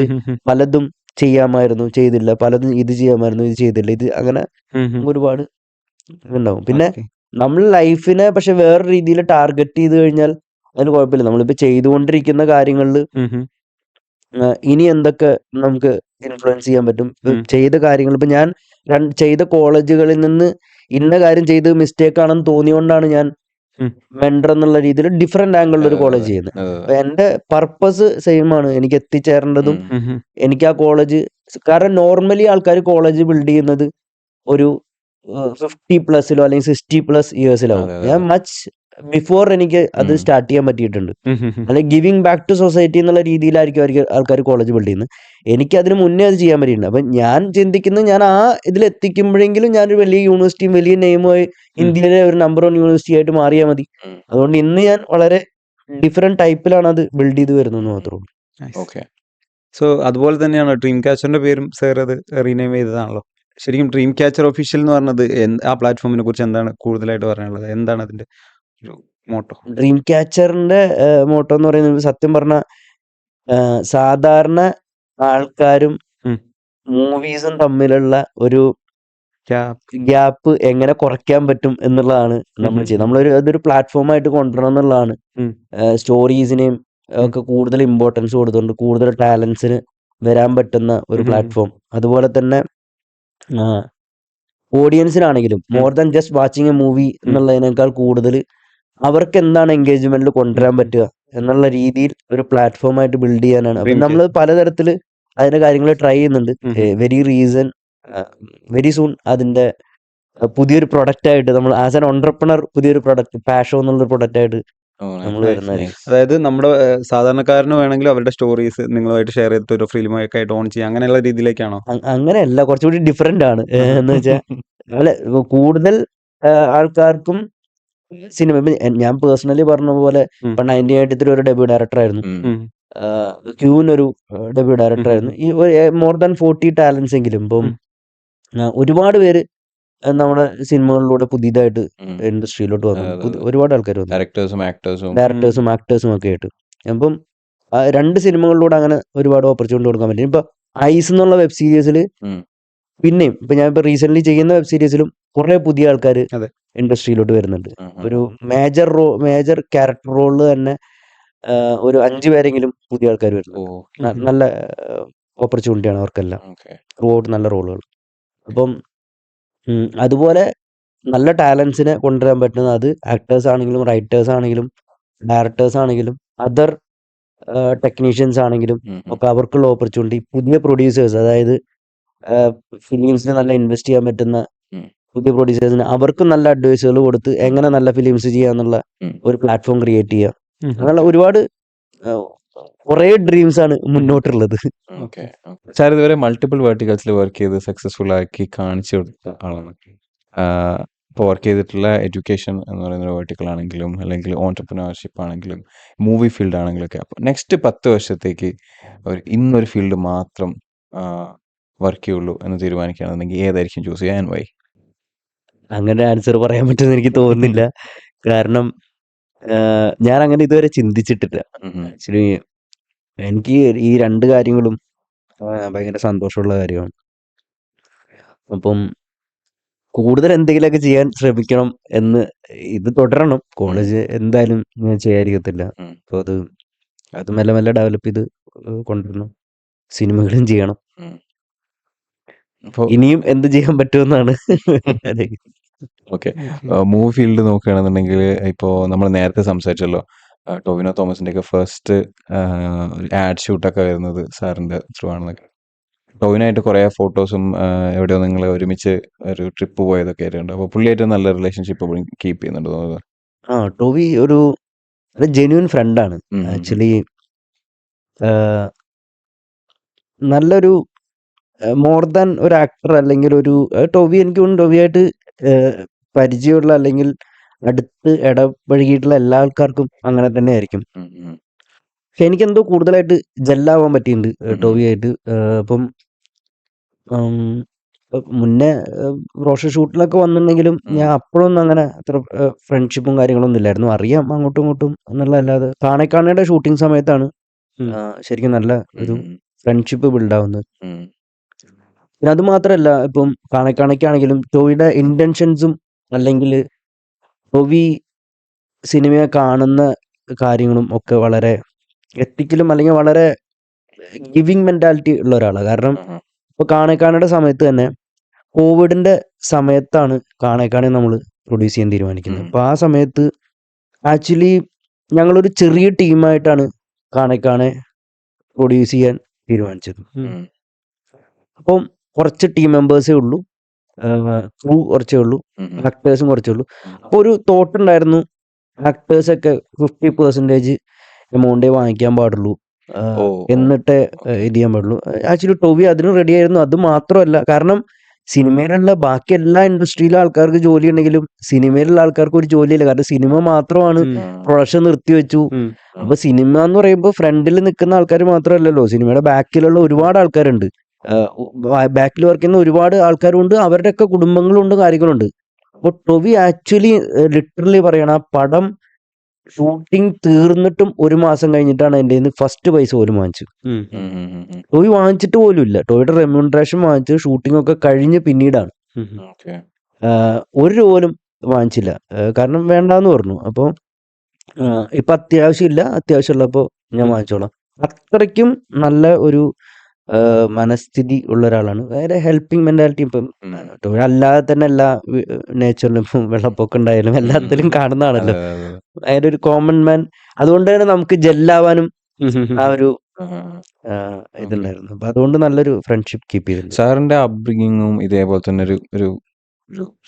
പലതും ചെയ്യാമായിരുന്നു, ചെയ്തില്ല. പലതും ഇത് ചെയ്യാമായിരുന്നു, ഇത് ചെയ്തില്ല. ഇത് അങ്ങനെ ഒരുപാട് ഉണ്ടാവും. പിന്നെ നമ്മൾ ലൈഫിനെ പക്ഷെ വേറെ രീതിയിൽ ടാർഗറ്റ് ചെയ്ത് കഴിഞ്ഞാൽ അതിന് കുഴപ്പമില്ല. നമ്മളിപ്പോ ചെയ്തുകൊണ്ടിരിക്കുന്ന കാര്യങ്ങളിൽ ഇനി എന്തൊക്കെ നമുക്ക് ഇൻഫ്ലുവൻസ് ചെയ്യാൻ പറ്റും. ചെയ്ത കാര്യങ്ങൾ ഇപ്പൊ ഞാൻ ചെയ്ത കോളേജുകളിൽ നിന്ന് ഇന്ന കാര്യം ചെയ്ത് മിസ്റ്റേക്ക് ആണെന്ന് തോന്നിയോണ്ടാണ് ഞാൻ മെൻഡർ എന്നുള്ള രീതിയിൽ ഡിഫറെന്റ് ആംഗിളിൽ ഒരു കോളേജ് ചെയ്യുന്നത്. അപ്പൊ എന്റെ പർപ്പസ് സെയിം ആണ്. എനിക്ക് എത്തിച്ചേരേണ്ടതും എനിക്ക് ആ കോളേജ്, കാരണം നോർമലി ആൾക്കാർ കോളേജ് ബിൽഡ് ചെയ്യുന്നത് ഒരു 50+ അല്ലെങ്കിൽ 60+ ഇയേഴ്സിലാവും. ഞാൻ മച്ച് ബിഫോർ എനിക്ക് അത് സ്റ്റാർട്ട് ചെയ്യാൻ പറ്റിയിട്ടുണ്ട്. അല്ലെങ്കിൽ ഗിവിങ് ബാക്ക് ടു സൊസൈറ്റി എന്നുള്ള രീതിയിലായിരിക്കും ആൾക്കാർ കോളേജ് ബിൽഡ് ചെയ്യുന്നത്. എനിക്ക് അതിന് മുന്നേ അത് ചെയ്യാൻ പറ്റിയിട്ടുണ്ട്. അപ്പൊ ഞാൻ ചിന്തിക്കുന്നത് ഞാൻ ആ ഇതിൽ എത്തിക്കുമ്പോഴെങ്കിലും ഞാനൊരു വലിയ യൂണിവേഴ്സിറ്റിയും വലിയ നെയിമായി ഇന്ത്യയിലെ ഒരു നമ്പർ 1 യൂണിവേഴ്സിറ്റി ആയിട്ട് മാറിയാൽ മതി. അതുകൊണ്ട് ഇന്ന് ഞാൻ വളരെ ഡിഫറെന്റ് ടൈപ്പിലാണ് അത് ബിൽഡ് ചെയ്ത് വരുന്നത് മാത്രമേ ഉള്ളൂ. ഓക്കെ. സോ അതുപോലെ തന്നെയാണ് ഡ്രീം ക്യാച്ചറിന്റെ പേരും സാർ അത് റീനെയിം ചെയ്തതാണല്ലോ. ശരിക്കും ഡ്രീം ക്യാച്ചർ ഒഫീഷ്യൽ എന്ന് പറഞ്ഞത് ആ പ്ലാറ്റ്ഫോമിനെ കുറിച്ച് എന്താണ് കൂടുതലായിട്ട് പറയാനുള്ളത്? എന്താണ് അതിന്റെ ഒരു മോട്ടോ? ഡ്രീം ക്യാച്ചറിന്റെ മോട്ടോ എന്ന് പറയുന്നത് സത്യം പറഞ്ഞ സാധാരണ ആൾക്കാരും മൂവീസും തമ്മിലുള്ള ഒരു ഗ്യാപ്പ് എങ്ങനെ കുറയ്ക്കാൻ പറ്റും എന്നുള്ളതാണ് നമ്മൾ ചെയ്യുന്നത്. അതൊരു പ്ലാറ്റ്ഫോമായിട്ട് കൊണ്ടുവരണം എന്നുള്ളതാണ്. സ്റ്റോറീസിനെയും ഒക്കെ കൂടുതൽ ഇമ്പോർട്ടൻസ് കൊടുത്തുകൊണ്ട് കൂടുതൽ ടാലൻസിന് വരാൻ പറ്റുന്ന ഒരു പ്ലാറ്റ്ഫോം. അതുപോലെ തന്നെ ഓഡിയൻസിനാണെങ്കിലും more than just watching a movie എന്നുള്ളതിനേക്കാൾ കൂടുതൽ അവർക്ക് എന്താണ് എൻഗേജ്മെന്റിൽ കൊണ്ടുവരാൻ പറ്റുക എന്നുള്ള രീതിയിൽ ഒരു പ്ലാറ്റ്ഫോമായിട്ട് ബിൽഡ് ചെയ്യാനാണ്. അപ്പൊ നമ്മൾ പലതരത്തിൽ അതിന്റെ കാര്യങ്ങൾ ട്രൈ ചെയ്യുന്നുണ്ട്. വെരി സൂൺ അതിന്റെ പുതിയൊരു പ്രൊഡക്റ്റ് ആയിട്ട് നമ്മൾ ആസ് ആൻ ഓൺട്രപ്രണർ പുതിയൊരു പ്രൊഡക്റ്റ് പാഷോ എന്നുള്ള പ്രൊഡക്റ്റ് ആയിട്ട് നമ്മൾ വരുന്നതായിരിക്കും. അതായത് നമ്മുടെ സാധാരണക്കാരന് വേണമെങ്കിൽ അവരുടെ സ്റ്റോറീസ് നിങ്ങളുമായിട്ട് ഷെയർ ചെയ്തിട്ട് ഒരു ഫിലിമൊക്കെ ആയിട്ട് ഓൺ ചെയ്യാം, അങ്ങനെയുള്ള രീതിയിലേക്കാണോ? അങ്ങനെയല്ല, കുറച്ചുകൂടി ഡിഫറെന്റ് ആണ്. എന്ന് വെച്ചാൽ അല്ലെ കൂടുതൽ ആൾക്കാർക്കും സിനിമ, ഞാൻ പേഴ്സണലി പറഞ്ഞ പോലെ ഇപ്പൊ 1983 ഒരു ഡെബ്യൂ ഡയറക്ടർ ആയിരുന്നു. ക്യൂനൊരു ഡെബ്യൂ ഡയറക്ടർ ആയിരുന്നു. ഈ മോർ ദാൻ 40 ടാലൻസ് എങ്കിലും ഇപ്പം ഒരുപാട് പേര് നമ്മുടെ സിനിമകളിലൂടെ പുതിയതായിട്ട് ഇൻഡസ്ട്രിയിലോട്ട് വന്നു. ഒരുപാട് ആൾക്കാർ വന്നു, ഡയറക്ടേഴ്സും ആക്ടേഴ്സും ഒക്കെ ആയിട്ട്. അപ്പം 2 സിനിമകളിലൂടെ അങ്ങനെ ഒരുപാട് ഓപ്പർച്യൂണിറ്റി കൊടുക്കാൻ പറ്റും. ഇപ്പൊ ഐസ് എന്നുള്ള വെബ് സീരീസിൽ പിന്നെയും ഇപ്പൊ ഞാൻ ഇപ്പൊ റീസെന്റ് ചെയ്യുന്ന വെബ് സീരീസിലും കുറെ പുതിയ ആൾക്കാർ ഇൻഡസ്ട്രിയിലോട്ട് വരുന്നുണ്ട്. ഒരു മേജർ ക്യാരക്ടർ റോളിൽ തന്നെ ഒരു 5 പേരെങ്കിലും പുതിയ ആൾക്കാർ വരുന്നുണ്ട്. നല്ല ഓപ്പർച്യൂണിറ്റിയാണ് അവർക്കെല്ലാം, ത്രൂ ഔട്ട് നല്ല റോളുകൾ. അപ്പം അതുപോലെ നല്ല ടാലൻസിനെ കൊണ്ടുവരാൻ പറ്റുന്നത് അത് ആക്ടേഴ്സ് ആണെങ്കിലും റൈറ്റേഴ്സ് ആണെങ്കിലും ഡയറക്ടേഴ്സ് ആണെങ്കിലും അതർ ടെക്നീഷ്യൻസ് ആണെങ്കിലും ഒക്കെ അവർക്കുള്ള ഓപ്പർച്യൂണിറ്റി, പുതിയ പ്രൊഡ്യൂസേഴ്സ്, അതായത് ഫിലിംസിന് നല്ല ഇൻവെസ്റ്റ് ചെയ്യാൻ പറ്റുന്ന ഉം. പുതിയ പ്രൊഡ്യൂസേഴ്സിന് അവർക്കും നല്ല അഡ്വൈസുകൾ കൊടുത്ത് എങ്ങനെ നല്ല ഫിലിംസ് ചെയ്യാന്നുള്ള ഉം. ഒരു പ്ലാറ്റ്ഫോം ക്രിയേറ്റ് ചെയ്യുക. അങ്ങനെയുള്ള ഒരുപാട് കുറേ ഡ്രീംസ് ആണ് മുന്നോട്ടുള്ളത്. ഓക്കെ. സാർ ഇതുവരെ മൾട്ടിപ്പിൾ വേർട്ടിക്കൽസിൽ വർക്ക് ചെയ്ത് സക്സസ്ഫുൾ ആക്കി കാണിച്ചു കൊടുത്ത ആളാണ്. ഇപ്പോൾ വർക്ക് ചെയ്തിട്ടുള്ള എഡ്യൂക്കേഷൻ എന്ന് പറയുന്ന വേർട്ടിക്കൽ ആണെങ്കിലും അല്ലെങ്കിൽ ഓൺടർപ്രണർഷിപ്പ് ആണെങ്കിലും മൂവി ഫീൽഡ് ആണെങ്കിലും ഒക്കെ. അപ്പോൾ നെക്സ്റ്റ് 10 വർഷത്തേക്ക് ഇന്നൊരു ഫീൽഡ് മാത്രം വർക്ക് ചെയ്യുള്ളൂ എന്ന് തീരുമാനിക്കുകയാണെന്നുണ്ടെങ്കിൽ ഏതായിരിക്കും ചൂസ് ചെയ്യുക ആൻഡ് വൈ? അങ്ങനെ ആൻസർ പറയാൻ പറ്റുമെന്ന് എനിക്ക് തോന്നുന്നില്ല. കാരണം ഞാൻ അങ്ങനെ ഇതുവരെ ചിന്തിച്ചിട്ടില്ല. ആക്ച്വലി എനിക്ക് ഈ രണ്ട് കാര്യങ്ങളും ഭയങ്കര സന്തോഷമുള്ള കാര്യമാണ്. അപ്പം കൂടുതൽ എന്തെങ്കിലുമൊക്കെ ചെയ്യാൻ ശ്രമിക്കണം എന്ന്, ഇത് തുടരണം. കോളേജ് എന്തായാലും ഞാൻ ചെയ്യാതിരിക്കത്തില്ല. അപ്പോൾ അത് മെല്ലെ മെല്ലെ ഡെവലപ്പ് ചെയ്ത് കൊണ്ടുവരണം. സിനിമകളും ചെയ്യണം. അപ്പോൾ ഇനിയും എന്ത് ചെയ്യാൻ പറ്റുമെന്നാണ്. ഓക്കെ, മൂവി ഫീൽഡ് നോക്കുകയാണെന്നുണ്ടെങ്കിൽ ഇപ്പോൾ നമ്മൾ നേരത്തെ സംസാരിച്ചല്ലോ, ടൊവിനോ തോമസിന്റെ ഒക്കെ ഫസ്റ്റ് ആഡ് ഷൂട്ടൊക്കെ വരുന്നത് സാറിന്റെ ത്രൂ ആണെന്നൊക്കെ. ടൊവിനായിട്ട് കുറേ ഫോട്ടോസും എവിടെയോ നിങ്ങൾ ഒരുമിച്ച് ഒരു ട്രിപ്പ് പോയതൊക്കെ ആയിട്ടുണ്ട്. അപ്പോൾ പുള്ളിയായിട്ട് നല്ല റിലേഷൻഷിപ്പ് കീപ്പ് ചെയ്യുന്നുണ്ട് തോന്നുന്നത്. ടോവി ഒരു ജെന്യൂൻ ഫ്രണ്ടാണ്. ആക്ച്വലി നല്ലൊരു മോർ ദാൻ ഒരു ആക്ടർ അല്ലെങ്കിൽ ഒരു ടോവി, എനിക്ക് തോന്നുന്നു ടോവിയായിട്ട് പരിചയമുള്ള അല്ലെങ്കിൽ അടുത്ത് ഇടപഴകിയിട്ടുള്ള എല്ലാ ആൾക്കാർക്കും അങ്ങനെ തന്നെ ആയിരിക്കും. പക്ഷെ എനിക്കെന്തോ കൂടുതലായിട്ട് ജെല്ലാവാൻ പറ്റിയിട്ടുണ്ട് ടോവിയായിട്ട്. അപ്പം മുന്നേ റോഷൻ ഷൂട്ടിലൊക്കെ വന്നിട്ടുണ്ടെങ്കിലും ഞാൻ അപ്പോഴൊന്നും അങ്ങനെ അത്ര ഫ്രണ്ട്ഷിപ്പും കാര്യങ്ങളൊന്നും ഇല്ലായിരുന്നു. അറിയാം അങ്ങോട്ടും ഇങ്ങോട്ടും എന്നുള്ളതല്ലാതെ കാണയുടെ ഷൂട്ടിംഗ് സമയത്താണ് ശരിക്കും നല്ല ഒരു ഫ്രണ്ട്ഷിപ്പ് ബിൽഡ് ആവുന്നത്. പിന്നെ അത് മാത്രമല്ല, ഇപ്പം കാണയ്ക്കാണെങ്കിലും ടോവിയുടെ ഇന്റൻഷൻസും അല്ലെങ്കിൽ ടോവി സിനിമയെ കാണുന്ന കാര്യങ്ങളും ഒക്കെ വളരെ എത്തിക്കലും അല്ലെങ്കിൽ വളരെ ഗിവിങ് മെന്റാലിറ്റി ഉള്ള ഒരാളാണ്. കാരണം ഇപ്പോൾ കാണയുടെ സമയത്ത് തന്നെ കോവിഡിന്റെ സമയത്താണ് കാണെ നമ്മൾ പ്രൊഡ്യൂസ് ചെയ്യാൻ തീരുമാനിക്കുന്നത്. അപ്പോൾ ആ സമയത്ത് ആക്ച്വലി ഞങ്ങളൊരു ചെറിയ ടീമായിട്ടാണ് കാണെ പ്രൊഡ്യൂസ് ചെയ്യാൻ തീരുമാനിച്ചത്. അപ്പം കുറച്ച് ടീം മെമ്പേഴ്സേ ഉള്ളൂ, ക്രൂ കുറച്ചേ ഉള്ളൂ, ആക്ടേഴ്സും കുറച്ചേ ഉള്ളൂ. അപ്പോൾ ഒരു തോട്ട് ഉണ്ടായിരുന്നു, ആക്ടേഴ്സൊക്കെ 50% എമൗണ്ടേ വാങ്ങിക്കാൻ പാടുള്ളൂ, എന്നിട്ട് ഇത് ചെയ്യാൻ പാടുള്ളൂ. ആക്ച്വലി ടോവി അതിനും റെഡി ആയിരുന്നു. അത് മാത്രമല്ല, കാരണം സിനിമയിലുള്ള ബാക്കി എല്ലാ ഇൻഡസ്ട്രിയിലെ ആൾക്കാർക്ക് ജോലി ഉണ്ടെങ്കിലും സിനിമയിലുള്ള ആൾക്കാർക്ക് ഒരു ജോലിയില്ല. കാരണം സിനിമ മാത്രമാണ് പ്രൊഡക്ഷൻ നിർത്തിവെച്ചു. അപ്പൊ സിനിമ എന്ന് പറയുമ്പോൾ ഫ്രണ്ടിൽ നിൽക്കുന്ന ആൾക്കാർ മാത്രമല്ലല്ലോ, സിനിമയുടെ ബാക്കിലുള്ള ഒരുപാട് ആൾക്കാരുണ്ട്. ബാക്കിൽ വർക്ക് ചെയ്യുന്ന ഒരുപാട് ആൾക്കാരുണ്ട്, അവരുടെയൊക്കെ കുടുംബങ്ങളുണ്ട്, കാര്യങ്ങളുണ്ട്. അപ്പോൾ ടോവി ആക്ച്വലി ലിറ്ററലി പറയണം, ആ പടം ഷൂട്ടിംഗ് തീർന്നിട്ടും 1 മാസം കഴിഞ്ഞിട്ടാണ് എൻ്റെ കയ്യിൽ നിന്ന് ഫസ്റ്റ് പൈസ പോലും വാങ്ങിച്ചത്. ടോവി വാങ്ങിച്ചിട്ട് പോലും ഇല്ല. ടോവിയുടെ റെമ്യൂണറേഷൻ വാങ്ങിച്ചത് ഷൂട്ടിംഗ് ഒക്കെ കഴിഞ്ഞ് പിന്നീടാണ്. 1 രൂപ പോലും വാങ്ങിച്ചില്ല. കാരണം വേണ്ടാന്ന് പറഞ്ഞു. അപ്പോൾ ഇപ്പൊ അത്യാവശ്യമില്ല, അത്യാവശ്യമുള്ളപ്പോൾ ഞാൻ വാങ്ങിച്ചോളാം. അത്രയ്ക്കും നല്ല ഒരു മനസ്ഥിതി ഉള്ള ഒരാളാണ്. വേറെ ഹെൽപ്പിംഗ് മെന്റാലിറ്റി. ഇപ്പം ടോവി അല്ലാതെ തന്നെ എല്ലാ നേച്ചറിലും ഇപ്പം വെള്ളപ്പൊക്കം ഉണ്ടായാലും എല്ലാത്തിലും കാണുന്നതാണല്ലോ. അതിന്റെ ഒരു കോമൺ മാൻ. അതുകൊണ്ട് തന്നെ നമുക്ക് ജെല്ലാവാനും ആ ഒരു ഇതുണ്ടായിരുന്നു. അപ്പൊ അതുകൊണ്ട് നല്ലൊരു ഫ്രണ്ട്ഷിപ്പ് കീപ്പ് ചെയ്തിട്ടുണ്ട്. സാറിന്റെ അപ്ബ്രിങ്ങിങ്ങും ഇതേപോലെ തന്നെ ഒരു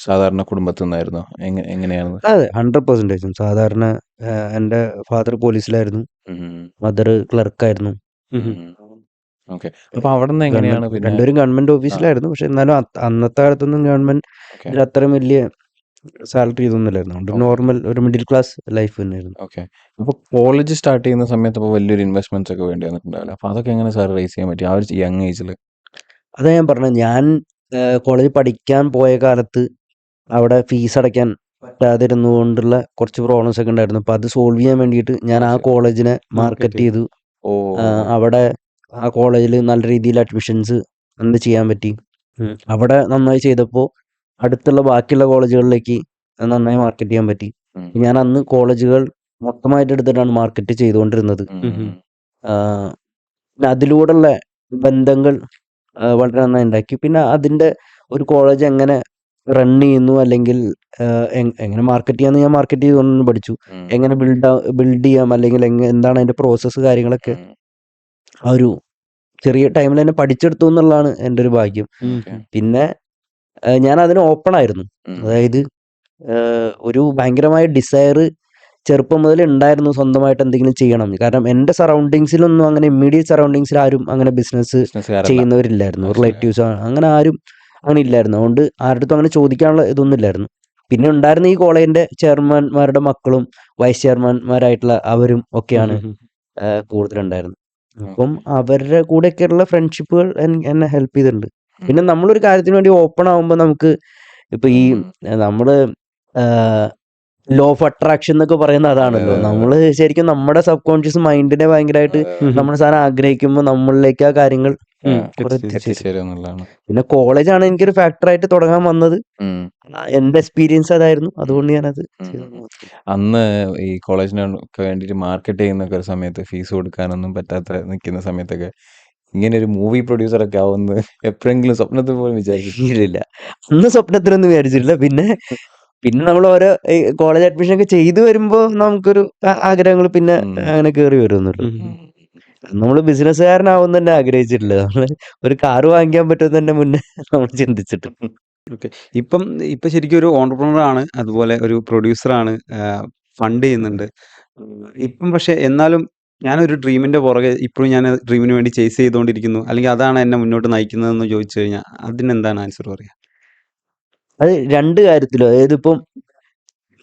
സാധാരണ കുടുംബത്തിൽ നിന്നായിരുന്നു? എങ്ങനെയാണ്? അതെ, 100%. സാധാരണ എൻ്റെ ഫാദർ പോലീസിലായിരുന്നു, മദർ ക്ലർക്കായിരുന്നു. ഓക്കെ. അപ്പൊ അവിടെ നിന്ന് എങ്ങനെയാണ് പിന്നെ? രണ്ടുപേരും ഗവൺമെന്റ് ഓഫീസിലായിരുന്നു. പക്ഷെ എന്നാലും അന്നത്തെ കാലത്തൊന്നും ഗവൺമെന്റ് അത്രയും വലിയ സാലറി ഇതൊന്നുമില്ലായിരുന്നു. അതുകൊണ്ട് നോർമൽ ഒരു മിഡിൽ ക്ലാസ് ലൈഫ് തന്നെയായിരുന്നു. ഓക്കെ. അപ്പോൾ കോളേജ് സ്റ്റാർട്ട് ചെയ്യുന്ന സമയത്ത് അപ്പോൾ വലിയൊരു ഇൻവെസ്റ്റ്മെന്റ്സ് ഒക്കെ വേണ്ടി വന്നിട്ടുണ്ടാവില്ല. അപ്പൊ അതൊക്കെ എങ്ങനെ സാർ റേസ് ചെയ്യാൻ പറ്റി ആ ഒരു യങ് ഏജിൽ? അതാ ഞാൻ പറഞ്ഞത്, ഞാൻ കോളേജിൽ പഠിക്കാൻ പോയ കാലത്ത് അവിടെ ഫീസ് അടയ്ക്കാൻ പറ്റാതിരുന്നുകൊണ്ടുള്ള കുറച്ച് പ്രോബ്ലംസ് ഒക്കെ ഉണ്ടായിരുന്നു. അപ്പൊ അത് സോൾവ് ചെയ്യാൻ വേണ്ടിയിട്ട് ഞാൻ ആ കോളേജിനെ മാർക്കറ്റ് ചെയ്തു. അവിടെ ആ കോളേജിൽ നല്ല രീതിയിൽ അഡ്മിഷൻസ് എന്ത് ചെയ്യാൻ പറ്റി. അവിടെ നന്നായി ചെയ്തപ്പോൾ അടുത്തുള്ള ബാക്കിയുള്ള കോളേജുകളിലേക്ക് നന്നായി മാർക്കറ്റ് ചെയ്യാൻ പറ്റി. ഞാൻ അന്ന് കോളേജുകൾ മൊത്തമായിട്ട് എടുത്തിട്ടാണ് മാർക്കറ്റ് ചെയ്തുകൊണ്ടിരുന്നത്. പിന്നെ അതിലൂടെയുള്ള ബന്ധങ്ങൾ വളരെ നന്നായി ഉണ്ടാക്കി. പിന്നെ അതിൻ്റെ ഒരു കോളേജ് എങ്ങനെ റൺ ചെയ്യുന്നു, അല്ലെങ്കിൽ എങ്ങനെ മാർക്കറ്റ് ചെയ്യാന്ന് ഞാൻ മാർക്കറ്റ് ചെയ്തുകൊണ്ട് പഠിച്ചു. എങ്ങനെ ബിൽഡ് ചെയ്യാം, അല്ലെങ്കിൽ എന്താണ് അതിന്റെ പ്രോസസ്സ്, കാര്യങ്ങളൊക്കെ ആ ഒരു ചെറിയ ടൈമിൽ തന്നെ പഠിച്ചെടുത്തു എന്നുള്ളതാണ് എൻ്റെ ഒരു ഭാഗ്യം. പിന്നെ ഞാൻ അതിന് ഓപ്പൺ ആയിരുന്നു. അതായത് ഒരു ഭയങ്കരമായ ഡിസയർ ചെറുപ്പം മുതൽ ഉണ്ടായിരുന്നു സ്വന്തമായിട്ട് എന്തെങ്കിലും ചെയ്യണം. കാരണം എൻ്റെ സറൗണ്ടിങ്സിലൊന്നും അങ്ങനെ ഇമ്മീഡിയറ്റ് സറൗണ്ടിങ്സിൽ ആരും അങ്ങനെ ബിസിനസ് ചെയ്യുന്നവരില്ലായിരുന്നു. റിലേറ്റീവ്സ് അങ്ങനെ ആരും അങ്ങനെ ഇല്ലായിരുന്നു. അതുകൊണ്ട് ആരുടെ അടുത്തും അങ്ങനെ ചോദിക്കാനുള്ള ഇതൊന്നും ഇല്ലായിരുന്നു. പിന്നെ ഉണ്ടായിരുന്ന ഈ കോളേജിന്റെ ചെയർമാൻമാരുടെ മക്കളും വൈസ് ചെയർമാൻമാരായിട്ടുള്ള അവരും ഒക്കെയാണ് കൂടുതലുണ്ടായിരുന്നത്. അപ്പം അവരുടെ കൂടെയൊക്കെയുള്ള ഫ്രണ്ട്ഷിപ്പുകൾ എന്നെ ഹെൽപ്പ് ചെയ്തിട്ടുണ്ട്. പിന്നെ നമ്മളൊരു കാര്യത്തിന് വേണ്ടി ഓപ്പൺ ആവുമ്പോൾ നമുക്ക് ഇപ്പൊ ഈ നമ്മള് ലോ ഓഫ് അട്രാക്ഷൻ എന്നൊക്കെ പറയുന്ന അതാണല്ലോ. നമ്മള് ശരിക്കും നമ്മുടെ സബ് കോൺഷ്യസ് മൈൻഡിനെ ഭയങ്കരമായിട്ട് നമ്മൾ സാധനം ആഗ്രഹിക്കുമ്പോൾ നമ്മളിലേക്ക് ആ കാര്യങ്ങൾ പിന്നെ കോളേജാണ് എനിക്കൊരു ഫാക്ടറായിട്ട് തുടങ്ങാൻ വന്നത്. എന്റെ എക്സ്പീരിയൻസ് അതായിരുന്നു, അതുകൊണ്ട് ഞാനത് അന്ന് ഈ കോളേജിനൊക്കെ വേണ്ടിയിട്ട് മാർക്കറ്റ് ചെയ്യുന്ന ഒരു സമയത്ത് ഫീസ് കൊടുക്കാനൊന്നും പറ്റാത്ത നിൽക്കുന്ന സമയത്തൊക്കെ ഇങ്ങനെ ഒരു മൂവി പ്രൊഡ്യൂസർ ഒക്കെ ആവുമെന്ന് എപ്പോഴെങ്കിലും സ്വപ്നത്തിൽ പോലും വിചാരിച്ചില്ല. അന്ന് സ്വപ്നത്തിലൊന്നും വിചാരിച്ചില്ല. പിന്നെ നമ്മൾ ഓരോ കോളേജ് അഡ്മിഷൻ ഒക്കെ ചെയ്തു വരുമ്പോ നമുക്കൊരു ആഗ്രഹങ്ങൾ പിന്നെ അങ്ങനെ കയറി വരുന്നുള്ളൂ. നമ്മൾ ബിസിനസ്സുകാരനാവും തന്നെ ആഗ്രഹിച്ചിട്ടില്ല. നമ്മള് ഒരു കാറ് വാങ്ങിക്കാൻ പറ്റുമെന്ന് തന്നെ മുന്നേ നമ്മൾ ചിന്തിച്ചിട്ട്. ഓക്കെ. ഇപ്പം ശരിക്കും ഒരു ഓൺടർപ്രണർ ആണ്, അതുപോലെ ഒരു പ്രൊഡ്യൂസറാണ്, ഫണ്ട് ചെയ്യുന്നുണ്ട്. ഇപ്പം പക്ഷെ എന്നാലും ഞാനൊരു ഡ്രീമിന്റെ പുറകെ ഇപ്പോഴും ഞാൻ ഡ്രീമിന് വേണ്ടി ചേസ് ചെയ്തുകൊണ്ടിരിക്കുന്നു, അല്ലെങ്കിൽ അതാണ് എന്നെ മുന്നോട്ട് നയിക്കുന്നതെന്ന് ചോദിച്ചു കഴിഞ്ഞാൽ അതിനെന്താണ് ആൻസർ പറയുക? അത് രണ്ട് കാര്യത്തിലും, അതായത് ഇപ്പം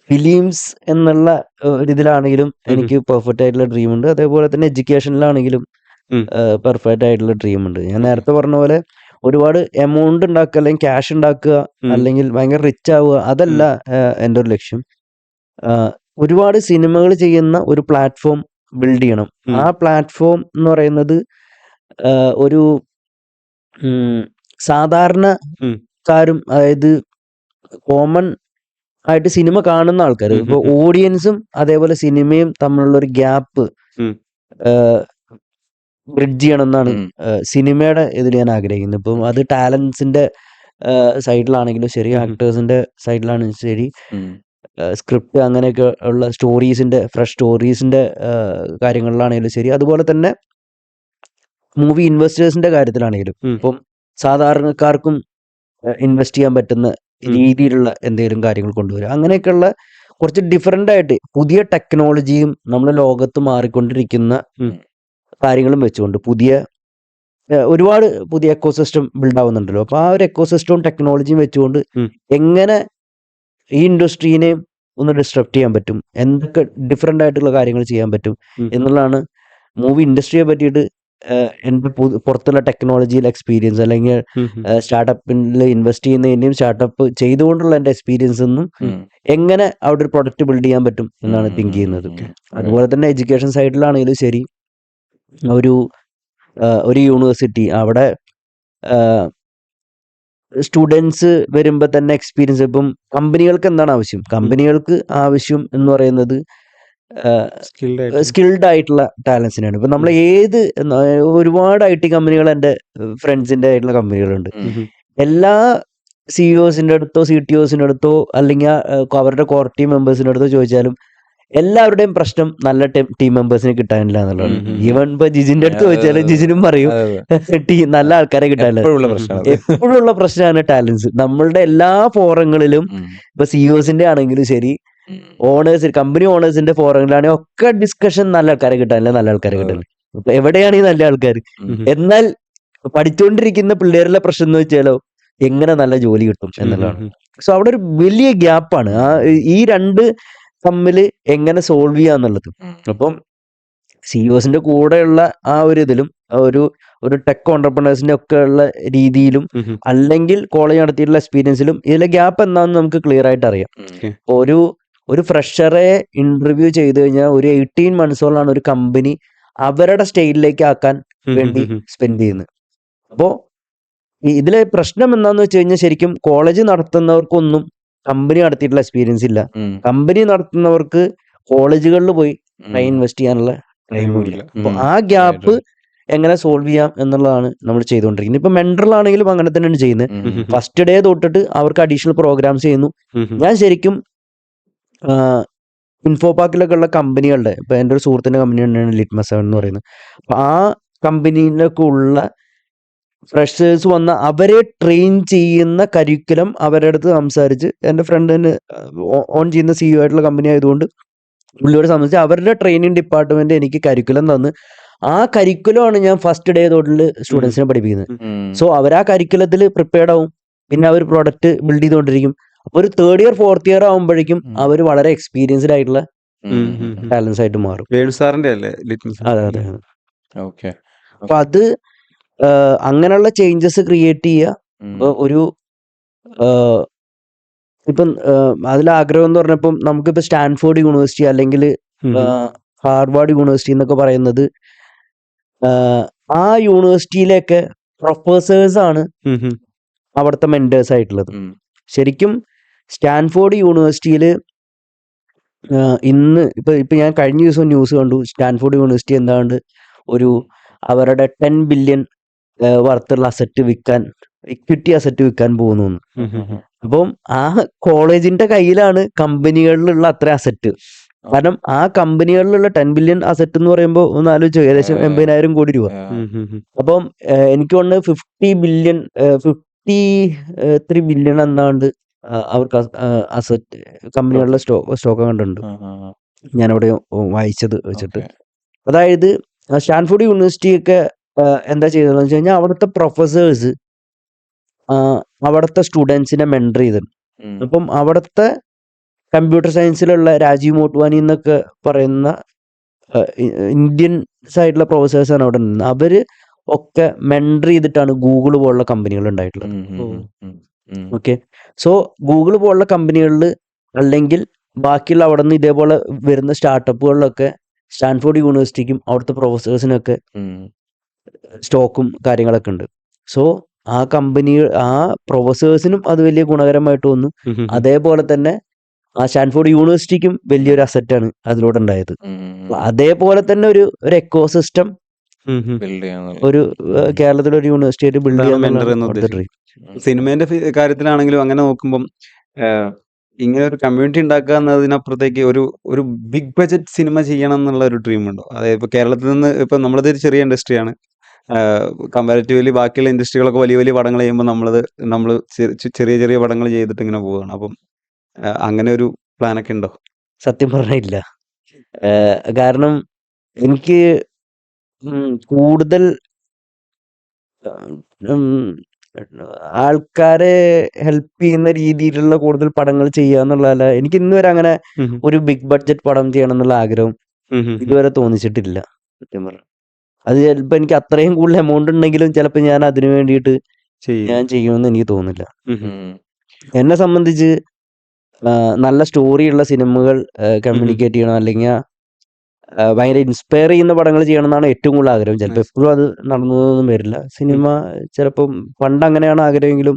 ഫിലിംസ് എന്നുള്ള ഒരിതിലാണെങ്കിലും എനിക്ക് പെർഫെക്റ്റ് ആയിട്ടുള്ള ഡ്രീം ഉണ്ട്. അതേപോലെ തന്നെ എഡ്യൂക്കേഷനിലാണെങ്കിലും പെർഫെക്റ്റ് ആയിട്ടുള്ള ഡ്രീം ഉണ്ട്. ഞാൻ നേരത്തെ പറഞ്ഞ പോലെ ഒരുപാട് എമൗണ്ട് ഉണ്ടാക്കുക, അല്ലെങ്കിൽ ക്യാഷ് ഉണ്ടാക്കുക, അല്ലെങ്കിൽ ഭയങ്കര റിച്ച് ആവുക, അതല്ല എൻ്റെ ഒരു ലക്ഷ്യം. ഒരുപാട് സിനിമകൾ ചെയ്യുന്ന ഒരു പ്ലാറ്റ്ഫോം ബിൽഡ് ചെയ്യണം. ആ പ്ലാറ്റ്ഫോം എന്ന് പറയുന്നത് ഒരു സാധാരണക്കാരും, അതായത് കോമൺ ആയിട്ട് സിനിമ കാണുന്ന ആൾക്കാർ, ഇപ്പൊ ഓഡിയൻസും അതേപോലെ സിനിമയും തമ്മിലുള്ള ഒരു ഗ്യാപ്പ് ബ്രിഡ്ജ് ചെയ്യണം എന്നാണ് സിനിമയുടെ ഇതിൽ ഞാൻ ആഗ്രഹിക്കുന്നത്. ഇപ്പം അത് ടാലൻസിന്റെ സൈഡിലാണെങ്കിലും ശരി, ആക്ടേഴ്സിന്റെ സൈഡിലാണെങ്കിലും ശരി, സ്ക്രിപ്റ്റ് അങ്ങനെയൊക്കെ ഉള്ള സ്റ്റോറീസിന്റെ ഫ്രഷ് സ്റ്റോറീസിന്റെ കാര്യങ്ങളിലാണെങ്കിലും ശരി, അതുപോലെ തന്നെ മൂവി ഇൻവെസ്റ്റേഴ്സിന്റെ കാര്യത്തിലാണെങ്കിലും ഇപ്പം സാധാരണക്കാർക്കും ഇൻവെസ്റ്റ് ചെയ്യാൻ പറ്റുന്ന രീതിയിലുള്ള എന്തെങ്കിലും കാര്യങ്ങൾ കൊണ്ടുവരിക. അങ്ങനെയൊക്കെയുള്ള കുറച്ച് ഡിഫറെന്റ് ആയിട്ട് പുതിയ ടെക്നോളജിയും നമ്മുടെ ലോകത്ത് മാറിക്കൊണ്ടിരിക്കുന്ന കാര്യങ്ങളും വെച്ചുകൊണ്ട് ഒരുപാട് പുതിയ എക്കോസിസ്റ്റം ബിൽഡ് ആവുന്നുണ്ടല്ലോ. അപ്പൊ ആ ഒരു എക്കോസിസ്റ്റവും ടെക്നോളജിയും വെച്ചുകൊണ്ട് എങ്ങനെ ഈ ഇൻഡസ്ട്രീനെ ഒന്ന് ഡിസ്ട്രപ്റ്റ് ചെയ്യാൻ പറ്റും, എന്തൊക്കെ ഡിഫറെന്റ് ആയിട്ടുള്ള കാര്യങ്ങൾ ചെയ്യാൻ പറ്റും എന്നുള്ളതാണ് മൂവി ഇൻഡസ്ട്രിയെ പറ്റിയിട്ട് എൻ്റെ പുറത്തുള്ള ടെക്നോളജിയിൽ എക്സ്പീരിയൻസ്, അല്ലെങ്കിൽ സ്റ്റാർട്ടപ്പിൽ ഇൻവെസ്റ്റ് ചെയ്യുന്നതിൻ്റെയും സ്റ്റാർട്ടപ്പ് ചെയ്തുകൊണ്ടുള്ള എൻ്റെ എക്സ്പീരിയൻസ് ഒന്നും എങ്ങനെ അവിടെ ഒരു പ്രൊഡക്റ്റ് ബിൽഡ് ചെയ്യാൻ പറ്റും എന്നാണ് തിങ്ക് ചെയ്യുന്നത്. അതുപോലെ തന്നെ എഡ്യൂക്കേഷൻ സൈഡിലാണെങ്കിലും ശരി, ഒരു യൂണിവേഴ്സിറ്റി അവിടെ സ്റ്റുഡൻസ് വരുമ്പോൾ തന്നെ എക്സ്പീരിയൻസ്, ഇപ്പം കമ്പനികൾക്ക് എന്താണ് ആവശ്യം, കമ്പനികൾക്ക് ആവശ്യം എന്ന് പറയുന്നത് സ്കിൽഡ് ആയിട്ടുള്ള ടാലൻസിനാണ്. ഇപ്പൊ നമ്മൾ ഒരുപാട് IT കമ്പനികൾ എൻ്റെ ഫ്രണ്ട്സിന്റെ ആയിട്ടുള്ള കമ്പനികളുണ്ട്. എല്ലാ CEOസിന്റെ അടുത്തോ CTOസിന്റെ അടുത്തോ അല്ലെങ്കിൽ അവരുടെ കോർ ടീം മെമ്പേഴ്സിന്റെ അടുത്തോ ചോദിച്ചാലും എല്ലാവരുടെയും പ്രശ്നം നല്ല ടീം മെമ്പേഴ്സിനെ കിട്ടാനില്ല എന്നുള്ളതാണ്. ഈവൻ ഇപ്പൊ ജിജിന്റെ അടുത്ത് ചോദിച്ചാലും ജിജിനും പറയും നല്ല ആൾക്കാരെ കിട്ടാനില്ല. എപ്പോഴും ഉള്ള പ്രശ്നമാണ് ടാലൻസ്. നമ്മളുടെ എല്ലാ ഫോറങ്ങളിലും ഇപ്പൊ CEOസിന്റെ ആണെങ്കിലും ശരി, കമ്പനി ഓണേഴ്സിന്റെ ഫോറങ്ങളിലാണെങ്കിൽ ഒക്കെ ഡിസ്കഷൻ നല്ല ആൾക്കാരെ കിട്ടാനില്ല, നല്ല ആൾക്കാരെ കിട്ടാനില്ല. അപ്പൊ എവിടെയാണ് ഈ നല്ല ആൾക്കാർ? എന്നാൽ പഠിച്ചുകൊണ്ടിരിക്കുന്ന പിള്ളേരുടെ പ്രശ്നം എന്ന് വെച്ചാലോ എങ്ങനെ നല്ല ജോലി കിട്ടും എന്നുള്ളതാണ്. സോ അവിടെ ഒരു വലിയ ഗ്യാപ്പാണ്. ഈ രണ്ട് തമ്മില് എങ്ങനെ സോൾവ് ചെയ്യാന്നുള്ളത്. അപ്പം CEOസിന്റെ കൂടെയുള്ള ആ ഒരു ഇതിലും ഒരു ടെക് ഓണ്ടർപ്രണേഴ്സിന്റെ ഒക്കെ ഉള്ള രീതിയിലും, അല്ലെങ്കിൽ കോളേജ് നടത്തിയിട്ടുള്ള എക്സ്പീരിയൻസിലും ഇതിലെ ഗ്യാപ്പ് എന്താണെന്ന് നമുക്ക് ക്ലിയർ ആയിട്ട് അറിയാം. ഒരു ഫ്രഷറെ ഇന്റർവ്യൂ ചെയ്ത് കഴിഞ്ഞാൽ ഒരു 18 മന്ത്സോളാണ് ഒരു കമ്പനി അവരുടെ സ്റ്റേജിലേക്ക് ആക്കാൻ വേണ്ടി സ്പെൻഡ് ചെയ്യുന്നത്. അപ്പോ ഇതിലെ പ്രശ്നം എന്താന്ന് വെച്ച് കഴിഞ്ഞാൽ, ശരിക്കും കോളേജ് നടത്തുന്നവർക്കൊന്നും കമ്പനി നടത്തിയിട്ടുള്ള എക്സ്പീരിയൻസ് ഇല്ല. കമ്പനി നടത്തുന്നവർക്ക് കോളേജുകളിൽ പോയി ടൈം ഇൻവെസ്റ്റ് ചെയ്യാനുള്ള ടൈമും ഇല്ല. അപ്പൊ ആ ഗ്യാപ്പ് എങ്ങനെ സോൾവ് ചെയ്യാം എന്നുള്ളതാണ് നമ്മൾ ചെയ്തുകൊണ്ടിരിക്കുന്നത്. ഇപ്പൊ മെൻഡറിൽ ആണെങ്കിലും അങ്ങനെ തന്നെയാണ് ചെയ്യുന്നത്. ഫസ്റ്റ് ഡേ തൊട്ടിട്ട് അവർക്ക് അഡീഷണൽ പ്രോഗ്രാംസ് ചെയ്യുന്നു. ഞാൻ ശരിക്കും ഇൻഫോ പാർക്കിലൊക്കെ ഉള്ള കമ്പനികളുടെ, ഇപ്പൊ എൻ്റെ ഒരു സുഹൃത്തിന്റെ കമ്പനി തന്നെയാണ് ലിറ്റ്മസ് 7 എന്ന് പറയുന്നത്. അപ്പൊ ആ കമ്പനിയിലൊക്കെ ഉള്ള ഫ്രഷേഴ്സ് വന്ന അവരെ ട്രെയിൻ ചെയ്യുന്ന കരിക്കുലം അവരുടെ അടുത്ത് സംസാരിച്ച്, എൻ്റെ ഫ്രണ്ടിന് ഓൺ ചെയ്യുന്ന CEO ആയിട്ടുള്ള കമ്പനി ആയതുകൊണ്ട് പുള്ളിയോട് സംബന്ധിച്ച് അവരുടെ ട്രെയിനിങ് ഡിപ്പാർട്ട്മെന്റ് എനിക്ക് കരിക്കുലം തന്ന് ആ കരിക്കുലമാണ് ഞാൻ ഫസ്റ്റ് ഡേ തൊട്ടിൽ സ്റ്റുഡൻസിനെ പഠിപ്പിക്കുന്നത്. സോ അവർ ആ കരിക്കുലത്തിൽ പ്രിപ്പയർഡ് ആവും. പിന്നെ അവർ പ്രൊഡക്റ്റ് ബിൽഡ് ചെയ്തുകൊണ്ടിരിക്കും. അപ്പൊ ഒരു 3rd ഇയർ 4th ഇയർ ആകുമ്പോഴേക്കും അവർ വളരെ എക്സ്പീരിയൻസ്ഡ് ആയിട്ടുള്ള ടാലൻസ് ആയിട്ട് മാറും. വേണു സാറിന്റെ അല്ലേ ലിറ്റ്മസ്? അതെ അതെ. ഓക്കെ. അപ്പൊ അത് അങ്ങനെയുള്ള ചേഞ്ചസ് ക്രിയേറ്റ് ചെയ്യുക. ഇപ്പൊ ഒരു ഇപ്പം അതിലാഗ്രഹം എന്ന് പറഞ്ഞപ്പം നമുക്കിപ്പോ സ്റ്റാൻഫോർഡ് യൂണിവേഴ്സിറ്റി അല്ലെങ്കിൽ ഹാർവാർഡ് യൂണിവേഴ്സിറ്റി എന്നൊക്കെ പറയുന്നത് ആ യൂണിവേഴ്സിറ്റിയിലൊക്കെ പ്രൊഫസേഴ്സ് ആണ് അവിടുത്തെ മെന്റേഴ്സ് ആയിട്ടുള്ളത്. ശരിക്കും സ്റ്റാൻഫോർഡ് യൂണിവേഴ്സിറ്റിയിൽ ഇന്ന് ഇപ്പൊ ഞാൻ കഴിഞ്ഞ ദിവസം ന്യൂസ് കണ്ടു, സ്റ്റാൻഫോർഡ് യൂണിവേഴ്സിറ്റി എന്താണ്ട് ഒരു അവരുടെ 10 ബില്യൺ വർത്തുള്ള അസറ്റ് വിൽക്കാൻ, ഇക്വിറ്റി അസറ്റ് വിൽക്കാൻ പോകുന്നു. അപ്പം ആ കോളേജിന്റെ കയ്യിലാണ് കമ്പനികളിലുള്ള അത്ര അസറ്റ്. കാരണം ആ കമ്പനികളിലുള്ള 10 ബില്യൺ അസറ്റ് എന്ന് പറയുമ്പോൾ ഒന്ന് ആലോചിച്ചു, ഏകദേശം 80,000 കോടി രൂപ. അപ്പം എനിക്ക് തോന്നുന്നു 53 ബില്യൺ എന്നാണ്ട് അവർക്ക് അസറ്റ് കമ്പനികളുടെ സ്റ്റോക്ക് കണ്ടിട്ടുണ്ട് ഞാനവിടെ വായിച്ചത് വെച്ചിട്ട്. അതായത് സ്റ്റാൻഫോർഡ് യൂണിവേഴ്സിറ്റി ഒക്കെ എന്താ ചെയ്തതെന്ന് വെച്ച് കഴിഞ്ഞാൽ അവിടുത്തെ പ്രൊഫസേഴ്സ് അവിടുത്തെ സ്റ്റുഡൻസിനെ മെൻറ്റർ ചെയ്തിട്ടുണ്ട്. അപ്പം അവിടുത്തെ കമ്പ്യൂട്ടർ സയൻസിലുള്ള രാജീവ് മോട്ട്വാനി എന്നൊക്കെ പറയുന്ന ഇന്ത്യൻസ് ആയിട്ടുള്ള പ്രൊഫസേഴ്സാണ് അവിടെ നിന്നത്. അവര് ഒക്കെ മെൻറ്റർ ചെയ്തിട്ടാണ് ഗൂഗിൾ പോലുള്ള കമ്പനികൾ ഉണ്ടായിട്ടുള്ളത്. ഓക്കെ, സോ ഗൂഗിൾ പോലുള്ള കമ്പനികളിൽ അല്ലെങ്കിൽ ബാക്കിയുള്ള അവിടെ നിന്ന് ഇതേപോലെ വരുന്ന സ്റ്റാർട്ടപ്പുകളിലൊക്കെ സ്റ്റാൻഫോർഡ് യൂണിവേഴ്സിറ്റിക്കും അവിടുത്തെ പ്രൊഫസേഴ്സിനൊക്കെ സ്റ്റോക്കും കാര്യങ്ങളൊക്കെ ഉണ്ട്. സോ ആ കമ്പനി ആ പ്രൊഫസേഴ്സിനും അത് വലിയ ഗുണകരമായിട്ട് വന്നു. അതേപോലെ തന്നെ ആ സ്റ്റാൻഫോർഡ് യൂണിവേഴ്സിറ്റിക്കും വലിയൊരു അസറ്റാണ് അതിലൂടെ ഉണ്ടായത്. അതേപോലെ തന്നെ ഒരു എക്കോസിസ്റ്റം ഒരു കേരളത്തിലൊരു യൂണിവേഴ്സിറ്റി ആയിട്ട് ബിൽഡ് ചെയ്യാൻ. സിനിമേന്റെ കാര്യത്തിലാണെങ്കിലും അങ്ങനെ നോക്കുമ്പം ഇങ്ങനെ ഒരു കമ്മ്യൂണിറ്റി ഉണ്ടാക്കുക എന്നതിനപ്പുറത്തേക്ക് ഒരു ബിഗ് ബഡ്ജറ്റ് സിനിമ ചെയ്യണം എന്നുള്ള ഒരു ഡ്രീം ഉണ്ടോ? അതായത് ഇപ്പൊ കേരളത്തിൽ നിന്ന് ഇപ്പൊ നമ്മളത് ഒരു ചെറിയ ഇൻഡസ്ട്രിയാണ്, കമ്പാരിറ്റീവ്ലി ബാക്കിയുള്ള ഇൻഡസ്ട്രികളൊക്കെ വലിയ വലിയ പടങ്ങൾ ചെയ്യുമ്പോൾ നമ്മൾ ചെറിയ ചെറിയ പടങ്ങൾ ചെയ്തിട്ട് ഇങ്ങനെ പോവുകയാണ്. അപ്പം അങ്ങനെ ഒരു പ്ലാനൊക്കെ ഉണ്ടോ? സത്യം പറഞ്ഞില്ല. കാരണം എനിക്ക് കൂടുതൽ ആൾക്കാരെ ഹെൽപ്പ് ചെയ്യുന്ന രീതിയിലുള്ള കൂടുതൽ പടങ്ങൾ ചെയ്യുക എന്നുള്ളതല്ല. എനിക്ക് ഇന്ന് വരെ അങ്ങനെ ഒരു ബിഗ് ബഡ്ജറ്റ് പടം ചെയ്യണം എന്നുള്ള ആഗ്രഹം ഇതുവരെ തോന്നിച്ചിട്ടില്ല സത്യം പറഞ്ഞാൽ. അത് ചിലപ്പോൾ എനിക്ക് അത്രയും കൂടുതൽ എമൗണ്ട് ഉണ്ടെങ്കിലും ചിലപ്പോൾ ഞാൻ അതിനു വേണ്ടിയിട്ട് ഞാൻ ചെയ്യുമെന്ന് എനിക്ക് തോന്നുന്നില്ല. എന്നെ സംബന്ധിച്ച് നല്ല സ്റ്റോറിയുള്ള സിനിമകൾ കമ്മ്യൂണിക്കേറ്റ് ചെയ്യണം, അല്ലെങ്കിൽ ഭയങ്കര ഇൻസ്പയർ ചെയ്യുന്ന പടങ്ങൾ ചെയ്യണം എന്നാണ് ഏറ്റവും കൂടുതൽ ആഗ്രഹം. ചിലപ്പോൾ എപ്പോഴും അത് നടന്നതൊന്നും വരില്ല. സിനിമ ചിലപ്പം പണ്ട് അങ്ങനെയാണ് ആഗ്രഹമെങ്കിലും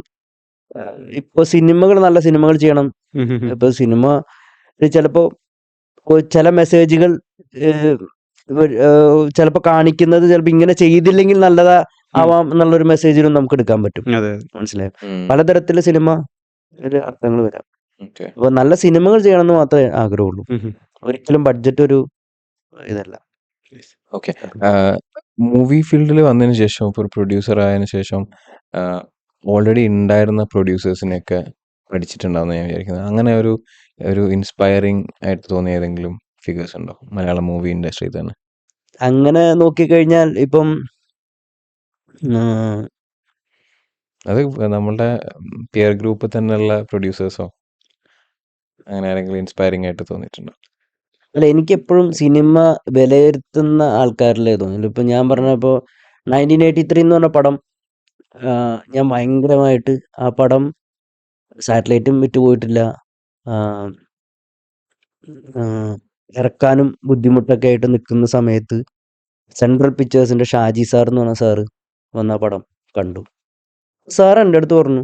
ഇപ്പൊ സിനിമകൾ നല്ല സിനിമകൾ ചെയ്യണം. ഇപ്പൊ സിനിമ ചിലപ്പോ ചില മെസ്സേജുകൾ ചിലപ്പോ കാണിക്കുന്നത് ചിലപ്പോ ഇങ്ങനെ ചെയ്തില്ലെങ്കിൽ നല്ലതാ ആവാം എന്നുള്ളൊരു മെസ്സേജിലും നമുക്ക് എടുക്കാൻ പറ്റും. മനസ്സിലായോ? പലതരത്തില് സിനിമ അർത്ഥങ്ങൾ വരാം. അപ്പൊ നല്ല സിനിമകൾ ചെയ്യണമെന്ന് മാത്രമേ ആഗ്രഹമുള്ളൂ. ഒരിക്കലും ബഡ്ജറ്റ് ഒരു ഇതല്ല. ഓക്കെ, മൂവി ഫീൽഡിൽ വന്നതിന് ശേഷം, ഒരു പ്രൊഡ്യൂസർ ആയതിനു ശേഷം ഓൾറെഡി ഉണ്ടായിരുന്ന പ്രൊഡ്യൂസേഴ്സിനെയൊക്കെ പഠിച്ചിട്ടുണ്ടാവുന്ന ഞാൻ വിചാരിക്കുന്നത്. അങ്ങനെ ഒരു ഇൻസ്പയറിംഗ് ആയിട്ട് തോന്നിയ ഏതെങ്കിലും ഫിഗേഴ്സ് ഉണ്ടോ മലയാളം മൂവി ഇൻഡസ്ട്രി തന്നെ? അങ്ങനെ നോക്കിക്കഴിഞ്ഞാൽ ഇപ്പം അത് നമ്മളുടെ പിയർ ഗ്രൂപ്പിൽ തന്നെയുള്ള പ്രൊഡ്യൂസേഴ്സോ അങ്ങനെ ആരെങ്കിലും ഇൻസ്പയറിംഗ് ആയിട്ട് തോന്നിയിട്ടുണ്ടോ? അല്ല, എനിക്കെപ്പോഴും സിനിമ വിലയിരുത്തുന്ന ആൾക്കാരിലേ തോന്നില്ല. ഇപ്പൊ ഞാൻ പറഞ്ഞപ്പോ 1983 എന്ന് പറഞ്ഞ പടം ഞാൻ ഭയങ്കരമായിട്ട് ആ പടം സാറ്റലൈറ്റും വിറ്റുപോയിട്ടില്ല, ഇറക്കാനും ബുദ്ധിമുട്ടൊക്കെ ആയിട്ട് നിൽക്കുന്ന സമയത്ത് സെൻട്രൽ പിക്ചേഴ്സിന്റെ ഷാജി സാർ എന്ന് പറഞ്ഞ സാറ് വന്ന പടം കണ്ടു. സാർ എൻ്റെ അടുത്ത് പറഞ്ഞു,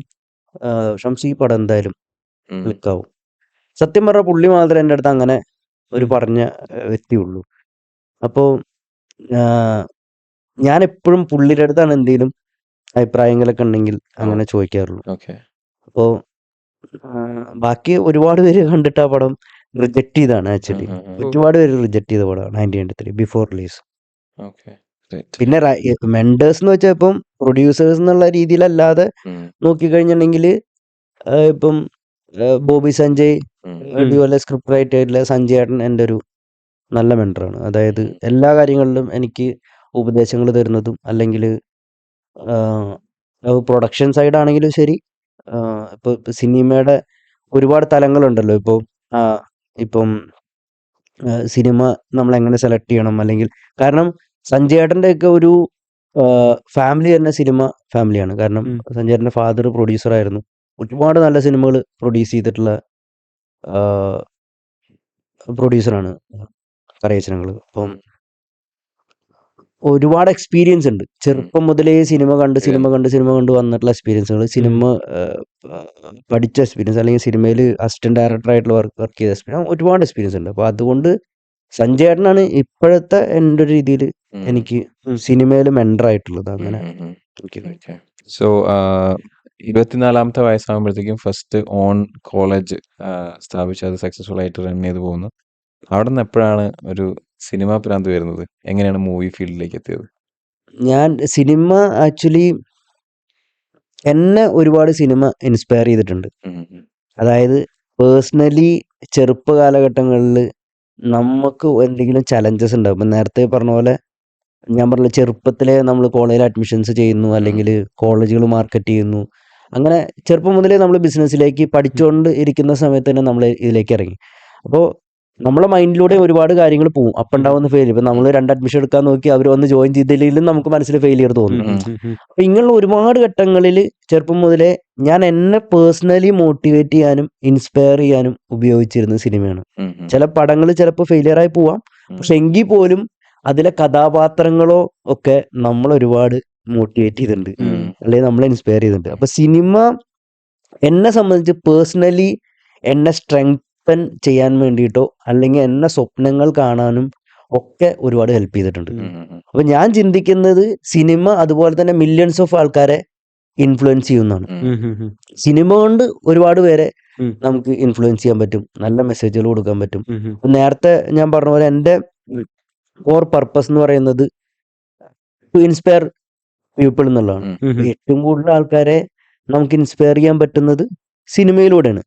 ഷംസ് ഈ പടം എന്തായാലും ക്ലിക്കാവും. സത്യം പറഞ്ഞ പുള്ളി മാത്രമേ എൻ്റെ അടുത്ത് അങ്ങനെ ഒരു പറഞ്ഞ വ്യക്തിയുള്ളൂ. അപ്പോൾ ഞാൻ എപ്പോഴും പുള്ളിയുടെ അടുത്താണ് എന്തെങ്കിലും അഭിപ്രായങ്ങളൊക്കെ ഉണ്ടെങ്കിൽ അങ്ങനെ ചോദിക്കാറുള്ളൂ. ഓക്കെ. അപ്പോൾ ബാക്കി ഒരുപാട് പേര് കണ്ടിട്ട് ആ പടം റിജക്ട് ചെയ്താണ് ആക്ച്വലി. ഒരുപാട് പേര് റിജക്ട് ചെയ്ത പടമാണ് 1993 ബിഫോർ റിലീസ്. ഓക്കെ. റൈറ്റ്. പിന്നെ മെന്റേഴ്സ് എന്ന് വെച്ചാൽ ഇപ്പം പ്രൊഡ്യൂസേഴ്സ് എന്നുള്ള രീതിയിലല്ലാതെ നോക്കിക്കഴിഞ്ഞിട്ടുണ്ടെങ്കിൽ ഇപ്പം ബോബി സഞ്ജയ്, അതുപോലെ സ്ക്രിപ്റ്റ് റൈറ്റർ ആയിട്ടുള്ള സഞ്ജയ് ഏട്ടൻ എൻ്റെ ഒരു നല്ല മെന്ററാണ്. അതായത് എല്ലാ കാര്യങ്ങളിലും എനിക്ക് ഉപദേശങ്ങൾ തരുന്നതും, അല്ലെങ്കിൽ പ്രൊഡക്ഷൻ സൈഡ് ആണെങ്കിലും ശരി, ഇപ്പോൾ സിനിമയുടെ ഒരുപാട് തലങ്ങളുണ്ടല്ലോ. ഇപ്പോൾ ഇപ്പം സിനിമ നമ്മൾ എങ്ങനെ സെലക്ട് ചെയ്യണം, അല്ലെങ്കിൽ കാരണം സഞ്ജയ് ഏട്ടൻ്റെ ഒക്കെ ഒരു ഫാമിലി തന്നെ സിനിമ ഫാമിലിയാണ്. കാരണം സഞ്ജയ് ഏട്ടൻ്റെ ഫാദർ പ്രൊഡ്യൂസർ ആയിരുന്നു. ഒരുപാട് നല്ല സിനിമകൾ പ്രൊഡ്യൂസ് ചെയ്തിട്ടുള്ള പ്രൊഡ്യൂസറാണ് കരയച്ചനങ്ങൾ. അപ്പം ഒരുപാട് എക്സ്പീരിയൻസ് ഉണ്ട്. ചെറുപ്പം മുതലേ സിനിമ കണ്ട് വന്നിട്ടുള്ള എക്സ്പീരിയൻസുകൾ, സിനിമ പഠിച്ച എക്സ്പീരിയൻസ്, അല്ലെങ്കിൽ സിനിമയിൽ അസിസ്റ്റന്റ് ഡയറക്ടർ ആയിട്ടുള്ള വർക്ക് ചെയ്ത എക്സ്പീരിയൻസ്, ഒരുപാട് എക്സ്പീരിയൻസ് ഉണ്ട്. അപ്പോൾ അതുകൊണ്ട് സഞ്ജയ് ഏട്ടനാണ് ഇപ്പോഴത്തെ എൻ്റെ ഒരു രീതിയിൽ എനിക്ക് സിനിമയിൽ മെന്റർ ആയിട്ടുള്ളത്. അങ്ങനെ എനിക്ക് സോ 24ാമത്തെ വയസ്സാകുമ്പോഴത്തേക്കും ഫസ്റ്റ് ഓൺ കോളേജ് സ്ഥാപിച്ച് അത് സക്സസ്ഫുൾ ആയിട്ട് റൺ ചെയ്ത് പോകുന്നു. അവിടെ നിന്ന് എപ്പോഴാണ് ഒരു സിനിമ ഭ്രാന്ത് വരുന്നത്? എങ്ങനെയാണ് മൂവി ഫീൽഡിലേക്ക് എത്തിയത്? ഞാൻ സിനിമ ആക്ച്വലി എന്നെ ഒരുപാട് സിനിമ ഇൻസ്പയർ ചെയ്തിട്ടുണ്ട്. അതായത് പേഴ്സണലി ചെറുപ്പ കാലഘട്ടങ്ങളിൽ നമുക്ക് എന്തെങ്കിലും ചലഞ്ചസ് ഉണ്ടാവും. ഇപ്പം നേരത്തെ പറഞ്ഞ പോലെ ഞാൻ പറഞ്ഞ ചെറുപ്പത്തിലെ നമ്മൾ കോളേജിൽ അഡ്മിഷൻസ് ചെയ്യുന്നു, അല്ലെങ്കിൽ കോളേജുകൾ മാർക്കറ്റ് ചെയ്യുന്നു. അങ്ങനെ ചെറുപ്പം മുതലേ നമ്മൾ ബിസിനസ്സിലേക്ക് പഠിച്ചുകൊണ്ട് ഇരിക്കുന്ന സമയത്ത് തന്നെ നമ്മൾ ഇതിലേക്ക് ഇറങ്ങി. അപ്പോൾ നമ്മളെ മൈൻഡിലൂടെ ഒരുപാട് കാര്യങ്ങൾ പോകും, അപ്പ് ഉണ്ടാവുന്ന ഫെയിലിയർ. ഇപ്പം നമ്മൾ 2 അഡ്മിഷൻ എടുക്കാൻ നോക്കി അവർ വന്ന് ജോയിൻ ചെയ്തില്ലെങ്കിലും നമുക്ക് മനസ്സിൽ ഫെയിലിയർ തോന്നും. അപ്പം ഇങ്ങനെയുള്ള ഒരുപാട് ഘട്ടങ്ങളിൽ ചെറുപ്പം മുതലേ ഞാൻ എന്നെ പേഴ്സണലി മോട്ടിവേറ്റ് ചെയ്യാനും ഇൻസ്പയർ ചെയ്യാനും ഉപയോഗിച്ചിരുന്ന സിനിമയാണ്. ചില പടങ്ങൾ ചിലപ്പോൾ ഫെയിലിയർ ആയി പോവാം, പക്ഷെ എങ്കിൽ പോലും അതിലെ കഥാപാത്രങ്ങളോ ഒക്കെ നമ്മൾ ഒരുപാട് മോട്ടിവേറ്റ് ചെയ്തിട്ടുണ്ട്, അല്ലെങ്കിൽ നമ്മളെ ഇൻസ്പയർ ചെയ്തിട്ടുണ്ട്. അപ്പൊ സിനിമ എന്നെ സംബന്ധിച്ച് പേഴ്സണലി എന്നെ സ്ട്രെങ്തൻ ചെയ്യാൻ വേണ്ടിയിട്ടോ, അല്ലെങ്കിൽ എന്നെ സ്വപ്നങ്ങൾ കാണാനും ഒക്കെ ഒരുപാട് ഹെൽപ്പ് ചെയ്തിട്ടുണ്ട്. അപ്പൊ ഞാൻ ചിന്തിക്കുന്നത് സിനിമ അതുപോലെ തന്നെ മില്യൺസ് ഓഫ് ആൾക്കാരെ ഇൻഫ്ലുവൻസ് ചെയ്യുന്നതാണ്. സിനിമ കൊണ്ട് ഒരുപാട് പേരെ നമുക്ക് ഇൻഫ്ലുവൻസ് ചെയ്യാൻ പറ്റും, നല്ല മെസ്സേജുകൾ കൊടുക്കാൻ പറ്റും. നേരത്തെ ഞാൻ പറഞ്ഞ പോലെ എൻ്റെ കോർ പർപ്പസ് എന്ന് പറയുന്നത് ടു ഇൻസ്പയർ പീപ്പിൾ എന്നുള്ളതാണ്. ഏറ്റവും കൂടുതൽ ആൾക്കാരെ നമുക്ക് ഇൻസ്പയർ ചെയ്യാൻ പറ്റുന്നത് സിനിമയിലൂടെയാണ്.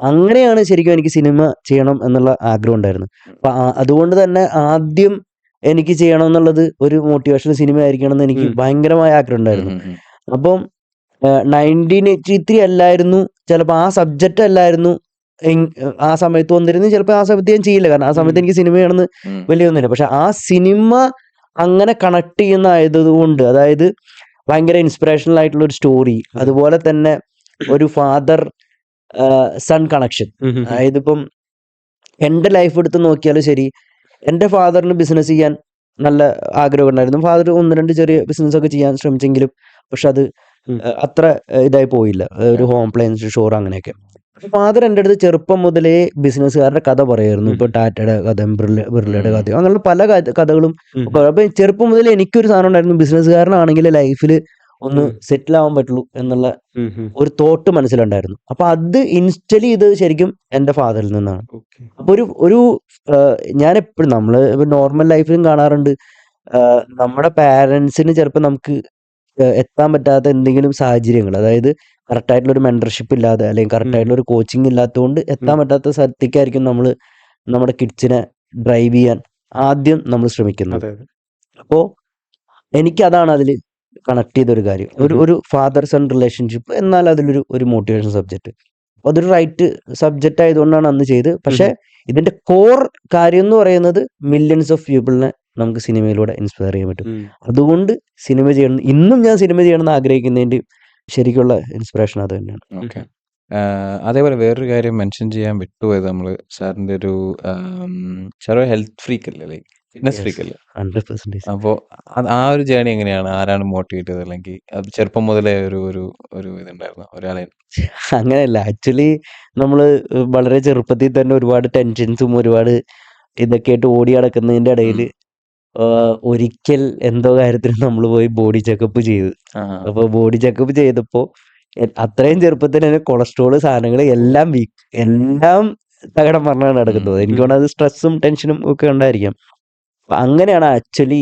അങ്ങനെയാണ് ശരിക്കും എനിക്ക് സിനിമ ചെയ്യണം എന്നുള്ള ആഗ്രഹം ഉണ്ടായിരുന്നു. അപ്പൊ അതുകൊണ്ട് തന്നെ ആദ്യം എനിക്ക് ചെയ്യണം എന്നുള്ളത് ഒരു മോട്ടിവേഷണൽ സിനിമ ആയിരിക്കണം എന്ന് എനിക്ക് ഭയങ്കരമായ ആഗ്രഹം ഉണ്ടായിരുന്നു. അപ്പം 1983 അല്ലായിരുന്നു ചിലപ്പോൾ, ആ സബ്ജക്റ്റ് അല്ലായിരുന്നു ആ സമയത്ത് വന്നിരുന്നു. ചിലപ്പോൾ ആ സമയത്ത് ഞാൻ ചെയ്യില്ല, കാരണം ആ സമയത്ത് എനിക്ക് സിനിമയാണെന്ന് വലിയൊന്നുമില്ല. പക്ഷെ ആ സിനിമ അങ്ങനെ കണക്ട് ചെയ്യുന്ന ആയതുകൊണ്ട്, അതായത് ഭയങ്കര ഇൻസ്പിറേഷണൽ ആയിട്ടുള്ള ഒരു സ്റ്റോറി, അതുപോലെ തന്നെ ഒരു ഫാദർ സൺ കണക്ഷൻ. അതായത് ഇപ്പം എൻ്റെ ലൈഫ് എടുത്ത് നോക്കിയാലും ശരി, എൻ്റെ ഫാദറിന് ബിസിനസ് ചെയ്യാൻ നല്ല ആഗ്രഹം ഉണ്ടായിരുന്നു. ഫാദർ 1-2 ചെറിയ ബിസിനസ് ഒക്കെ ചെയ്യാൻ ശ്രമിച്ചെങ്കിലും പക്ഷെ അത് അത്ര ഇതായി പോയില്ല, ഒരു ഹോം അപ്ലയൻസ് സ്റ്റോർ അങ്ങനെയൊക്കെ. ഫാദർ എൻ്റെ അടുത്ത് ചെറുപ്പം മുതലേ ബിസിനസ്സുകാരുടെ കഥ പറയായിരുന്നു. ഇപ്പൊ ടാറ്റയുടെ കഥ, ബിർളയുടെ കഥ, അങ്ങനെയുള്ള പല കഥകളും. അപ്പൊ ചെറുപ്പം മുതലേ എനിക്കൊരു സാധനം ഉണ്ടായിരുന്നു, ബിസിനസ്സുകാരനാണെങ്കിൽ ലൈഫിൽ ഒന്ന് സെറ്റിൽ ആവാൻ പറ്റുള്ളൂ എന്നുള്ള ഒരു തോട്ട് മനസ്സിലുണ്ടായിരുന്നു. അപ്പൊ അത് ഇൻസ്റ്റലി ഇത് ശരിക്കും എൻ്റെ ഫാദറിൽ നിന്നാണ്. അപ്പൊ ഒരു ഞാൻ എപ്പോഴും നമ്മള് നോർമൽ ലൈഫിലും കാണാറുണ്ട്, നമ്മുടെ പാരൻസിന് ചിലപ്പോൾ നമുക്ക് എത്താൻ പറ്റാത്ത എന്തെങ്കിലും സാഹചര്യങ്ങൾ, അതായത് കറക്റ്റായിട്ടുള്ള ഒരു മെന്റർഷിപ്പ് ഇല്ലാതെ, അല്ലെങ്കിൽ കറക്റ്റായിട്ടുള്ള ഒരു കോച്ചിങ് ഇല്ലാത്തതുകൊണ്ട് എത്താൻ പറ്റാത്ത സ്ഥലത്തേക്കായിരിക്കും നമ്മൾ നമ്മുടെ കിഡ്സിനെ ഡ്രൈവ് ചെയ്യാൻ ആദ്യം നമ്മൾ ശ്രമിക്കുന്നത്. അപ്പോൾ എനിക്ക് അതാണ് അതിൽ കണക്ട് ചെയ്തൊരു കാര്യം, ഒരു ഫാദർ സൺ റിലേഷൻഷിപ്പ്, എന്നാൽ അതിലൊരു മോട്ടിവേഷൻ സബ്ജക്റ്റ്. അപ്പോൾ അതൊരു റൈറ്റ് സബ്ജക്റ്റ് ആയതുകൊണ്ടാണ് അന്ന് ചെയ്ത്. പക്ഷെ ഇതിന്റെ കോർ കാര്യം എന്ന് പറയുന്നത് മില്യൺസ് ഓഫ് പീപ്പിളിനെ നമുക്ക് സിനിമയിലൂടെ ഇൻസ്പയർ ചെയ്യാൻ പറ്റും. അതുകൊണ്ട് സിനിമ ചെയ്യണം, ഇന്നും ഞാൻ സിനിമ ചെയ്യണമെന്ന് ആഗ്രഹിക്കുന്നതിന്റെ ശരിക്കുള്ള ഇൻസ്പിറേഷൻ അത് തന്നെയാണ്. ഓക്കെ. അതേപോലെ വേറൊരു കാര്യം മെൻഷൻ ചെയ്യാൻ വിട്ടുപോയത്, നമ്മള് സാറിന്റെ ഒരു സാർ ഹെൽത്ത് ഫ്രീക്ക് അല്ലേ, ലൈക്ക് ഫിറ്റ്നസ് ഫ്രീക്ക് അല്ലേ? 100%. അപ്പോൾ ആ ഒരു ജേണി എങ്ങനെയാണ്? ആരാണ് മോട്ടിവേറ്റ് ചെയ്തത്? അല്ലെങ്കിൽ അത് ചെറുപ്പം മുതലേ ഒരു ഇതുണ്ടായിരുന്നു ഒരാളെ? അങ്ങനെയല്ല, ആക്ച്വലി നമ്മൾ വളരെ ചെറുപ്പത്തിൽ തന്നെ ഒരുപാട് ടെൻഷൻസും ഒരുപാട് ഇതൊക്കെ ആയിട്ട് ഓടി നടക്കുന്നതിന്റെ ഇടയിൽ ഒരിക്കൽ എന്തോ കാര്യത്തിന് നമ്മൾ പോയി ബോഡി ചെക്കപ്പ് ചെയ്തു. ആ. അപ്പൊ ബോഡി ചെക്കപ്പ് ചെയ്തപ്പോ അത്രയും ചെറുപ്പത്തിൽ തന്നെ കൊളസ്ട്രോള് സാധനങ്ങൾ എല്ലാം എല്ലാം തകിടം മറിഞ്ഞാണ് നടക്കുന്നത്. എനിക്ക് തോന്നുന്നത് അത് സ്ട്രെസ്സും ടെൻഷനും ഒക്കെ ഉണ്ടായിരിക്കാം. അപ്പൊ അങ്ങനെയാണ് ആക്ച്വലി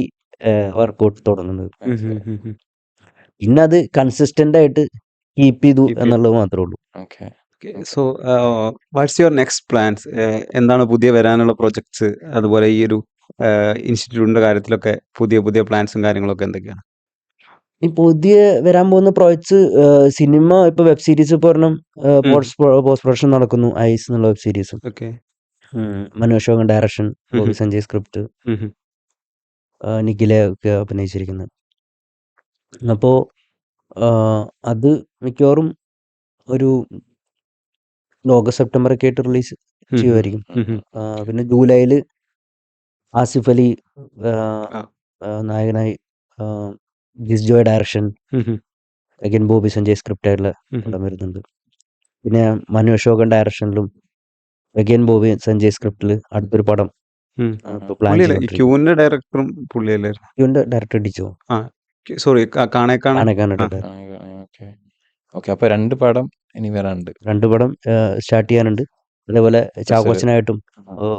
വർക്കൗട്ട് തുടങ്ങുന്നത്. പിന്നെ അത് കൺസിസ്റ്റന്റ് ആയിട്ട് കീപ്പ് ചെയ്തു Keep it. എന്നുള്ളത് മാത്രമേ ഉള്ളൂ. Okay. So what's your next plans? എന്താണ് പുതിയ വരാനുള്ള പ്രൊജക്ട്സ്? അതുപോലെ ഈ ഒരു ഇൻസ്റ്റിറ്റ്യൂട്ടിന്റെ കാര്യത്തിലൊക്കെ പുതിയ പുതിയ പ്ലാൻസും കാര്യങ്ങളൊക്കെ എന്തൊക്കെയാണ്? ഈ പുതിയ വരാൻ പോകുന്ന പ്രോജക്ട്സ് സിനിമ, ഇപ്പൊ വെബ് സീരീസ് ഇപ്പൊ ഒരെണ്ണം പോസ്റ്റ് പ്രൊഡക്ഷൻ നടക്കുന്നു, ഐസ് എന്നുള്ള web series. Okay. Manu Ashokan direction, Bobby Sanjay script, Nikhila ഒക്കെ അഭിനയിച്ചിരിക്കുന്നത്. അപ്പോ അത് മിക്കവാറും ഒരു ഓഗസ്റ്റ് സെപ്റ്റംബർ ഒക്കെ ആയിട്ട് റിലീസ് ചെയ്യുമായിരിക്കും. പിന്നെ ജൂലൈയില് ആസിഫ് അലി നായകനായി, Jis Joy direction, again Bobby Sanjay script ആയിട്ടുള്ള പടം വരുന്നുണ്ട്. പിന്നെ മനു അശോകൻ ഡയറക്ഷനിലും അഗൈൻ ബോബി സഞ്ജയ് സ്ക്രിപ്റ്റില് അടുത്തൊരു പടം പ്ലാൻ പുള്ളിയല്ലേ ഈ ക്യൂവിന്റെ ഡയറക്ടറും പുള്ളിയല്ലായിരുന്നു? ചെയ്യുന്നുണ്ട്. ഡയറക്ടർ ഡിച്ചോ സോറി, കാണേക്കാണ്. കാണാനായിട്ട് ഓക്കെ. ഓക്കെ. അപ്പൊ 2 പടം ഇനി വരാനുണ്ട്. 2 പടം സ്റ്റാർട്ട് ചെയ്യാനുണ്ട്. അതേപോലെ ചാക്കോച്ചനായിട്ടും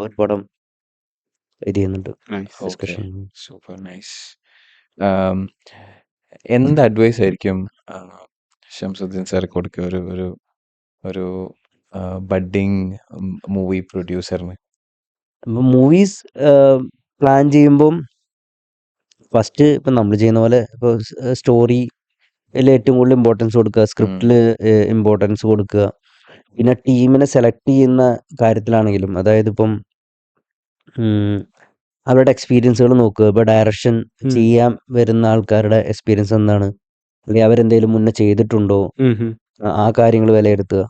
ഒരു പടം ഇത് ചെയ്യുന്നുണ്ട്. ഡിസ്കഷൻ. Super nice. എന്ത് അഡ്വൈസ് ആയിരിക്കും ഷംസുദ്ദീൻ സാർ കൊടുക്കുക ഒരു ഒരു ഒരു ബഡ്ഡിങ് മൂവി പ്രൊഡ്യൂസറിന്? മൂവീസ് പ്ലാൻ ചെയ്യുമ്പം ഫസ്റ്റ് ഇപ്പം നമ്മൾ ചെയ്യുന്ന പോലെ ഇപ്പോൾ സ്റ്റോറിയിൽ ഏറ്റവും കൂടുതൽ ഇമ്പോർട്ടൻസ് കൊടുക്കുക, സ്ക്രിപ്റ്റിൽ ഇമ്പോർട്ടൻസ് കൊടുക്കുക. പിന്നെ ടീമിനെ സെലക്ട് ചെയ്യുന്ന കാര്യത്തിലാണെങ്കിലും, അതായത് ഇപ്പം അവരുടെ എക്സ്പീരിയൻസുകൾ നോക്കുക. ഇപ്പോൾ ഡയറക്ഷൻ ചെയ്യാൻ വരുന്ന ആൾക്കാരുടെ എക്സ്പീരിയൻസ് എന്താണ്, അല്ലെങ്കിൽ അവരെന്തെങ്കിലും മുന്നേ ചെയ്തിട്ടുണ്ടോ, ആ കാര്യങ്ങൾ വിലയിരുത്തുക.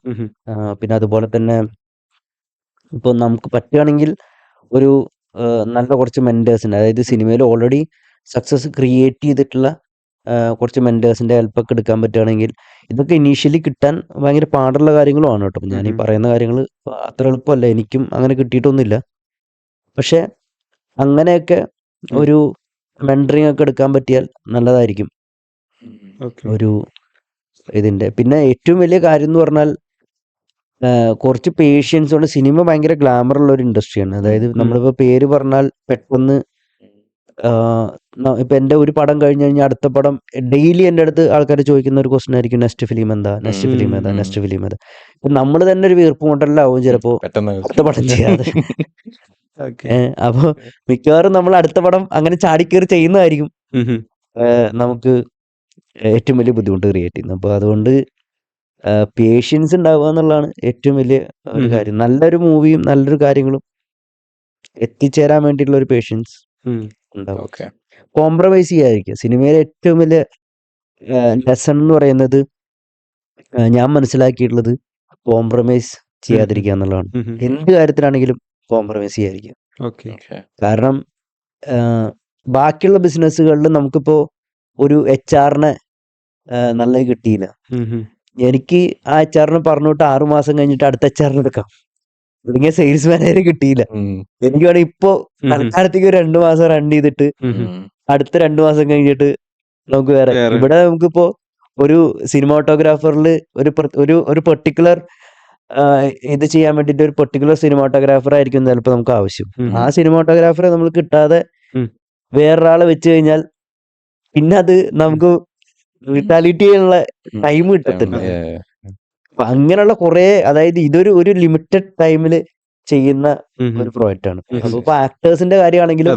പിന്നെ അതുപോലെ തന്നെ ഇപ്പോൾ നമുക്ക് പറ്റുകയാണെങ്കിൽ ഒരു നല്ല കുറച്ച് മെൻറ്റേഴ്സിൻ്റെ, അതായത് സിനിമയിൽ ഓൾറെഡി സക്സസ് ക്രിയേറ്റ് ചെയ്തിട്ടുള്ള കുറച്ച് മെൻറ്റേഴ്സിൻ്റെ ഹെൽപ്പൊക്കെ എടുക്കാൻ പറ്റുകയാണെങ്കിൽ, ഇതൊക്കെ ഇനീഷ്യലി കിട്ടാൻ ഭയങ്കര പാടുള്ള കാര്യങ്ങളുമാണ് കേട്ടോ. ഞാൻ ഈ പറയുന്ന കാര്യങ്ങൾ അത്ര എളുപ്പമല്ല, എനിക്കും അങ്ങനെ കിട്ടിയിട്ടൊന്നുമില്ല. പക്ഷെ അങ്ങനെയൊക്കെ ഒരു മെൻറ്ററിങ് ഒക്കെ എടുക്കാൻ പറ്റിയാൽ നല്ലതായിരിക്കും ഒരു ഇതിൻ്റെ. പിന്നെ ഏറ്റവും വലിയ കാര്യം എന്ന് പറഞ്ഞാൽ കുറച്ച് പേഷ്യൻസ് കൊണ്ട്. സിനിമ ഭയങ്കര ഗ്ലാമർ ഉള്ള ഒരു ഇൻഡസ്ട്രിയാണ്. അതായത് നമ്മളിപ്പോൾ പേര് പറഞ്ഞാൽ പെട്ടെന്ന് ഇപ്പൊ എൻ്റെ ഒരു പടം കഴിഞ്ഞ് കഴിഞ്ഞാൽ അടുത്ത പടം ഡെയിലി എൻ്റെ അടുത്ത് ആൾക്കാർ ചോദിക്കുന്ന ഒരു ക്വസ്റ്റൻ ആയിരിക്കും, നെക്സ്റ്റ് ഫിലിം എന്താ, നെക്സ്റ്റ് ഫിലിം ഏതാ, നെക്സ്റ്റ് ഫിലിം ഏതാ. ഇപ്പൊ നമ്മൾ തന്നെ ഒരു വീർപ്പ് മുട്ടലാവും ചിലപ്പോ അടുത്ത പടം ചെയ്യാതെ. അപ്പൊ മിക്കവാറും നമ്മൾ അടുത്ത പടം അങ്ങനെ ചാടിക്കേറി ചെയ്യുന്നതായിരിക്കും നമുക്ക് ഏറ്റവും വലിയ ബുദ്ധിമുട്ട് ക്രിയേറ്റ് ചെയ്യുന്നത്. അപ്പൊ അതുകൊണ്ട് പേഷ്യൻസ് ഉണ്ടാവുക എന്നുള്ളതാണ് ഏറ്റവും വലിയ ഒരു കാര്യം. നല്ലൊരു മൂവിയും നല്ലൊരു കാര്യങ്ങളും എത്തിച്ചേരാൻ വേണ്ടിയിട്ടുള്ള ഒരു പേഷ്യൻസ് ഉണ്ടാവും. കോംപ്രമൈസ് ചെയ്യാതിരിക്കുക. സിനിമയിലെ ഏറ്റവും വലിയ ലെസൺ എന്ന് പറയുന്നത് ഞാൻ മനസ്സിലാക്കിയിട്ടുള്ളത് കോംപ്രമൈസ് ചെയ്യാതിരിക്കുക എന്നുള്ളതാണ്. എന്ത് കാര്യത്തിലാണെങ്കിലും കോംപ്രമൈസ് ചെയ്യാതിരിക്കുക. കാരണം ബാക്കിയുള്ള ബിസിനസ്സുകളിൽ നമുക്കിപ്പോ ഒരു HR-നെ നല്ല കിട്ടിയില്ല, എനിക്ക് ആ HR-നെ പറഞ്ഞിട്ട് 6 മാസം കഴിഞ്ഞിട്ട് അടുത്ത HR-നെ എടുക്കാം. തുടങ്ങിയ സെയിൽസ് മാനേജർ കിട്ടിയില്ല, എനിക്ക് വേണം ഇപ്പോ തൽക്കാലത്തേക്ക് 2 മാസം റൺ ചെയ്തിട്ട് അടുത്ത 2 മാസം കഴിഞ്ഞിട്ട് നമുക്ക് വേറെ. ഇവിടെ നമുക്കിപ്പോ ഒരു സിനിമാറ്റോഗ്രാഫറിൽ ഒരു പെർട്ടിക്കുലർ ഇത് ചെയ്യാൻ വേണ്ടിയിട്ട് ഒരു പെർട്ടിക്കുലർ സിനിമാറ്റോഗ്രാഫർ ആയിരിക്കും ചിലപ്പോൾ നമുക്ക് ആവശ്യം. ആ സിനിമാറ്റോഗ്രാഫറെ നമ്മൾ കിട്ടാതെ വേറൊരാളെ വെച്ച് കഴിഞ്ഞാൽ പിന്നെ അത് നമുക്ക് റിട്ടാലിറ്റി ചെയ്യാനുള്ള ടൈം കിട്ടത്തില്ല. അപ്പൊ അങ്ങനെയുള്ള കുറെ, അതായത് ഇതൊരു ലിമിറ്റഡ് ടൈമില് ചെയ്യുന്ന ഒരു പ്രോജക്റ്റ് ആണ്. അപ്പൊ ഇപ്പൊ ആക്ടേഴ്സിന്റെ കാര്യമാണെങ്കിലും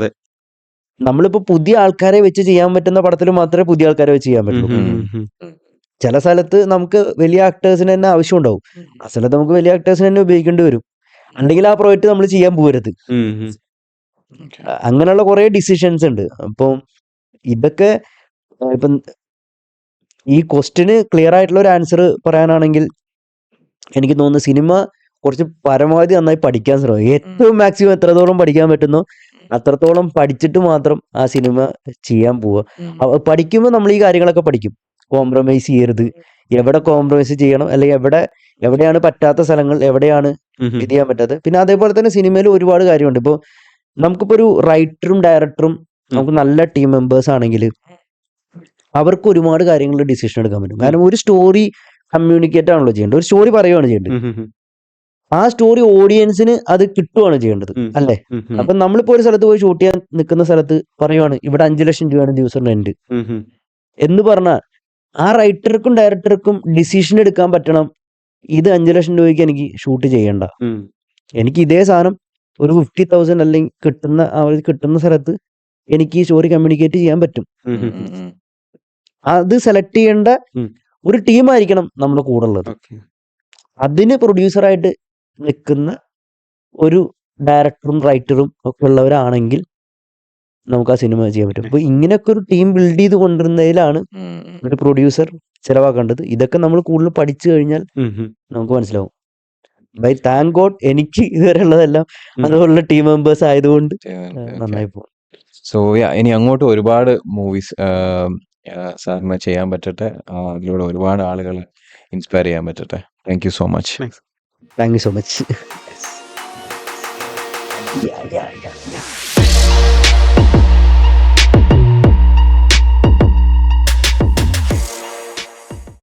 നമ്മളിപ്പോ പുതിയ ആൾക്കാരെ വെച്ച് ചെയ്യാൻ പറ്റുന്ന പടത്തിൽ മാത്രമേ പുതിയ ആൾക്കാരെ വെച്ച് ചെയ്യാൻ പറ്റുള്ളൂ. ചില സ്ഥലത്ത് നമുക്ക് വലിയ ആക്ടേഴ്സിന് തന്നെ ആവശ്യം ഉണ്ടാവും, ആ സ്ഥലത്ത് നമുക്ക് വലിയ ആക്ടേഴ്സിന് തന്നെ ഉപയോഗിക്കേണ്ടി വരും. അല്ലെങ്കിൽ ആ പ്രോജക്റ്റ് നമ്മൾ ചെയ്യാൻ പോകരുത്. അങ്ങനെയുള്ള കുറെ ഡിസിഷൻസ് ഉണ്ട്. അപ്പം ഇതൊക്കെ ഇപ്പം ഈ ക്വസ്റ്റിന് ക്ലിയർ ആയിട്ടുള്ള ഒരു ആൻസർ പറയാനാണെങ്കിൽ എനിക്ക് തോന്നുന്നു സിനിമ കുറച്ച് പരമാവധി നന്നായി പഠിക്കാൻ ശ്രമിക്കുക. ഏറ്റവും മാക്സിമം എത്രത്തോളം പഠിക്കാൻ പറ്റുന്നോ അത്രത്തോളം പഠിച്ചിട്ട് മാത്രം ആ സിനിമ ചെയ്യാൻ പോവുക. പഠിക്കുമ്പോൾ നമ്മൾ ഈ കാര്യങ്ങളൊക്കെ പഠിക്കും. കോംപ്രമൈസ് ചെയ്യരുത്, എവിടെ കോംപ്രമൈസ് ചെയ്യണം, അല്ലെങ്കിൽ എവിടെയാണ് പറ്റാത്ത സ്ഥലങ്ങൾ, എവിടെയാണ് ഇത് ചെയ്യാൻ പറ്റാത്തത്. പിന്നെ അതേപോലെ തന്നെ സിനിമയിൽ ഒരുപാട് കാര്യമുണ്ട്. ഇപ്പോൾ നമുക്കിപ്പോൾ ഒരു റൈറ്ററും ഡയറക്ടറും നമുക്ക് നല്ല ടീം മെമ്പേഴ്സ് ആണെങ്കിൽ അവർക്ക് ഒരുപാട് കാര്യങ്ങളിൽ ഡിസിഷൻ എടുക്കാൻ പറ്റും. കാരണം ഒരു സ്റ്റോറി കമ്മ്യൂണിക്കേറ്റ് ആണല്ലോ ചെയ്യേണ്ടത്, ഒരു സ്റ്റോറി പറയുകയാണ് ചെയ്യേണ്ടത്. ആ സ്റ്റോറി ഓഡിയൻസിന് അത് കിട്ടുകയാണ് ചെയ്യേണ്ടത്, അല്ലേ? അപ്പൊ നമ്മളിപ്പോ ഒരു സ്ഥലത്ത് പോയി ഷൂട്ട് ചെയ്യാൻ നിൽക്കുന്ന സ്ഥലത്ത് പറയുവാണ് ഇവിടെ 5 ലക്ഷം രൂപയാണ് ദിവസം റെന്റ് എന്ന് പറഞ്ഞാൽ ആ റൈറ്റർക്കും ഡയറക്ടർക്കും ഡിസിഷൻ എടുക്കാൻ പറ്റണം. ഇത് 5 ലക്ഷം രൂപയ്ക്ക് എനിക്ക് ഷൂട്ട് ചെയ്യണ്ട, എനിക്ക് ഇതേ സാധനം ഒരു 50,000 അല്ലെങ്കിൽ കിട്ടുന്ന സ്ഥലത്ത് എനിക്ക് ഈ സ്റ്റോറി കമ്മ്യൂണിക്കേറ്റ് ചെയ്യാൻ പറ്റും. അത് സെലക്ട് ചെയ്യേണ്ട ഒരു ടീമായിരിക്കണം നമ്മുടെ കൂടെ ഉള്ളത്. അതിന് പ്രൊഡ്യൂസറായിട്ട് നിൽക്കുന്ന ഒരു ഡയറക്ടറും റൈറ്ററും ഒക്കെ ഉള്ളവരാണെങ്കിൽ നമുക്ക് ആ സിനിമ ചെയ്യാൻ പറ്റും. അപ്പൊ ഇങ്ങനെയൊക്കെ ഒരു ടീം ബിൽഡ് ചെയ്ത് കൊണ്ടുവരുന്നതിലാണ് ഒരു പ്രൊഡ്യൂസർ ചിലവാക്കേണ്ടത്. ഇതൊക്കെ നമ്മൾ കൂടുതൽ പഠിച്ചു കഴിഞ്ഞാൽ നമുക്ക് മനസ്സിലാവും. ബൈ താങ്ക് ഗോഡ് എനിക്ക് ഇതുവരെ ഉള്ളതെല്ലാം അതുപോലുള്ള ടീം മെമ്പേഴ്സ് ആയതുകൊണ്ട് നന്നായി പോകും. സോ ഇനി അങ്ങോട്ട് ഒരുപാട് മൂവീസ് സാറിന് ചെയ്യാൻ പറ്റട്ടെ. അതിലൂടെ ഒരുപാട് ആളുകളെ ഇൻസ്പയർ ചെയ്യാൻ പറ്റട്ടെ. Thank you so much. Thank you so much.